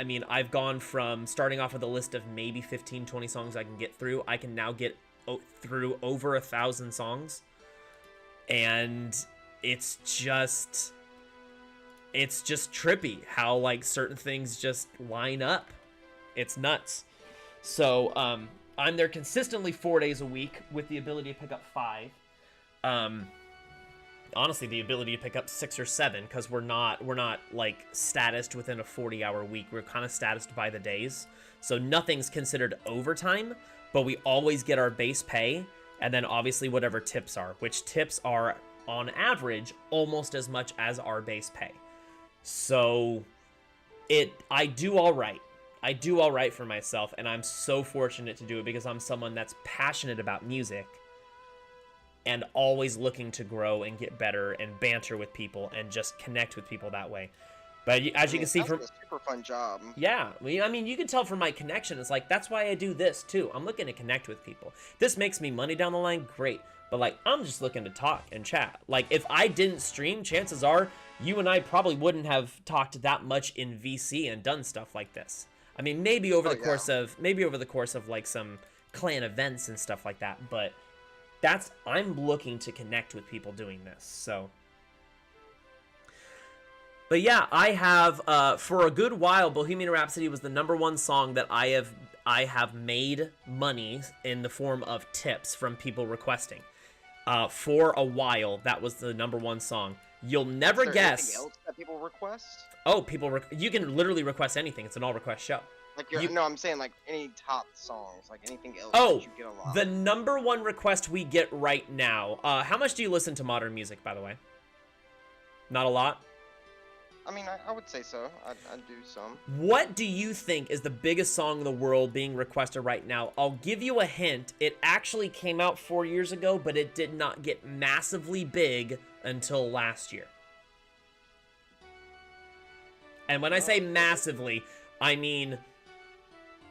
mean, I've gone from starting off with a list of maybe 15, 20 songs I can get through. I can now get through over 1,000 songs. And it's just trippy how, like, certain things just line up. It's nuts. So, I'm there consistently 4 days a week with the ability to pick up 5. Honestly, the ability to pick up 6 or 7, because we're not like statused within a 40-hour week. We're kind of statused by the days. So nothing's considered overtime, but we always get our base pay, and then obviously whatever tips are, which tips are on average almost as much as our base pay. So I do all right. I do all right for myself, and I'm so fortunate to do it because I'm someone that's passionate about music and always looking to grow and get better and banter with people and just connect with people that way. But as you can see from, a super fun job. yeah, I mean, you can tell from my connection, it's like, that's why I do this too. I'm looking to connect with people. This makes me money down the line, great. But, like, I'm just looking to talk and chat. Like, if I didn't stream, chances are you and I probably wouldn't have talked that much in VC and done stuff like this. I mean, maybe over the course of like some clan events and stuff like that, but I'm looking to connect with people doing this. So, but yeah, I have for a good while, Bohemian Rhapsody was the #1 song that I have made money in the form of tips from people requesting. For a while, that was the #1 song. You'll never guess. Anything else that people request? Oh, you can literally request anything. It's an all-request show. Like, no, I'm saying, like, any top songs, like anything else Oh, that you get a lot. the #1 request we get right now. How much do you listen to modern music, by the way? Not a lot? I mean, I would say so. I do some. What do you think is the biggest song in the world being requested right now? I'll give you a hint. It actually came out 4 years ago, but it did not get massively big until last year. And when I say massively, I mean,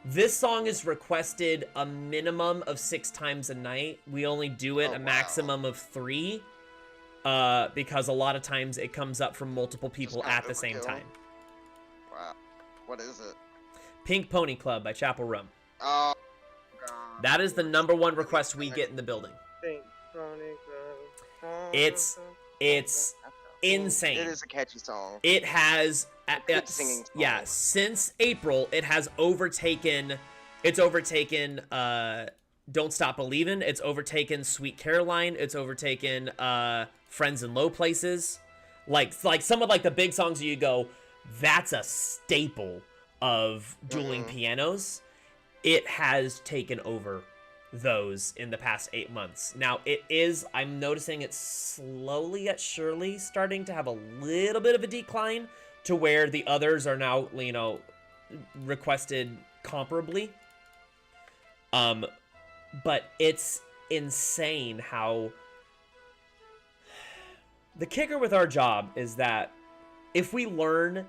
this song is requested a minimum of 6 times a night. We only do it a maximum of 3. Because a lot of times it comes up from multiple people at the same time. Wow. What is it? Pink Pony Club by Chapel Rum. Oh, God. That is the #1 request we get in the building. Pink Pony Club. It's insane. It is a catchy song. It has, Singing song. yeah, since April, it has overtaken, Don't Stop Believin', it's overtaken Sweet Caroline, it's overtaken, Friends in Low Places. Like some of, like, the big songs you go, that's a staple of dueling pianos. It has taken over those in the past 8 months. Now, I'm noticing it's slowly yet surely starting to have a little bit of a decline to where the others are now, you know, requested comparably. But it's insane how... The kicker with our job is that if we learn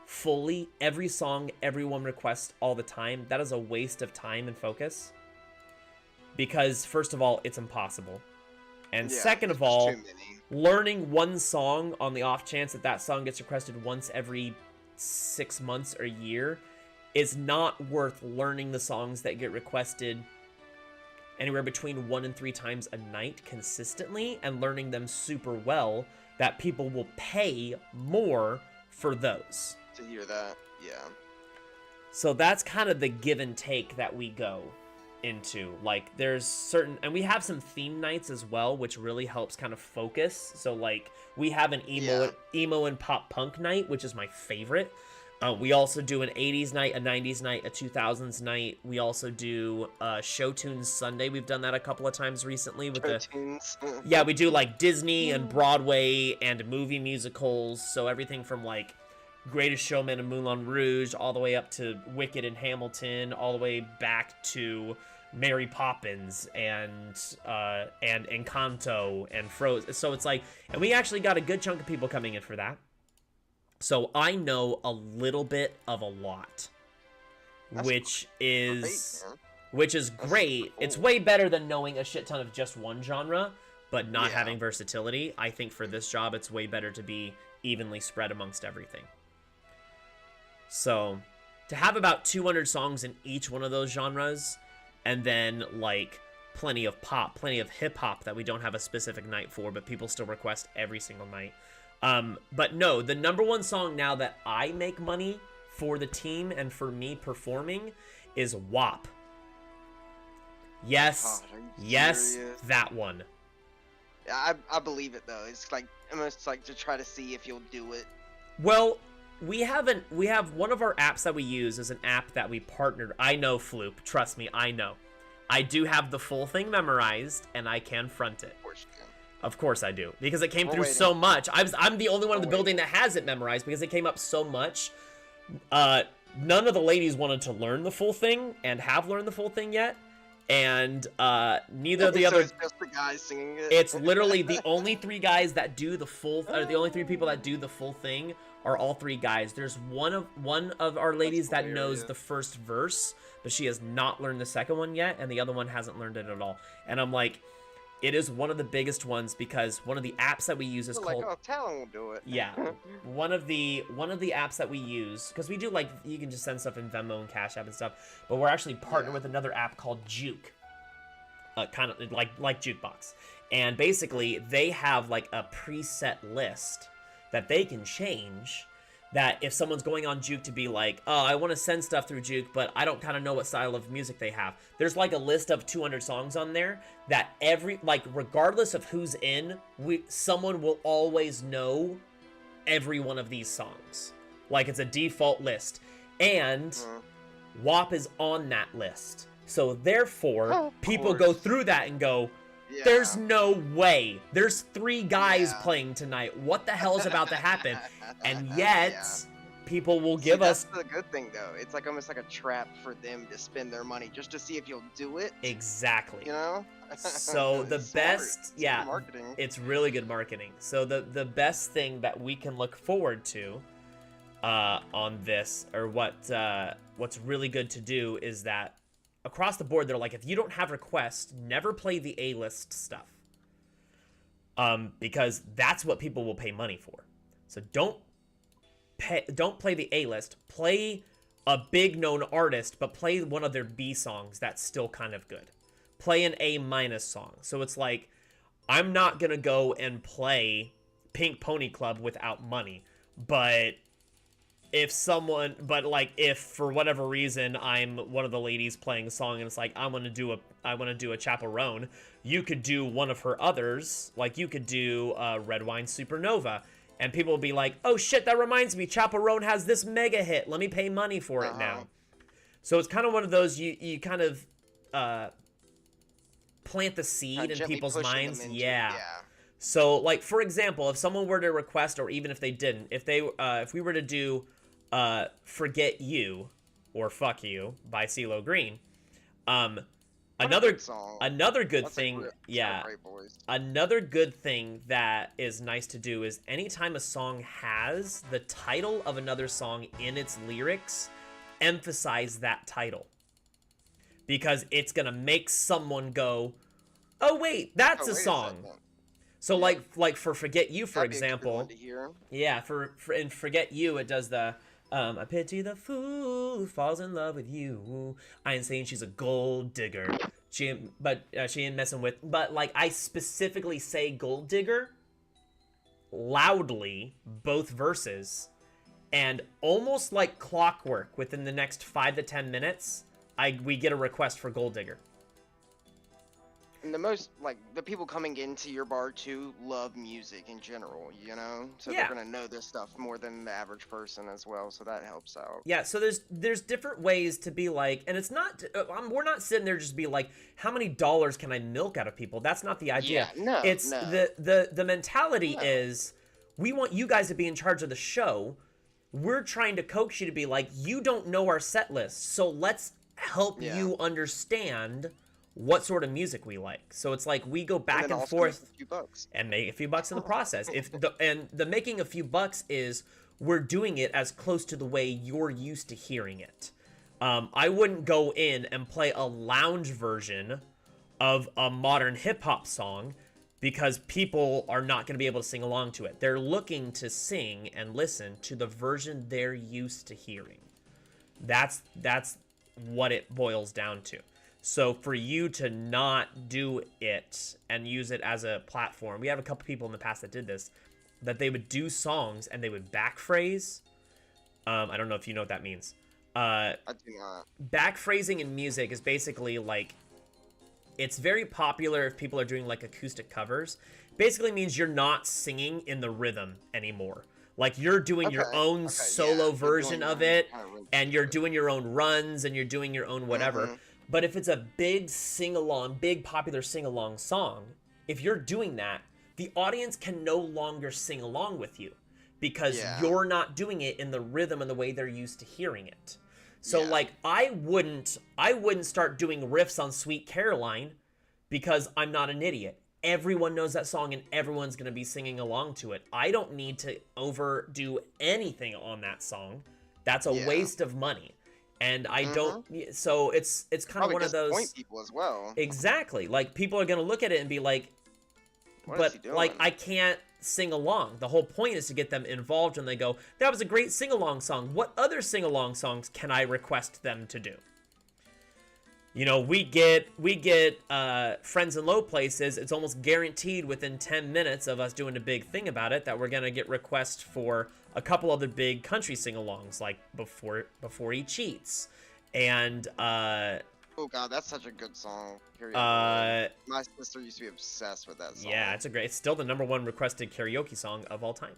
fully every song everyone requests all the time, that is a waste of time and focus. Because, first of all, it's impossible. And second of all, learning one song on the off chance that song gets requested once every 6 months or a year is not worth learning the songs that get requested anywhere between 1 and 3 times a night consistently and learning them super well, that people will pay more for those. To hear that, yeah. So that's kind of the give and take that we go into. Like, there's certain, and we have some theme nights as well, which really helps kind of focus. So like, we have an emo and pop punk night, which is my favorite. We also do an 80s night, a 90s night, a 2000s night. We also do Show Tunes Sunday. We've done that a couple of times recently with yeah, we do like Disney and Broadway and movie musicals. So everything from like Greatest Showman and Moulin Rouge, all the way up to Wicked and Hamilton, all the way back to Mary Poppins and Encanto and Frozen. So it's like, and we actually got a good chunk of people coming in for that. So I know a little bit of a lot, which is great. It's way better than knowing a shit ton of just one genre, but not having versatility. I think for this job, it's way better to be evenly spread amongst everything. So to have about 200 songs in each one of those genres, and then like plenty of pop, plenty of hip hop that we don't have a specific night for, but people still request every single night. But no, the number one song now that I make money for the team and for me performing is WAP. Yes, yes, that one. Yeah, I believe it though. It's like almost like to try to see if you'll do it. Well, we have one of our apps that we use is an app that we partnered. I know, Floop. Trust me, I know. I do have the full thing memorized, and I can front it. Of course you can. Of course I do, because it came through so much. I'm the only one in the building that has it memorized because it came up so much. None of the ladies wanted to learn the full thing and have learned the full thing yet, and neither of the other. It's just the guys singing it. It's literally the only three guys that do the full. The only three people that do the full thing are all three guys. There's one of our ladies that knows the first verse, but she has not learned the second one yet, and the other one hasn't learned it at all. And I'm like, it is one of the biggest ones because one of the apps that we use is called. Like, Talon will do it. Yeah, one of the apps that we use, because we do like, you can just send stuff in Venmo and Cash App and stuff, but we're actually partnered with another app called Juke, kind of like Jukebox, and basically they have like a preset list that they can change. That if someone's going on Juke to be like, oh, I want to send stuff through Juke, but I don't kind of know what style of music they have. There's like a list of 200 songs on there that regardless of who's in, someone will always know every one of these songs. Like, it's a default list. And WAP is on that list. So therefore, people go through that and go, there's no way. There's three guys playing tonight. What the hell is about to happen? And yet, people will give us. That's the good thing, though. It's like almost like a trap for them to spend their money just to see if you'll do it. Exactly. You know. So the best, it's marketing. It's really good marketing. So the best thing that we can look forward to, on this, or what's really good to do is that. Across the board, they're like, if you don't have requests, never play the A-list stuff. Because that's what people will pay money for. So don't play the A-list. Play a big known artist, but play one of their B songs that's still kind of good. Play an A- song. So it's like, I'm not gonna go and play Pink Pony Club without money, but if for whatever reason I'm one of the ladies playing a song and it's like, I want to do a Chaperone, you could do one of her others, like you could do Red Wine Supernova, and people will be like, oh shit, that reminds me, Chaperone has this mega hit, let me pay money for it now. So it's kind of one of those, you kind of plant the seed in people's minds. Yeah. So like, for example, if someone were to request, or even if they didn't, if we were to do Forget You or Fuck You by CeeLo Green. Another good thing that is nice to do is anytime a song has the title of another song in its lyrics, emphasize that title. Because it's going to make someone go, oh wait, that's a song. So like for Forget You, for example. Yeah, for Forget You, it does the I pity the fool who falls in love with you. I ain't saying she's a gold digger. She ain't messing with. But like, I specifically say gold digger loudly, both verses, And almost like clockwork, within the next 5 to 10 minutes, we get a request for Gold Digger. And the people coming into your bar too love music in general, you know? So Yeah. they're gonna know this stuff more than the average person as well, so that helps out. Yeah, so there's different ways to be like, and it's not, we're not sitting there just be like, how many dollars can I milk out of people? That's not the idea. Yeah, no, it's no. The mentality is, we want you guys to be in charge of the show. We're trying to coax you to be like, you don't know our set list, so let's help you understand what sort of music we like. So it's like we go back and forth make a few bucks. and make a few bucks in the process. The making a few bucks is we're doing it as close to the way you're used to hearing it. I wouldn't go in and play a lounge version of a modern hip hop song because people are not going to be able to sing along to it. They're looking to sing and listen to the version they're used to hearing. That's what it boils down to. So for you to not do it and use it as a platform, we have a couple people in the past that did this, that they would do songs and they would backphrase. I don't know if you know what that means. I do not. Backphrasing in music is basically like, it's very popular if people are doing like acoustic covers. Basically means you're not singing in the rhythm anymore. Like you're doing your own solo version of it, and you're doing your own runs, and you're doing your own whatever. But if it's a big sing-along, big popular sing-along song, if you're doing that, the audience can no longer sing along with you because you're not doing it in the rhythm and the way they're used to hearing it. So like I wouldn't start doing riffs on Sweet Caroline because I'm not an idiot. Everyone knows that song and everyone's going to be singing along to it. I don't need to overdo anything on that song. That's a waste of money. And I don't, so it's kind of one of those. Disappoint people as well. Exactly. Like people are going to look at it and be like, but like I can't sing along. The whole point is to get them involved, and they go, that was a great sing-along song. What other sing-along songs can I request them to do? You know, we get Friends in Low Places. It's almost guaranteed within 10 minutes of us doing a big thing about it that we're going to get requests for a couple other big country sing-alongs, like Before He Cheats. And, oh god, that's such a good song. My sister used to be obsessed with that song. Yeah, it's still the #1 requested karaoke song of all time.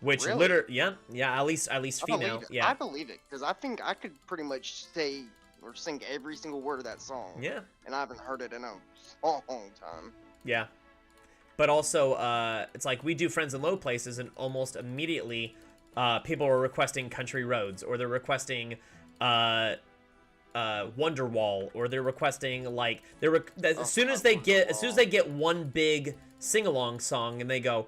Which really? literally, yeah, at least female. Yeah, I believe it, because I think I could pretty much say or sing every single word of that song. Yeah. And I haven't heard it in a long time. Yeah. But also, it's like we do Friends in Low Places, and almost immediately, people are requesting Country Roads, or they're requesting Wonderwall, or they're requesting like as soon as they get one big sing-along song, and they go,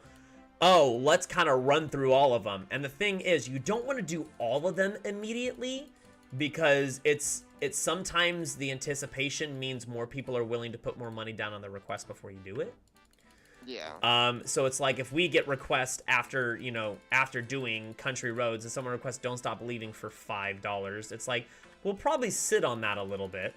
oh, let's kind of run through all of them. And the thing is, you don't want to do all of them immediately, because it's sometimes the anticipation means more people are willing to put more money down on the request before you do it. Yeah. So it's like if we get requests after doing Country Roads, and someone requests Don't Stop Believing for $5, it's like we'll probably sit on that a little bit,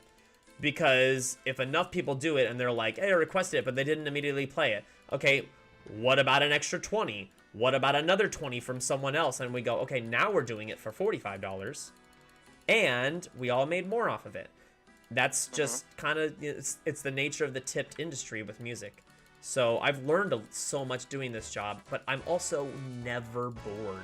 because if enough people do it and they're like, hey, I requested it, but they didn't immediately play it. Okay, what about an extra 20? What about another 20 from someone else? And we go, okay, now we're doing it for $45. And we all made more off of it. That's just kind of, it's the nature of the tipped industry with music. So I've learned so much doing this job, but I'm also never bored.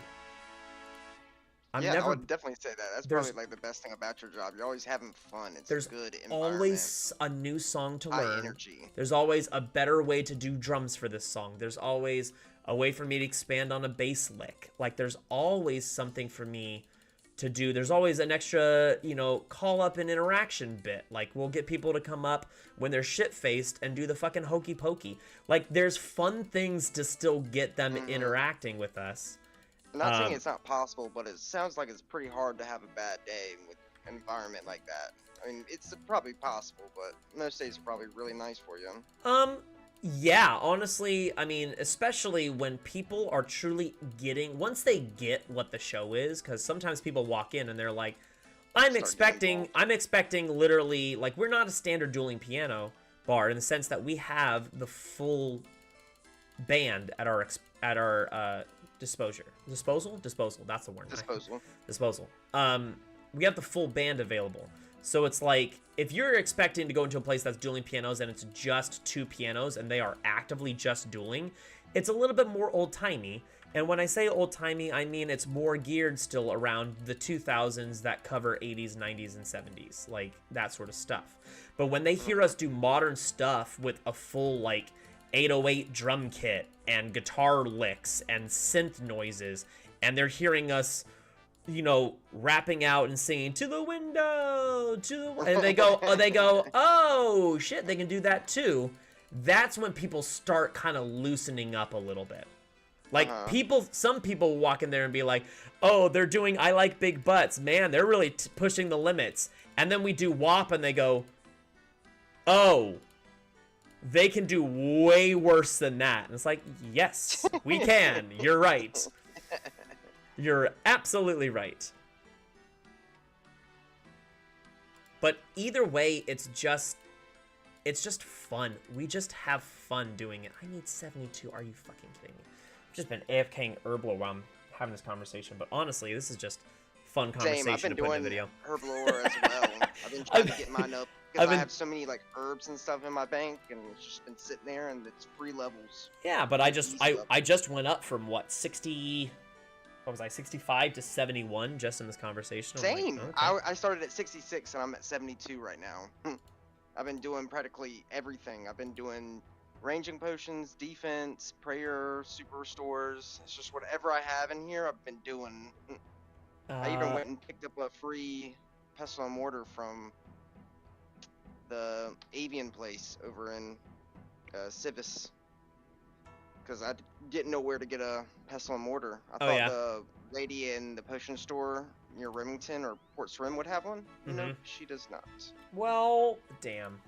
I would definitely say that. That's probably like the best thing about your job. You're always having fun. It's a good environment. There's always a new song to learn. High energy. There's always a better way to do drums for this song. There's always a way for me to expand on a bass lick. Like there's always something for me to do. There's always an extra, call up and interaction bit. Like we'll get people to come up when they're shit-faced and do the fucking hokey pokey. Like there's fun things to still get them interacting with us. I'm not saying it's not possible, but it sounds like it's pretty hard to have a bad day with an environment like that. I mean, it's probably possible, but most days are probably really nice for you. Yeah, honestly, I mean, especially when people are truly once they get what the show is, because sometimes people walk in and they're like, I'm expecting literally, like, we're not a standard dueling piano bar in the sense that we have the full band at our disposal. Disposal. That's the word. Disposal. Disposal. We have the full band available. So it's like, if you're expecting to go into a place that's dueling pianos and it's just 2 pianos and they are actively just dueling, it's a little bit more old-timey. And when I say old-timey, I mean it's more geared still around the 2000s that cover 80s, 90s, and 70s, like that sort of stuff. But when they hear us do modern stuff with a full, like, 808 drum kit and guitar licks and synth noises, and they're hearing us, you know, rapping out and singing to the window, and they go, oh shit, they can do that too. That's when people start kind of loosening up a little bit. Like, some people walk in there and be like, oh, they're doing I Like Big Butts. Man, they're really pushing the limits. And then we do WAP and they go, oh, they can do way worse than that. And it's like, yes, we can. You're right. You're absolutely right. But either way, it's just fun. We just have fun doing it. I need 72. Are you fucking kidding me? I've just been AFKing Herblo while I'm having this conversation. But honestly, this is just fun conversation to put in the video. Herblo as well. I've been trying to get mine up because I have so many like herbs and stuff in my bank, and it's just been sitting there, and it's free levels. Yeah, but I just went up from what, 60. What was I, 65 to 71 just in this conversation? Same. Like, okay. I started at 66 and I'm at 72 right now. I've been doing practically everything. I've been doing ranging potions, defense, prayer, super restores. It's just whatever I have in here, I've been doing. I even went and picked up a free pestle and mortar from the avian place over in Civis. Because I didn't know where to get a pestle and mortar. I thought the lady in the potion store near Remington or Port Sarim would have one. No, she does not. Well, damn.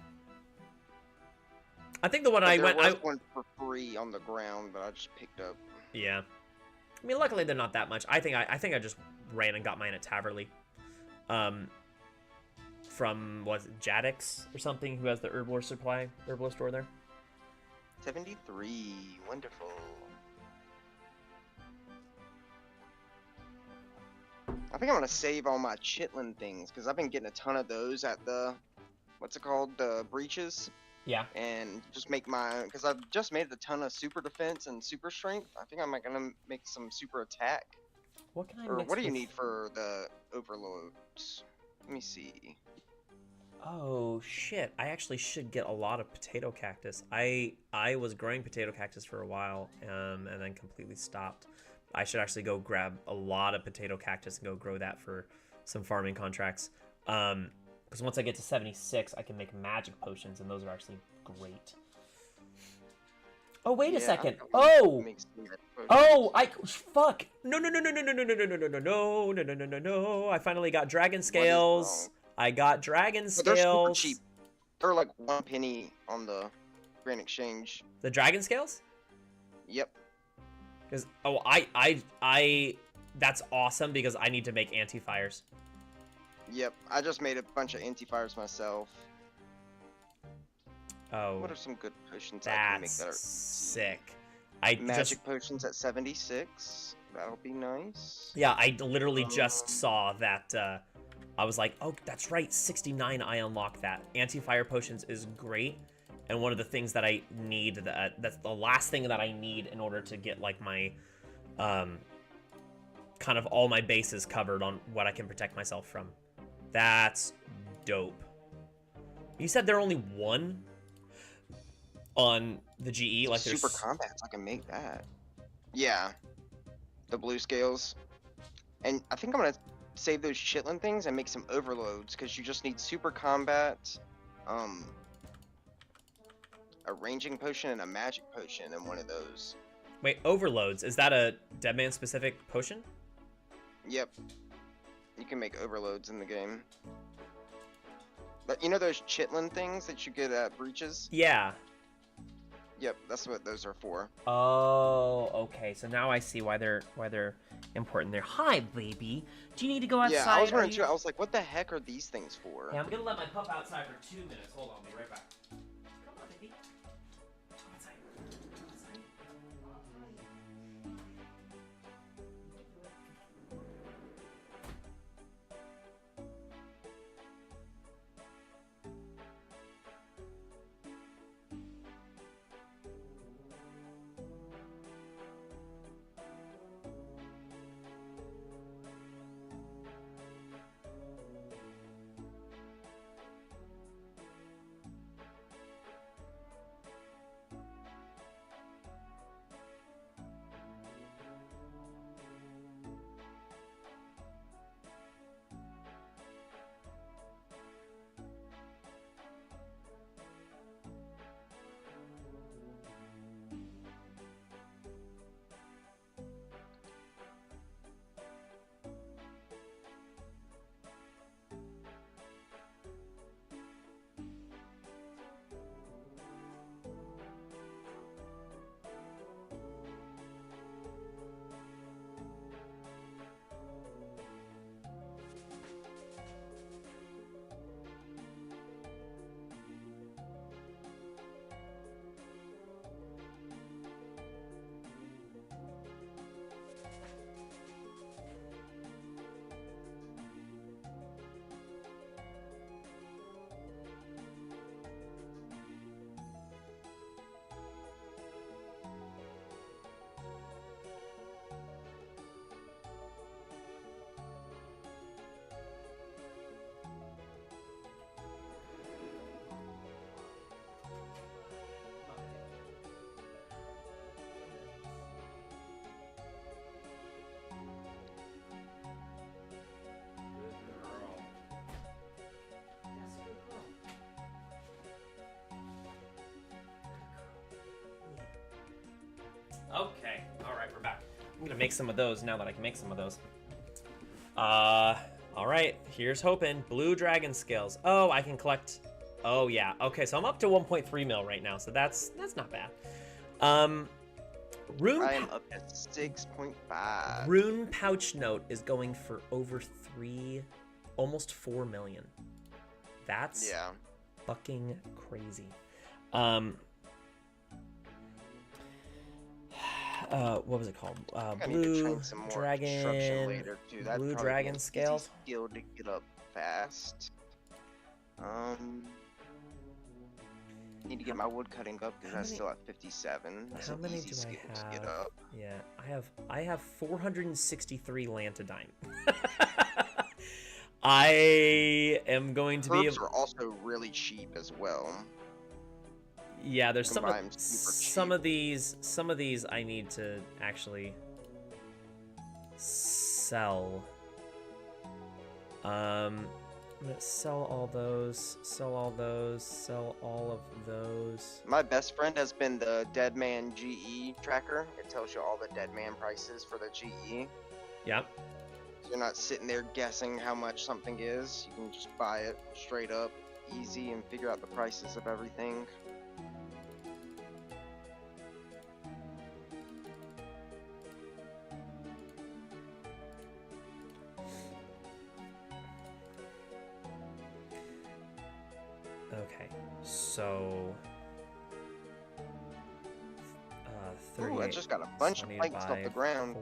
I think the one There was one for free on the ground, but I just picked up. Yeah. I mean, luckily they're not that much. I think I just ran and got mine at Taverley. From, was it Jadix or something, who has the Herbler store there? 73, wonderful. I think I'm gonna save all my chitlin things because I've been getting a ton of those at the, what's it called, the breaches. Yeah. And just make my, because I've just made a ton of super defense and super strength. I think I'm gonna make some super attack. What can I? Or what do you need for the overloads? Let me see. Oh shit, I actually should get a lot of potato cactus. I was growing potato cactus for a while, and then completely stopped. I should actually go grab a lot of potato cactus and go grow that for some farming contracts. Because once I get to 76, I can make magic potions, and those are actually great. Oh, wait a second. Oh, fuck. No. I finally got dragon scales. I got dragon scales. They're super cheap. They're like 1 penny on the Grand Exchange. The dragon scales? Yep. Because that's awesome because I need to make anti-fires. Yep. I just made a bunch of anti-fires myself. Oh. What are some good potions I can make that are sick? Magic potions at 76. That'll be nice. Yeah, I literally just saw that. I was like, oh, that's right, 69, I unlocked that. Anti-fire potions is great, and one of the things that I need, that's the last thing that I need in order to get, like, my, kind of all my bases covered on what I can protect myself from. That's dope. You said there are only 1 on the GE? Like, there's... Super combats, I can make that. Yeah. The blue scales. And I think I'm gonna save those chitlin things and make some overloads because you just need super combat, a ranging potion and a magic potion in one of those. Wait, overloads, is that a Deadman specific potion? Yep, you can make overloads in the game. But you know those chitlin things that you get at breaches? Yeah. Yep, that's what those are for. Oh, okay. So now I see why they're important there. Hi, baby. Do you need to go outside? Yeah, I was wondering too. I was like, what the heck are these things for? Yeah, I'm gonna let my pup outside for 2 minutes. Hold on, I'll be right back. Come on, baby. Outside. I'm gonna make some of those now that I can make some of those. All right, here's hoping. Blue dragon scales. Oh, I can collect. Oh yeah. Okay, so I'm up to 1.3 mil right now, so that's not bad. Rune. I am up at 6.5. Rune pouch note is going for over almost 4 million. That's fucking crazy. What was it called? Blue dragon. Later, too. Blue dragon scales. Skill to get up fast. Need to get my wood cutting up because I'm still at 57. That's how many do I have? To get up. Yeah, I have 463 lantidine. I am going to Herbs are also really cheap as well. Yeah, there's some of these I need to actually sell. I'm gonna sell all those, sell all of those. My best friend has been the Deadman GE tracker. It tells you all the Deadman prices for the GE. Yep. So you're not sitting there guessing how much something is. You can just buy it straight up, easy, and figure out the prices of everything. Okay, so 30. Ooh, I just got a bunch of planks off the ground.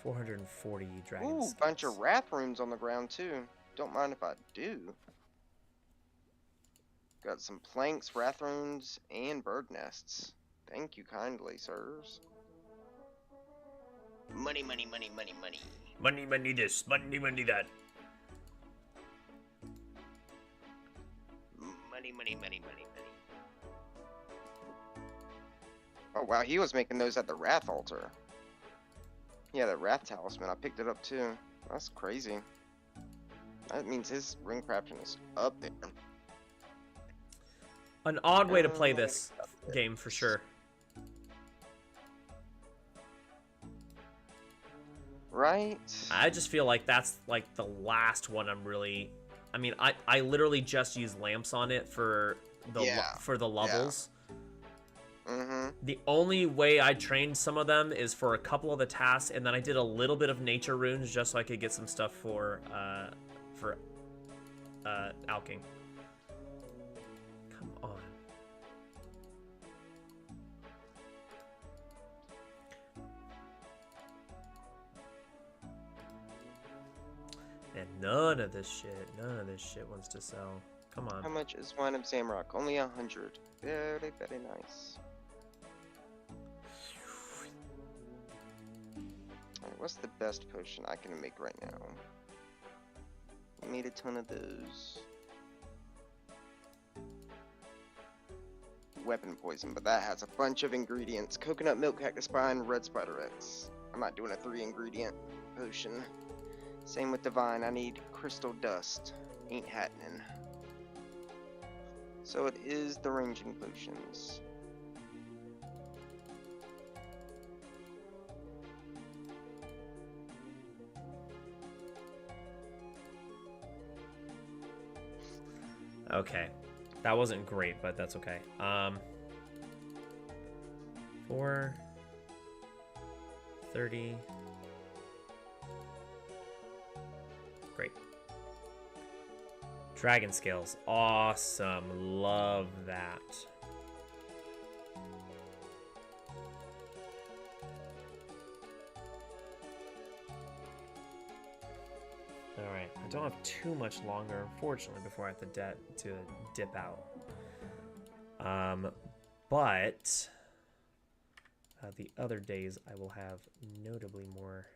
440 dragons. Ooh, bunch of wrath runes on the ground too. Don't mind if I do. Got some planks, wrath runes, and bird nests. Thank you kindly, sirs. Money, money, money, money, money. Money, money this, money, money that. Money, money, money, money, money. Oh wow, he was making those at the Wrath altar. Yeah, the Wrath talisman. I picked it up too. That's crazy. That means his ring crafting is up there. An odd way to play this game for sure. Right? I just feel like that's like the last one I'm really... I mean, I literally just use lamps on it for the levels. Mm-hmm. The only way I trained some of them is for a couple of the tasks, and then I did a little bit of nature runes just so I could get some stuff for alching. Come on. And none of this shit wants to sell. Come on. How much is Wine of Zamrock? Only 100. Very, very nice. Alright, what's the best potion I can make right now? I made a ton of those. Weapon poison, but that has a bunch of ingredients. Coconut milk, cactus spine, red spider X. I'm not doing a 3-ingredient potion. Same with divine, I need crystal dust. Ain't happening. So it is the ranging potions. Okay. That wasn't great, but that's okay. 430. Great. Dragon scales. Awesome. Love that. Alright, I don't have too much longer, unfortunately, before I have to dip out. But the other days I will have notably more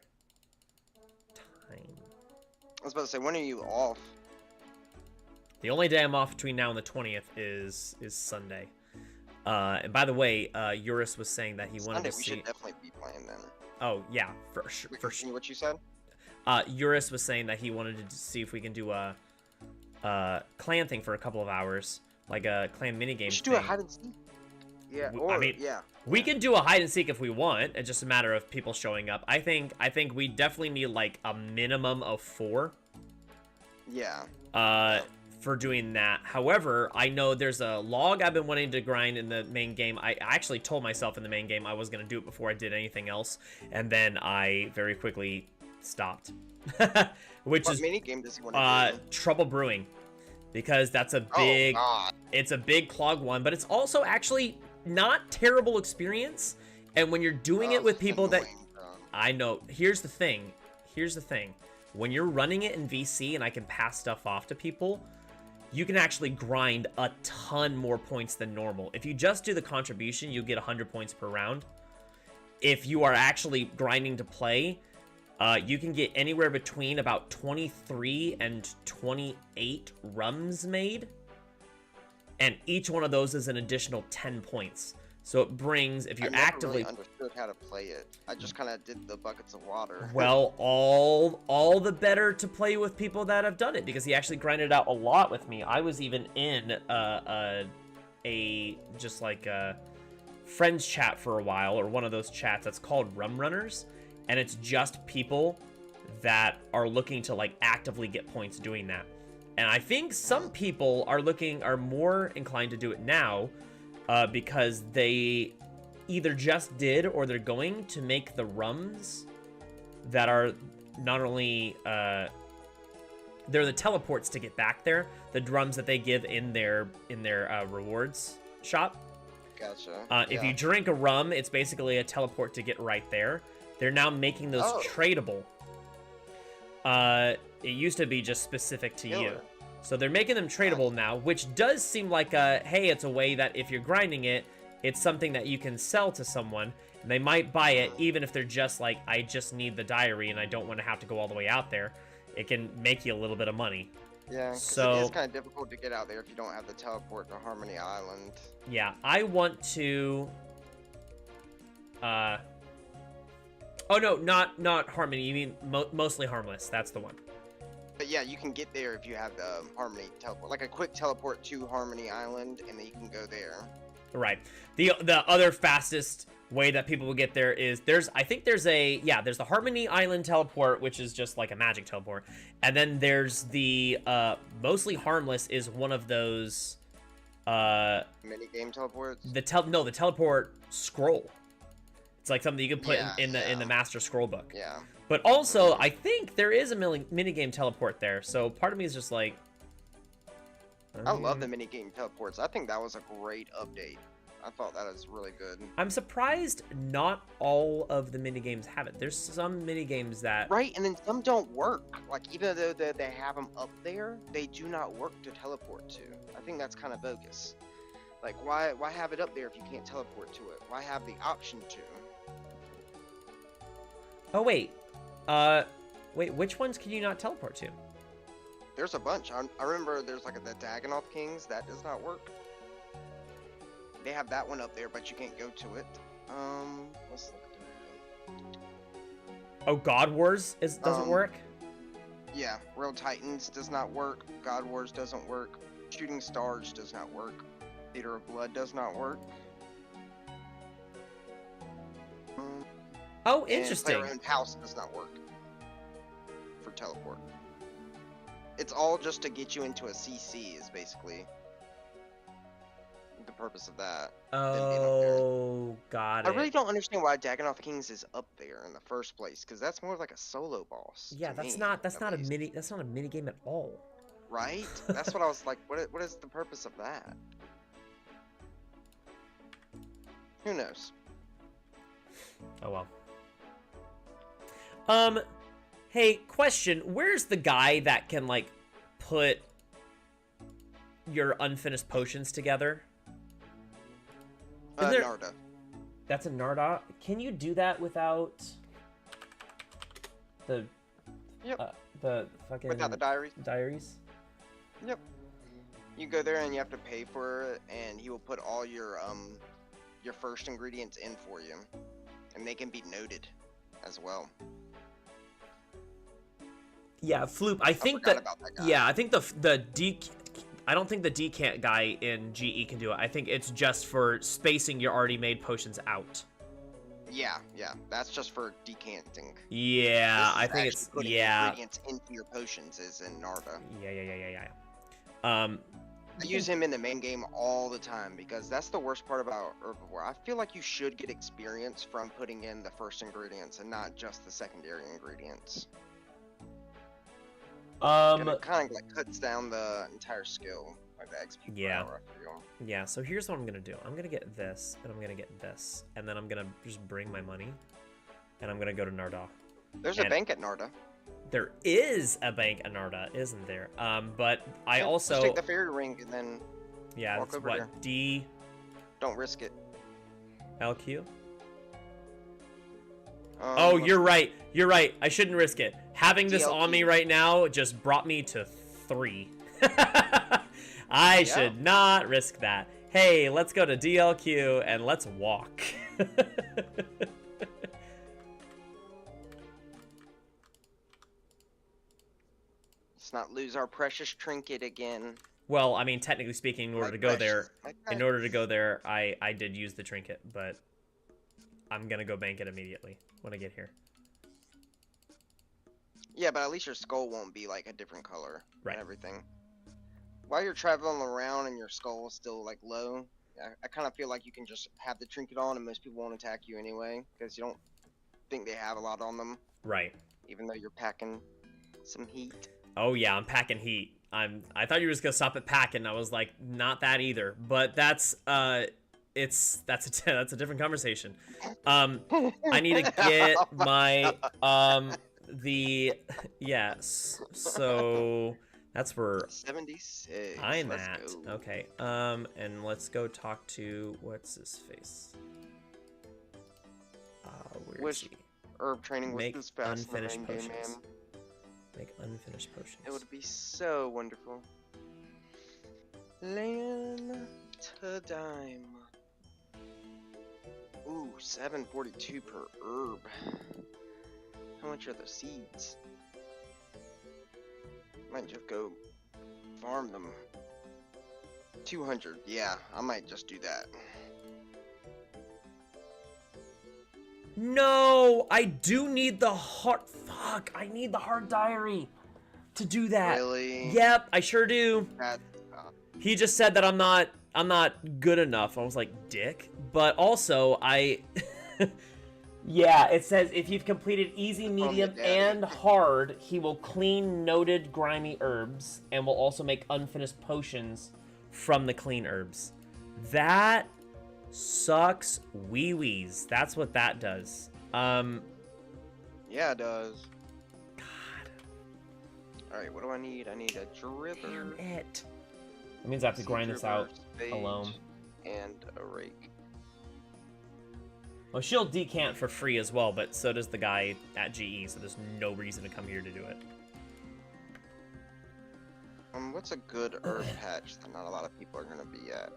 time. I was about to say, when are you off? The only day I'm off between now and the 20th is Sunday. And by the way, Eurus was saying that he wanted to see... we should definitely be playing then. Oh, yeah, for sure. What you said? Eurus was saying that he wanted to see if we can do a clan thing for a couple of hours. Like a clan minigame thing. We should do a hide and seek. Yeah, I mean, yeah. we can do a hide and seek if we want. It's just a matter of people showing up. I think we definitely need like a minimum of 4. Yeah. For doing that. However, I know there's a log I've been wanting to grind in the main game. I actually told myself in the main game I was going to do it before I did anything else, and then I very quickly stopped. Which What is mini game does he want to do? Trouble Brewing, because that's a big it's a big clog one, but it's also actually not terrible experience. And when you're doing it with people that I know, here's the thing. When you're running it in VC and I can pass stuff off to people, you can actually grind a ton more points than normal. If you just do the contribution, you get 100 points per round. If you are actually grinding to play, you can get anywhere between about 23 and 28 rums made. And each one of those is an additional 10 points. So it brings, if you're actively... I never really understood how to play it. I just kind of did the buckets of water. Well, all the better to play with people that have done it, because he actually grinded out a lot with me. I was even in just like a friends chat for a while, or one of those chats that's called Rum Runners, and it's just people that are looking to like actively get points doing that. And I think some people are more inclined to do it now, because they either just did or they're going to make the rums that are not only they're the teleports to get back there, the drums that they give in their rewards shop. Gotcha. If you drink a rum, it's basically a teleport to get right there. They're now making those tradable. It used to be just specific to you. So they're making them tradable now, which does seem like hey, it's a way that if you're grinding it, it's something that you can sell to someone, and they might buy it even if they're just like, I just need the diary and I don't want to have to go all the way out there. It can make you a little bit of money. Yeah, so it is kind of difficult to get out there if you don't have the teleport to Harmony Island. Yeah, I want to... Oh no, not Harmony, you mean Mostly Harmless, that's the one. But yeah, you can get there if you have the Harmony teleport, like a quick teleport to Harmony Island, and then you can go there. Right. The other fastest way that people will get there is there's the Harmony Island teleport, which is just like a magic teleport, and then there's the Mostly Harmless is one of those mini game teleports. The teleport scroll. It's like something you can put in the Master Scroll book. Yeah. But also, I think there is a minigame teleport there, so part of me is just like... I love the minigame teleports. I think that was a great update. I thought that was really good. I'm surprised not all of the minigames have it. There's some minigames that... Right, and then some don't work. Like, even though they have them up there, they do not work to teleport to. I think that's kind of bogus. Like, why have it up there if you can't teleport to it? Why have the option to? Oh, wait. Wait, which ones can you not teleport to? There's a bunch. I remember there's like the Dagonoth Kings. That does not work. They have that one up there, but you can't go to it. Let's look at the... Oh, God Wars doesn't work? Yeah, Real Titans does not work. God Wars doesn't work. Shooting Stars does not work. Theater of Blood does not work. Oh, interesting. And Player Owned House does not work for teleport. It's all just to get you into a CC is basically the purpose of that. Oh, got it. I really don't understand why Dagonoth Kings is up there in the first place, because that's more like a solo boss. Yeah, that's not a mini game at all. Right? That's what I was like. What is the purpose of that? Who knows? Oh well. Hey, question. Where's the guy that can, like, put your unfinished potions together? Narda. That's a Narda? Can you do that without the... Yep. The fucking... Without the diaries? Diaries? Yep. You go there and you have to pay for it, and he will put all your first ingredients in for you. And they can be noted as well. Yeah, Floop. I think that. Yeah, I think I don't think the decant guy in GE can do it. I think it's just for spacing your already made potions out. Yeah, that's just for decanting. Yeah, This I is think actually it's putting ingredients into your potions is in Narda. Yeah. I use him in the main game all the time because that's the worst part about Herbivore. I feel like you should get experience from putting in the first ingredients and not just the secondary ingredients. And it kind of like cuts down the entire skill, like the XP per hour, I feel. Yeah, so here's what I'm gonna do. I'm gonna get this, and I'm gonna get this, and then I'm gonna just bring my money, and I'm gonna go to Narda. There's a bank at Narda. There is a bank at Narda, isn't there? But I also... Just take the fairy ring and then walk that's over what, there. D... Don't risk it. LQ? Oh, you're right. You're right. I shouldn't risk it. Having this on me right now just brought me to 3. I should not risk that. Hey, let's go to DLQ and let's walk. Let's not lose our precious trinket again. Well, I mean, technically speaking, in order to go there, I did use the trinket, but I'm gonna go bank it immediately when I get here. Yeah, but at least your skull won't be like a different color and everything. While you're traveling around and your skull is still like low, I kind of feel like you can just have the trinket on and most people won't attack you anyway because you don't think they have a lot on them. Right. Even though you're packing some heat. Oh yeah, I'm packing heat. I thought you were just gonna stop at packing. I was like, not that either. But that's that's a different conversation. I need to get my so that's where 76. I'm at. Okay. And let's go talk to what's his face. Where is he? Herb training was this fast unfinished potions. Man. Make unfinished potions. It would be so wonderful. Land to dime. Ooh, 742 per herb. How much are the seeds? Might just go farm them. 200. Yeah, I might just do that. No, I do need the heart. Fuck, I need the heart diary to do that. Really? Yep, I sure do. He just said that I'm not good enough. I was like, dick. But also, yeah, it says if you've completed easy, medium, and hard, he will clean noted grimy herbs and will also make unfinished potions from the clean herbs. That sucks wee-wees. That's what that does. Yeah, it does. God. Alright, what do I need? I need a dripper. Damn it. That means I have to grind this out alone. And a rake. Well, she'll decant for free as well, but so does the guy at GE, so there's no reason to come here to do it. What's a good herb patch that not a lot of people are gonna be at?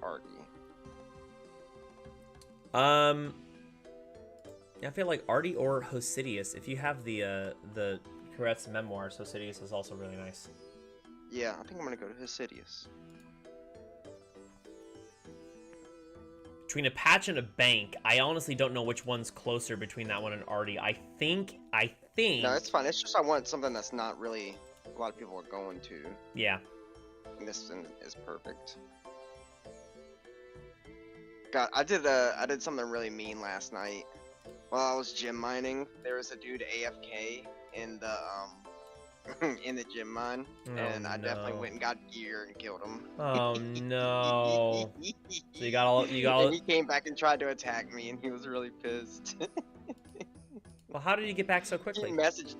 Artie. I feel like Artie or Hosidius. If you have the Courette's memoirs, Hosidius is also really nice. Yeah, I think I'm gonna go to Hosidius. Between a patch and a bank, I honestly don't know which one's closer between that one and Artie. I think. No, it's fine. It's just I want something that's not really a lot of people are going to. Yeah. And this is perfect. God, I did something really mean last night. While I was gym mining, there was a dude AFK in the in the gym mine, and I definitely went and got gear and killed him. Oh no! So you got all. And he came back and tried to attack me, and he was really pissed. Well, how did he get back so quickly? He messaged.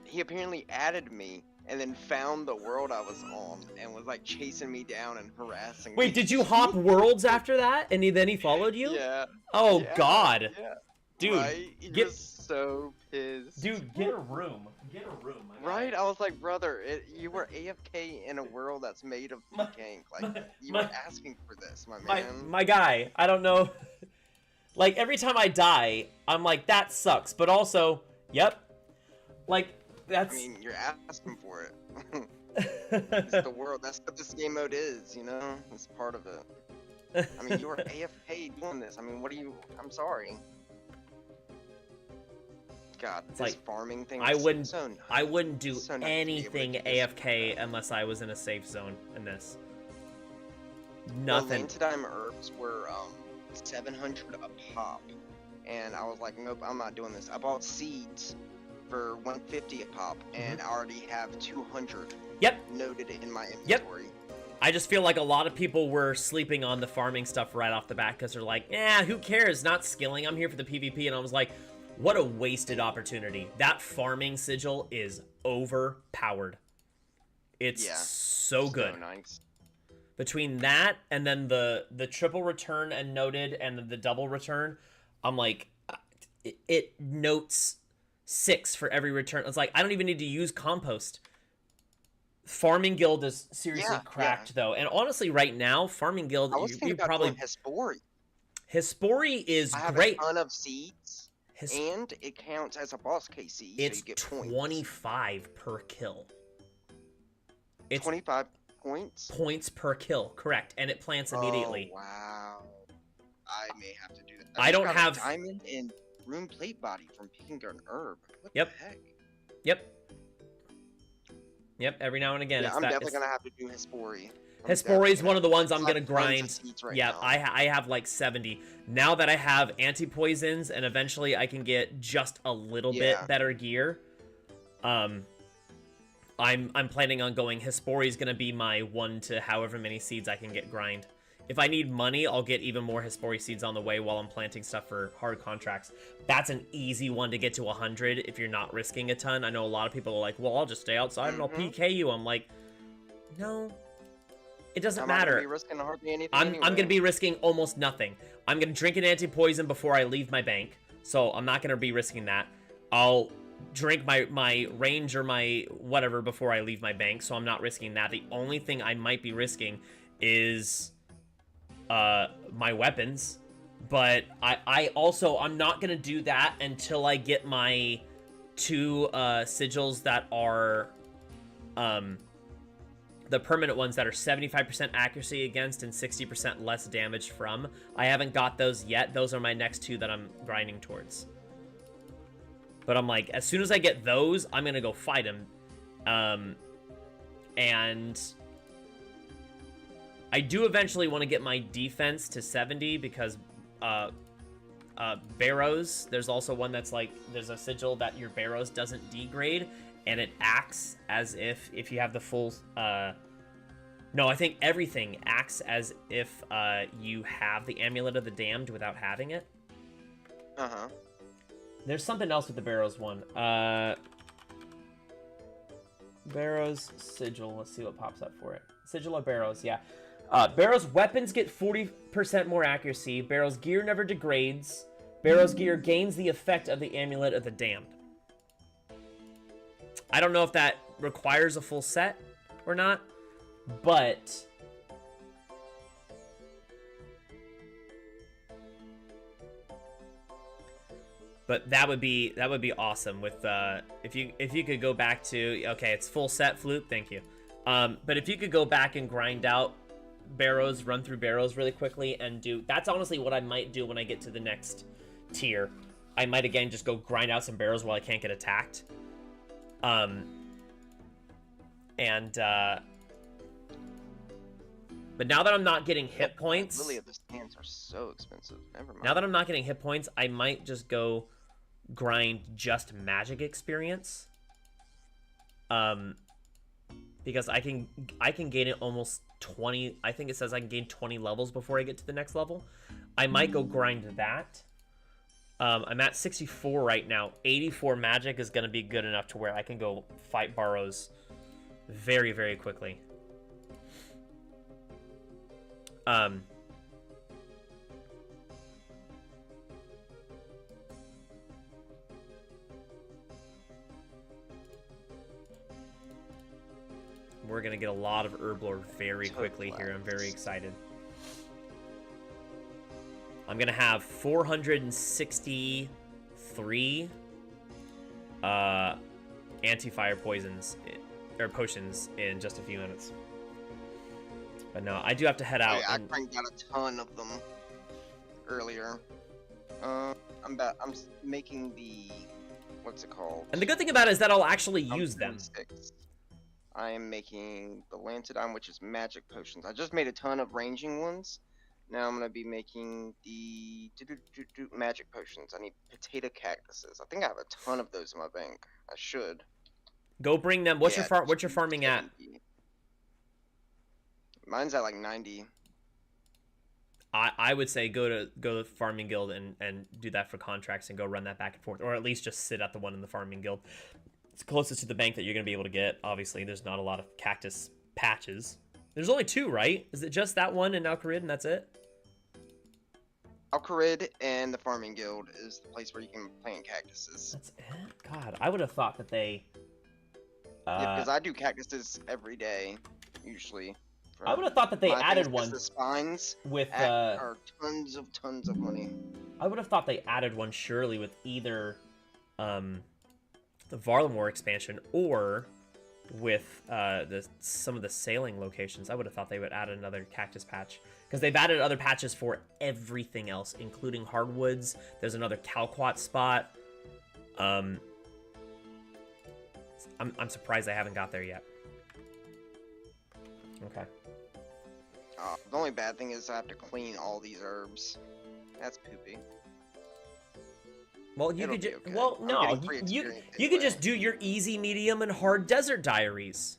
He apparently added me. And then found the world I was on and was like chasing me down and harassing me. Wait, did you hop worlds after that? And then he followed you? Yeah. Oh God. Yeah. Dude, right? He was so pissed. Dude, get a room. Get a room. Right? I was like, brother, you were AFK in a world that's made of gank. Like, you were asking for this, my man. My guy, I don't know. Like, every time I die, I'm like, that sucks. But also, yep. Like, that's... I mean, you're asking for it. It's the world. That's what this game mode is, you know? It's part of it. I mean, you're AFK doing this. I mean, what are you... I'm sorry. God, It's this like, farming thing I is wouldn't so nice. I wouldn't do So nice to be able to anything do this. AFK unless I was in a safe zone in this. The Nothing. Lantidime herbs were 700 a pop, and I was like, nope, I'm not doing this. I bought seeds for 150 a pop, and I already have 200 Yep. noted in my Yep. inventory. I just feel like a lot of people were sleeping on the farming stuff right off the bat because they're like, yeah, who cares? Not skilling. I'm here for the PvP. And I was like, what a wasted opportunity. That farming sigil is overpowered. It's Yeah, so good. So nice. Between that and then the triple return and noted and the double return, I'm like, it notes 6 for every return. It's like, I don't even need to use compost. Farming Guild is seriously cracked though, and honestly, right now, Farming Guild, I was you thinking about probably doing Hespori. Hespori is I have great. a ton of seeds, and it counts as a boss KC, so It's you get points. 25 per kill. It's 25 points? Points per kill, correct, and it plants immediately. Oh, wow. I may have to do that. I don't got have a diamond and room plate body from picking an herb. What Yep. the heck? Yep, every now and again. Yeah, it's I'm that, definitely gonna have to do Hespori. Hespori is one of the ones I'm gonna grind. Right Yeah, now. I have like 70. Now that I have anti-poisons and eventually I can get just a little bit better gear, I'm planning on going. Hespori is gonna be my 1 to however many seeds I can get grind. If I need money, I'll get even more Hespori seeds on the way while I'm planting stuff for hard contracts. That's an easy one to get to 100 if you're not risking a ton. I know a lot of people are like, well, I'll just stay outside and I'll PK you. I'm like, no, it doesn't matter. I'm not gonna be risking hardly anything I'm anyway. going to be risking almost nothing. I'm going to drink an anti-poison before I leave my bank, so I'm not going to be risking that. I'll drink my range or my whatever before I leave my bank, so I'm not risking that. The only thing I might be risking is my weapons, but I'm not gonna do that until I get my 2 sigils that are the permanent ones that are 75% accuracy against and 60% less damage from. I haven't got those yet. Those are my next 2 that I'm grinding towards. But I'm like, as soon as I get those, I'm gonna go fight him. And I do eventually want to get my defense to 70 because Barrows, there's also one that's like, there's a sigil that your Barrows doesn't degrade, and it acts as if you have the full, no, I think everything acts as if you have the Amulet of the Damned without having it. Uh-huh. There's something else with the Barrows one. Barrows sigil, let's see what pops up for it. Sigil of Barrows, yeah. Barrow's weapons get 40% more accuracy. Barrow's gear never degrades. Barrow's gear gains the effect of the Amulet of the Damned. I don't know if that requires a full set or not, but that would be awesome with if you could go back to, okay, it's full set, Floop, thank you. But if you could go back and grind out Barrows, run through Barrows really quickly and do, that's honestly what I might do when I get to the next tier. I might again just go grind out some Barrows while I can't get attacked. But now that I'm not getting hit points, Lily of the Sands are so expensive. Never mind. now that I'm not getting hit points, I might just go grind just magic experience. Because I can gain it almost 20. I think it says I can gain 20 levels before I get to the next level. I might go grind that. I'm at 64 right now. 84 magic is going to be good enough to where I can go fight Barrows very, very quickly. We're going to get a lot of Herblore very quickly here. I'm very excited. I'm going to have 463 anti-fire poisons or potions in just a few minutes. But no, I do have to head out. I cranked out a ton of them earlier. I'm making the, what's it called? And the good thing about it is that I'll actually use them. I am making the Lantidine, which is magic potions. I just made a ton of ranging ones. Now I'm gonna be making the magic potions. I need potato cactuses. I think I have a ton of those in my bank. I should. Go bring them. What's your farming 70. at? Mine's at like 90. I would say go to the farming guild and do that for contracts and go run that back and forth, or at least just sit at the one in the farming guild. It's closest to the bank that you're gonna be able to get. Obviously, there's not a lot of cactus patches. There's only 2, right? Is it just that one in Alcarid and that's it? Alcarid and the farming guild is the place where you can plant cactuses. That's it? God, I would have thought that they... yeah, because I do cactuses every day, usually. I would have thought that they added one. The spines with are tons of money. I would have thought they added one surely with either the Varlamore expansion or with some of the sailing locations. I would have thought they would add another cactus patch because they've added other patches for everything else, including hardwoods. There's another Calquat spot. I'm surprised I haven't got there yet. Okay. The only bad thing is I have to clean all these herbs. That's poopy. Well, you It'll could just be okay. well, no, you could just do your easy, medium, and hard desert diaries.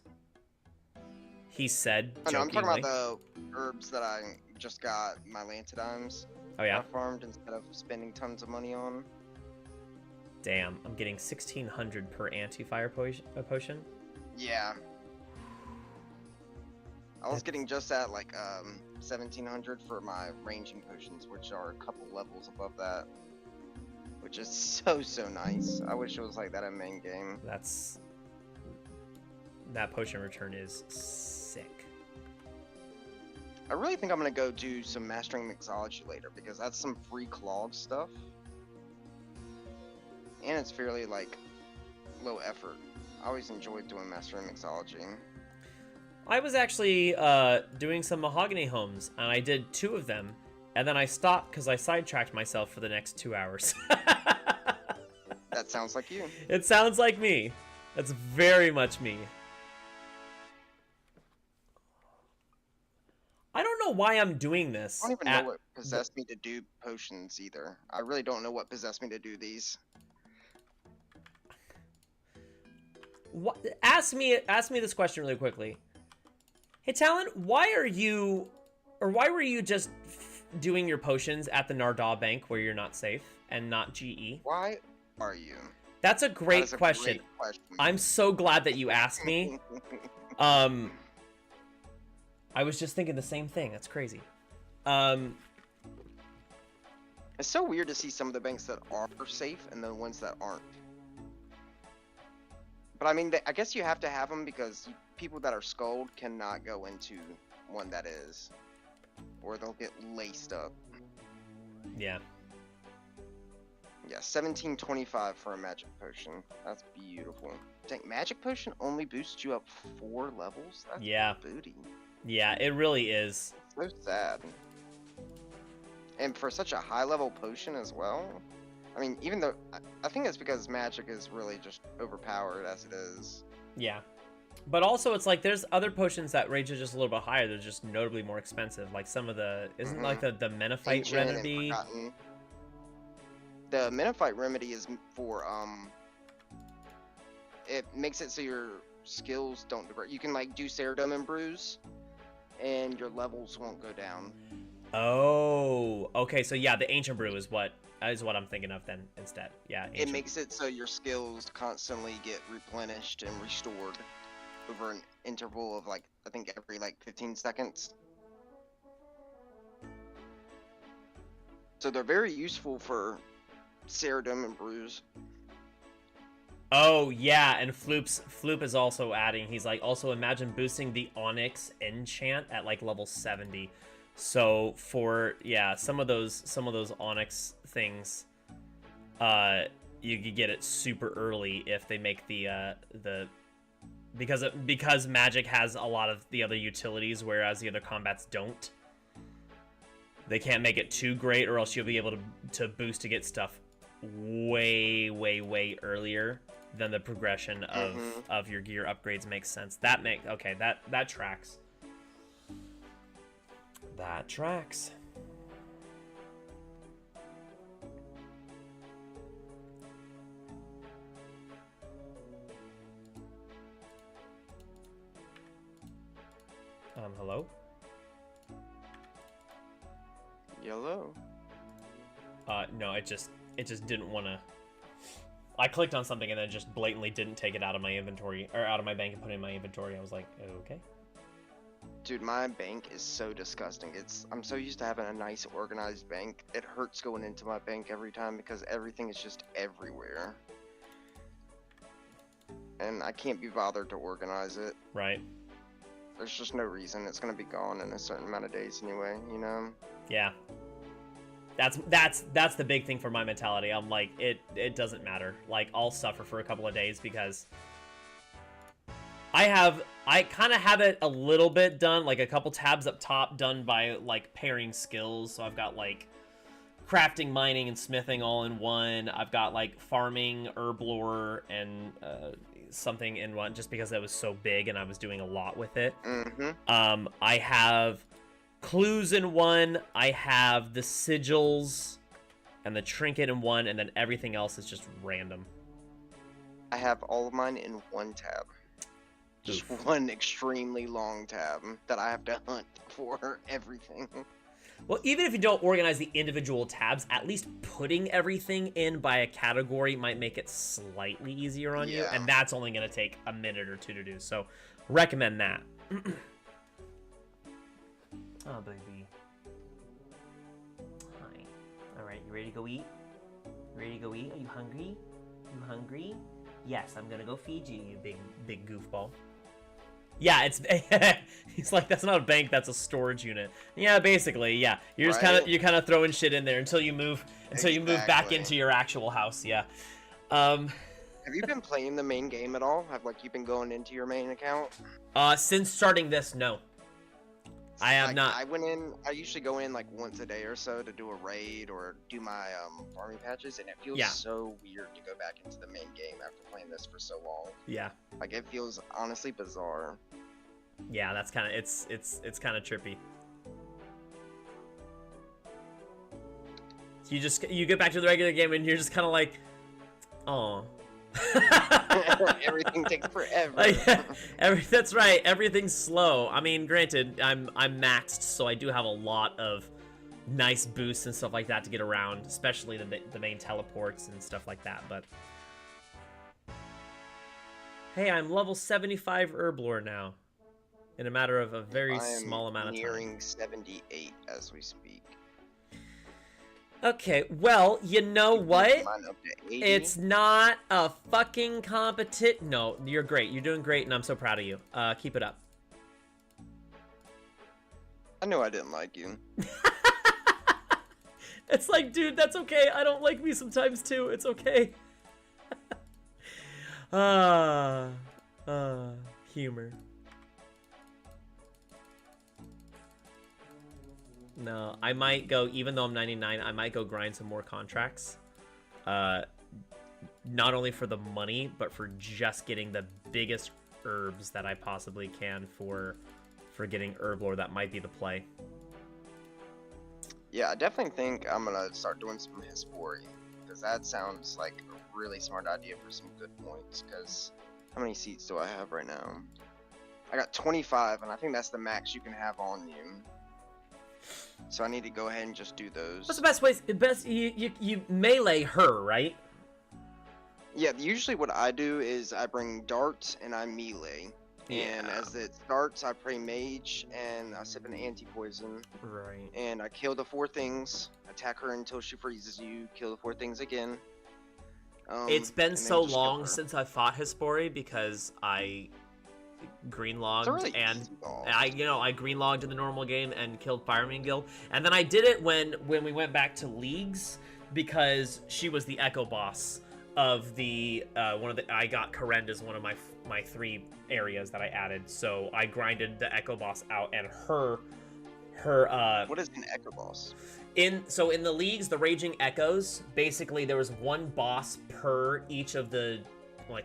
He said Oh, no, I'm jokingly. talking about the herbs that I just got my Lantidines. Oh yeah. I farmed instead of spending tons of money on. Damn, I'm getting 1,600 per anti-fire potion. Yeah. I was getting just at like 1,700 for my ranging potions, which are a couple levels above that. Which is so nice. I wish it was like that in main game. That potion return is sick. I really think I'm gonna go do some mastering mixology later because that's some free clog stuff. And it's fairly like low effort. I always enjoyed doing mastering mixology. I was actually doing some mahogany homes, and I did 2 of them, and then I stopped because I sidetracked myself for the next 2 hours. That sounds like you. It sounds like me. That's very much me. I don't know why I'm doing this. I don't even know what possessed me to do potions either. I really don't know what possessed me to do these. What? Ask me this question really quickly. Hey, Talon, why were you just doing your potions at the Nardaw Bank where you're not safe and not GE? Why are you? That's a great question. Great question. I'm so glad that you asked me. I was just thinking the same thing. That's crazy. It's so weird to see some of the banks that are safe and the ones that aren't. But I mean, I guess you have to have them because people that are skulled cannot go into one that is, or they'll get laced up. Yeah. Yeah, 1725 for a magic potion. That's beautiful. Dang, magic potion only boosts you up 4 levels? That's booty. Yeah, it really is. So sad. And for such a high level potion as well. I mean, even though I think it's because magic is really just overpowered as it is. Yeah. But also it's like there's other potions that rate just a little bit higher. They're just notably more expensive. Like some of the like the Menophyte remedy. The Menophyte remedy is for it makes it so your skills don't divert. You can like do Ceridum and Bruise and your levels won't go down. Oh, okay. So yeah, the Ancient Brew is what I'm thinking of then instead. Yeah. It makes it so your skills constantly get replenished and restored over an interval of like I think every like 15 seconds. So they're very useful for Ceridum and Bruise. Oh yeah, and Floop is also adding. He's like, also imagine boosting the Onyx enchant at like level 70. So for some of those Onyx things, you could get it super early if they make the because magic has a lot of the other utilities, whereas the other combats don't. They can't make it too great, or else you'll be able to boost to get stuff way earlier than the progression of your gear upgrades makes sense. That tracks. That tracks. Hello? Hello? No, it just didn't want to. I clicked on something and then just blatantly didn't take it out of my inventory, or out of my bank and put it in my inventory. I was like, okay. Dude, my bank is so disgusting. I'm so used to having a nice organized bank. It hurts going into my bank every time because everything is just everywhere. And I can't be bothered to organize it. Right. There's just no reason. It's gonna be gone in a certain amount of days anyway, you know? Yeah. That's the big thing for my mentality. I'm like, it doesn't matter. Like, I'll suffer for a couple of days because I kind of have it a little bit done, like a couple tabs up top done by like pairing skills. So I've got like crafting, mining, and smithing all in one. I've got like farming, herb lore, and something in one, just because that was so big and I was doing a lot with it. I have clues in one. I have the sigils and the trinket in one, and then everything else is just random. I have all of mine in one tab. Just one extremely long tab that I have to hunt for everything. Well, even if you don't organize the individual tabs, at least putting everything in by a category might make it slightly easier on you, and that's only going to take a minute or two to do. So, recommend that. Oh, baby. Hi. All right, you ready to go eat? You ready to go eat? Are you hungry? You hungry? Yes, I'm going to go feed you, you big goofball. Yeah, it's he's like, that's not a bank, that's a storage unit. Yeah, basically, yeah. You're just kind of throwing shit in there until you move back into your actual house. Yeah. Have you been playing the main game at all? Have you been going into your main account? Since starting this, no. I have not. I usually go in like once a day or so to do a raid or do my farming patches, and it feels so weird to go back into the main game after playing this for so long. Yeah. Like, it feels honestly bizarre. Yeah, that's kind of it's kind of trippy. You get back to the regular game and you're just kind of like, oh. Everything takes forever. That's right. Everything's slow. I mean, granted, I'm maxed, so I do have a lot of nice boosts and stuff like that to get around, especially the main teleports and stuff like that. But hey, I'm level 75 herb lore now, in a matter of a very small amount of time. Nearing 78 as we speak. Okay, well, you know what? It's not a fucking competition. No, you're great. You're doing great, and I'm so proud of you. Keep it up. I know I didn't like you. It's like, dude, that's okay. I don't like me sometimes, too. It's okay. Humor. No, I might go, even though I'm 99, I might go grind some more contracts. Not only for the money, but for just getting the biggest herbs that I possibly can for getting herb lore. That might be the play. Yeah, I definitely think I'm gonna start doing some Hispori, because that sounds like a really smart idea for some good points, because how many seats do I have right now? I got 25, and I think that's the max you can have on you. So I need to go ahead and just do those. What's the best way? You melee her, right? Yeah, usually what I do is I bring darts and I melee. Yeah. And as it starts, I pray mage and I sip an anti-poison. Right. And I kill the 4 things, attack her until she freezes you, kill the 4 things again. It's been so long since I fought Hispori because I greenlogged really and I greenlogged in the normal game and killed Fireman Guild, and then I did it when we went back to leagues because she was the Echo boss of the I got Karen as one of my 3 areas that I added. So I grinded the Echo Boss out, and her What is an Echo Boss? in the leagues, the Raging Echoes, basically there was 1 boss per each of the like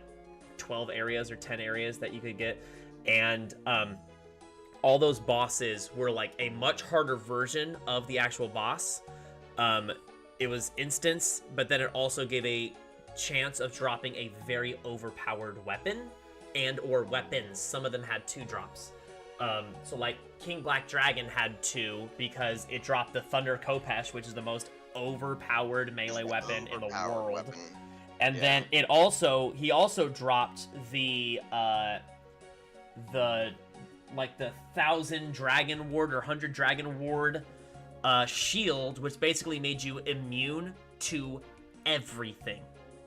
12 areas or 10 areas that you could get, and all those bosses were like a much harder version of the actual boss. It was instance, but then it also gave a chance of dropping a very overpowered weapon and or weapons. Some of them had 2 drops. So like King Black Dragon had 2 because it dropped the Thunder Kopesh, which is the most overpowered melee weapon in the world. And then he also dropped the 1000 Dragon Ward or 100 Dragon Ward shield, which basically made you immune to everything.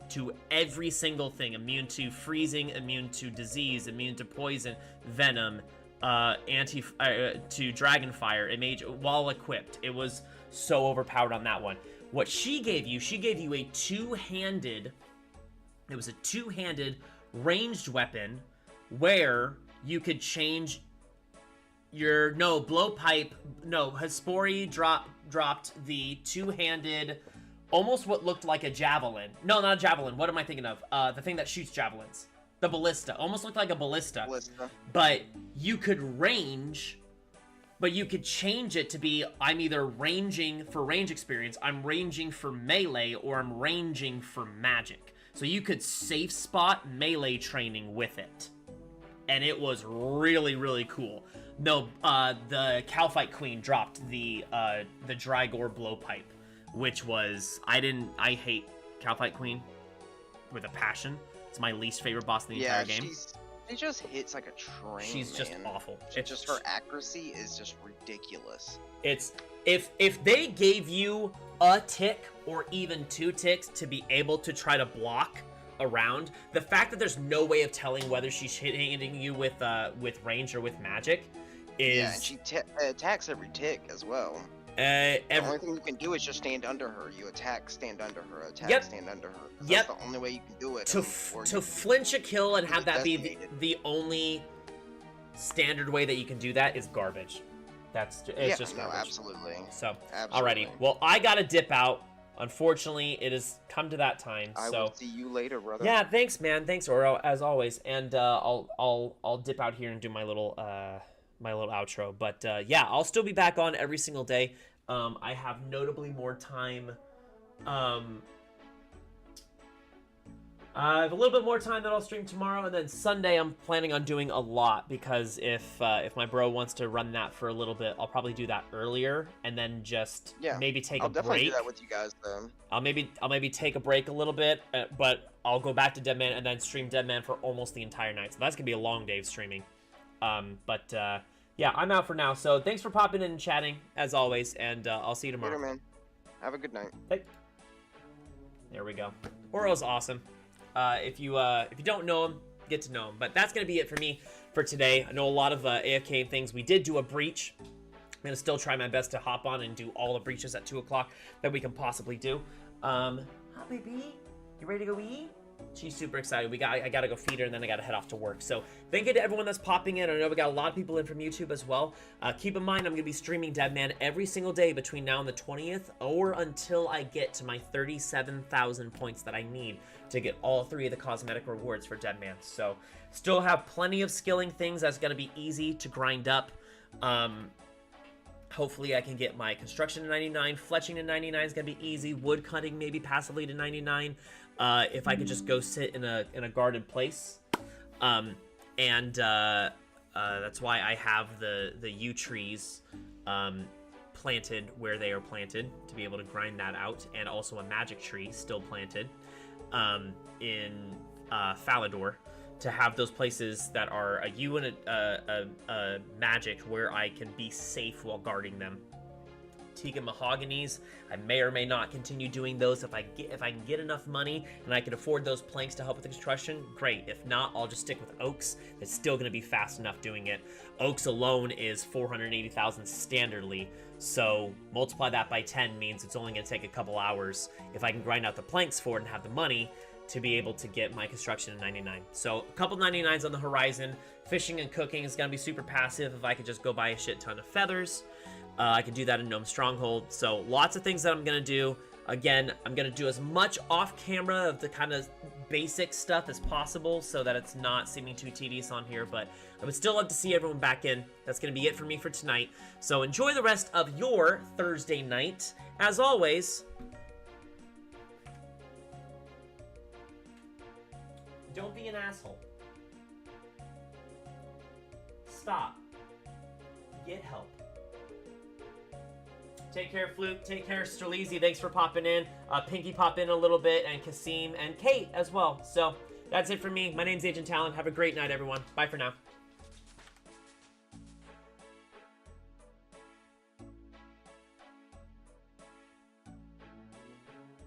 To every single thing. Immune to freezing, immune to disease, immune to poison, venom, to dragon fire. It made you, while equipped. It was so overpowered on that one. What she gave you a two-handed ranged weapon where you could change your Hespori dropped the two-handed, almost what looked like a javelin. No, not a javelin. What am I thinking of? The thing that shoots javelins. The ballista. Almost looked like a ballista. But you could range, but you could change it to be, I'm either ranging for range experience, I'm ranging for melee, or I'm ranging for magic. So you could safe spot melee training with it. And it was really, really cool. No, the Calfight Queen dropped the Drygore Blowpipe, which was, I hate Calfight Queen with a passion. It's my least favorite boss in the entire game. She just hits like a train. She's just awful. It's just, her accuracy is just ridiculous. It's, if they gave you a tick or even 2 ticks to be able to try to block around, the fact that there's no way of telling whether she's hitting you with range or with magic is... Yeah, and she attacks every tick as well. The only thing you can do is just stand under her. You attack, stand under her, attack, stand under her. That's the only way you can do it. To flinch a kill and have that be the only standard way that you can do that is garbage. It's just garbage. Absolutely. So, alrighty. Well, I gotta dip out. Unfortunately, it has come to that time. I will see you later, brother. Yeah, thanks, man. Thanks, Oro, as always. And I'll dip out here and do my little outro. But yeah, I'll still be back on every single day. I have notably more time. I have a little bit more time that I'll stream tomorrow, and then Sunday I'm planning on doing a lot, because if my bro wants to run that for a little bit, I'll probably do that earlier, and then just maybe take a break. I'll definitely do that with you guys then. I'll maybe take a break a little bit, but I'll go back to Deadman and then stream Deadman for almost the entire night. So that's gonna be a long day of streaming. Yeah, I'm out for now. So thanks for popping in and chatting as always, and I'll see you tomorrow. Later, man. Have a good night. Hey. There we go. Oro's awesome. If you don't know him, get to know him. But that's gonna be it for me for today. I know a lot of AFK things. We did do a breach. I'm gonna still try my best to hop on and do all the breaches at 2 o'clock that we can possibly do. Hi, baby. You ready to go eat? She's super excited. I gotta go feed her, and then I gotta head off to work. So thank you to everyone that's popping in. I know we got a lot of people in from YouTube as well. Keep in mind, I'm gonna be streaming Deadman every single day between now and the 20th, or until I get to my 37,000 points that I need to get all 3 of the cosmetic rewards for Deadman. So still have plenty of skilling things that's gonna be easy to grind up. Hopefully I can get my construction to 99, fletching to 99 is gonna be easy, wood cutting maybe passively to 99. If I could just go sit in a guarded place. That's why I have the yew trees planted where they are planted, to be able to grind that out, and also a magic tree still planted in Falador, to have those places that are a yew and a magic where I can be safe while guarding them. Teak and mahoganies, I may or may not continue doing those if I can get enough money and I can afford those planks to help with the construction. Great. If not, I'll just stick with oaks. It's still going to be fast enough doing it. Oaks alone is 480,000 standardly, so multiply that by 10 means it's only going to take a couple hours. If I can grind out the planks for it and have the money, to be able to get my construction in 99. So a couple 99s on the horizon. Fishing and cooking is going to be super passive if I could just go buy a shit ton of feathers. I could do that in Gnome Stronghold. So lots of things that I'm going to do. Again, I'm going to do as much off-camera of the kind of basic stuff as possible so that it's not seeming too tedious on here, but I would still love to see everyone back in. That's going to be it for me for tonight. So enjoy the rest of your Thursday night. As always, don't be an asshole. Stop. Get help. Take care, Fluke. Take care, Streleezy. Thanks for popping in. Pinky pop in a little bit, and Kasim and Kate as well. So that's it for me. My name's Agent Talon. Have a great night, everyone. Bye for now.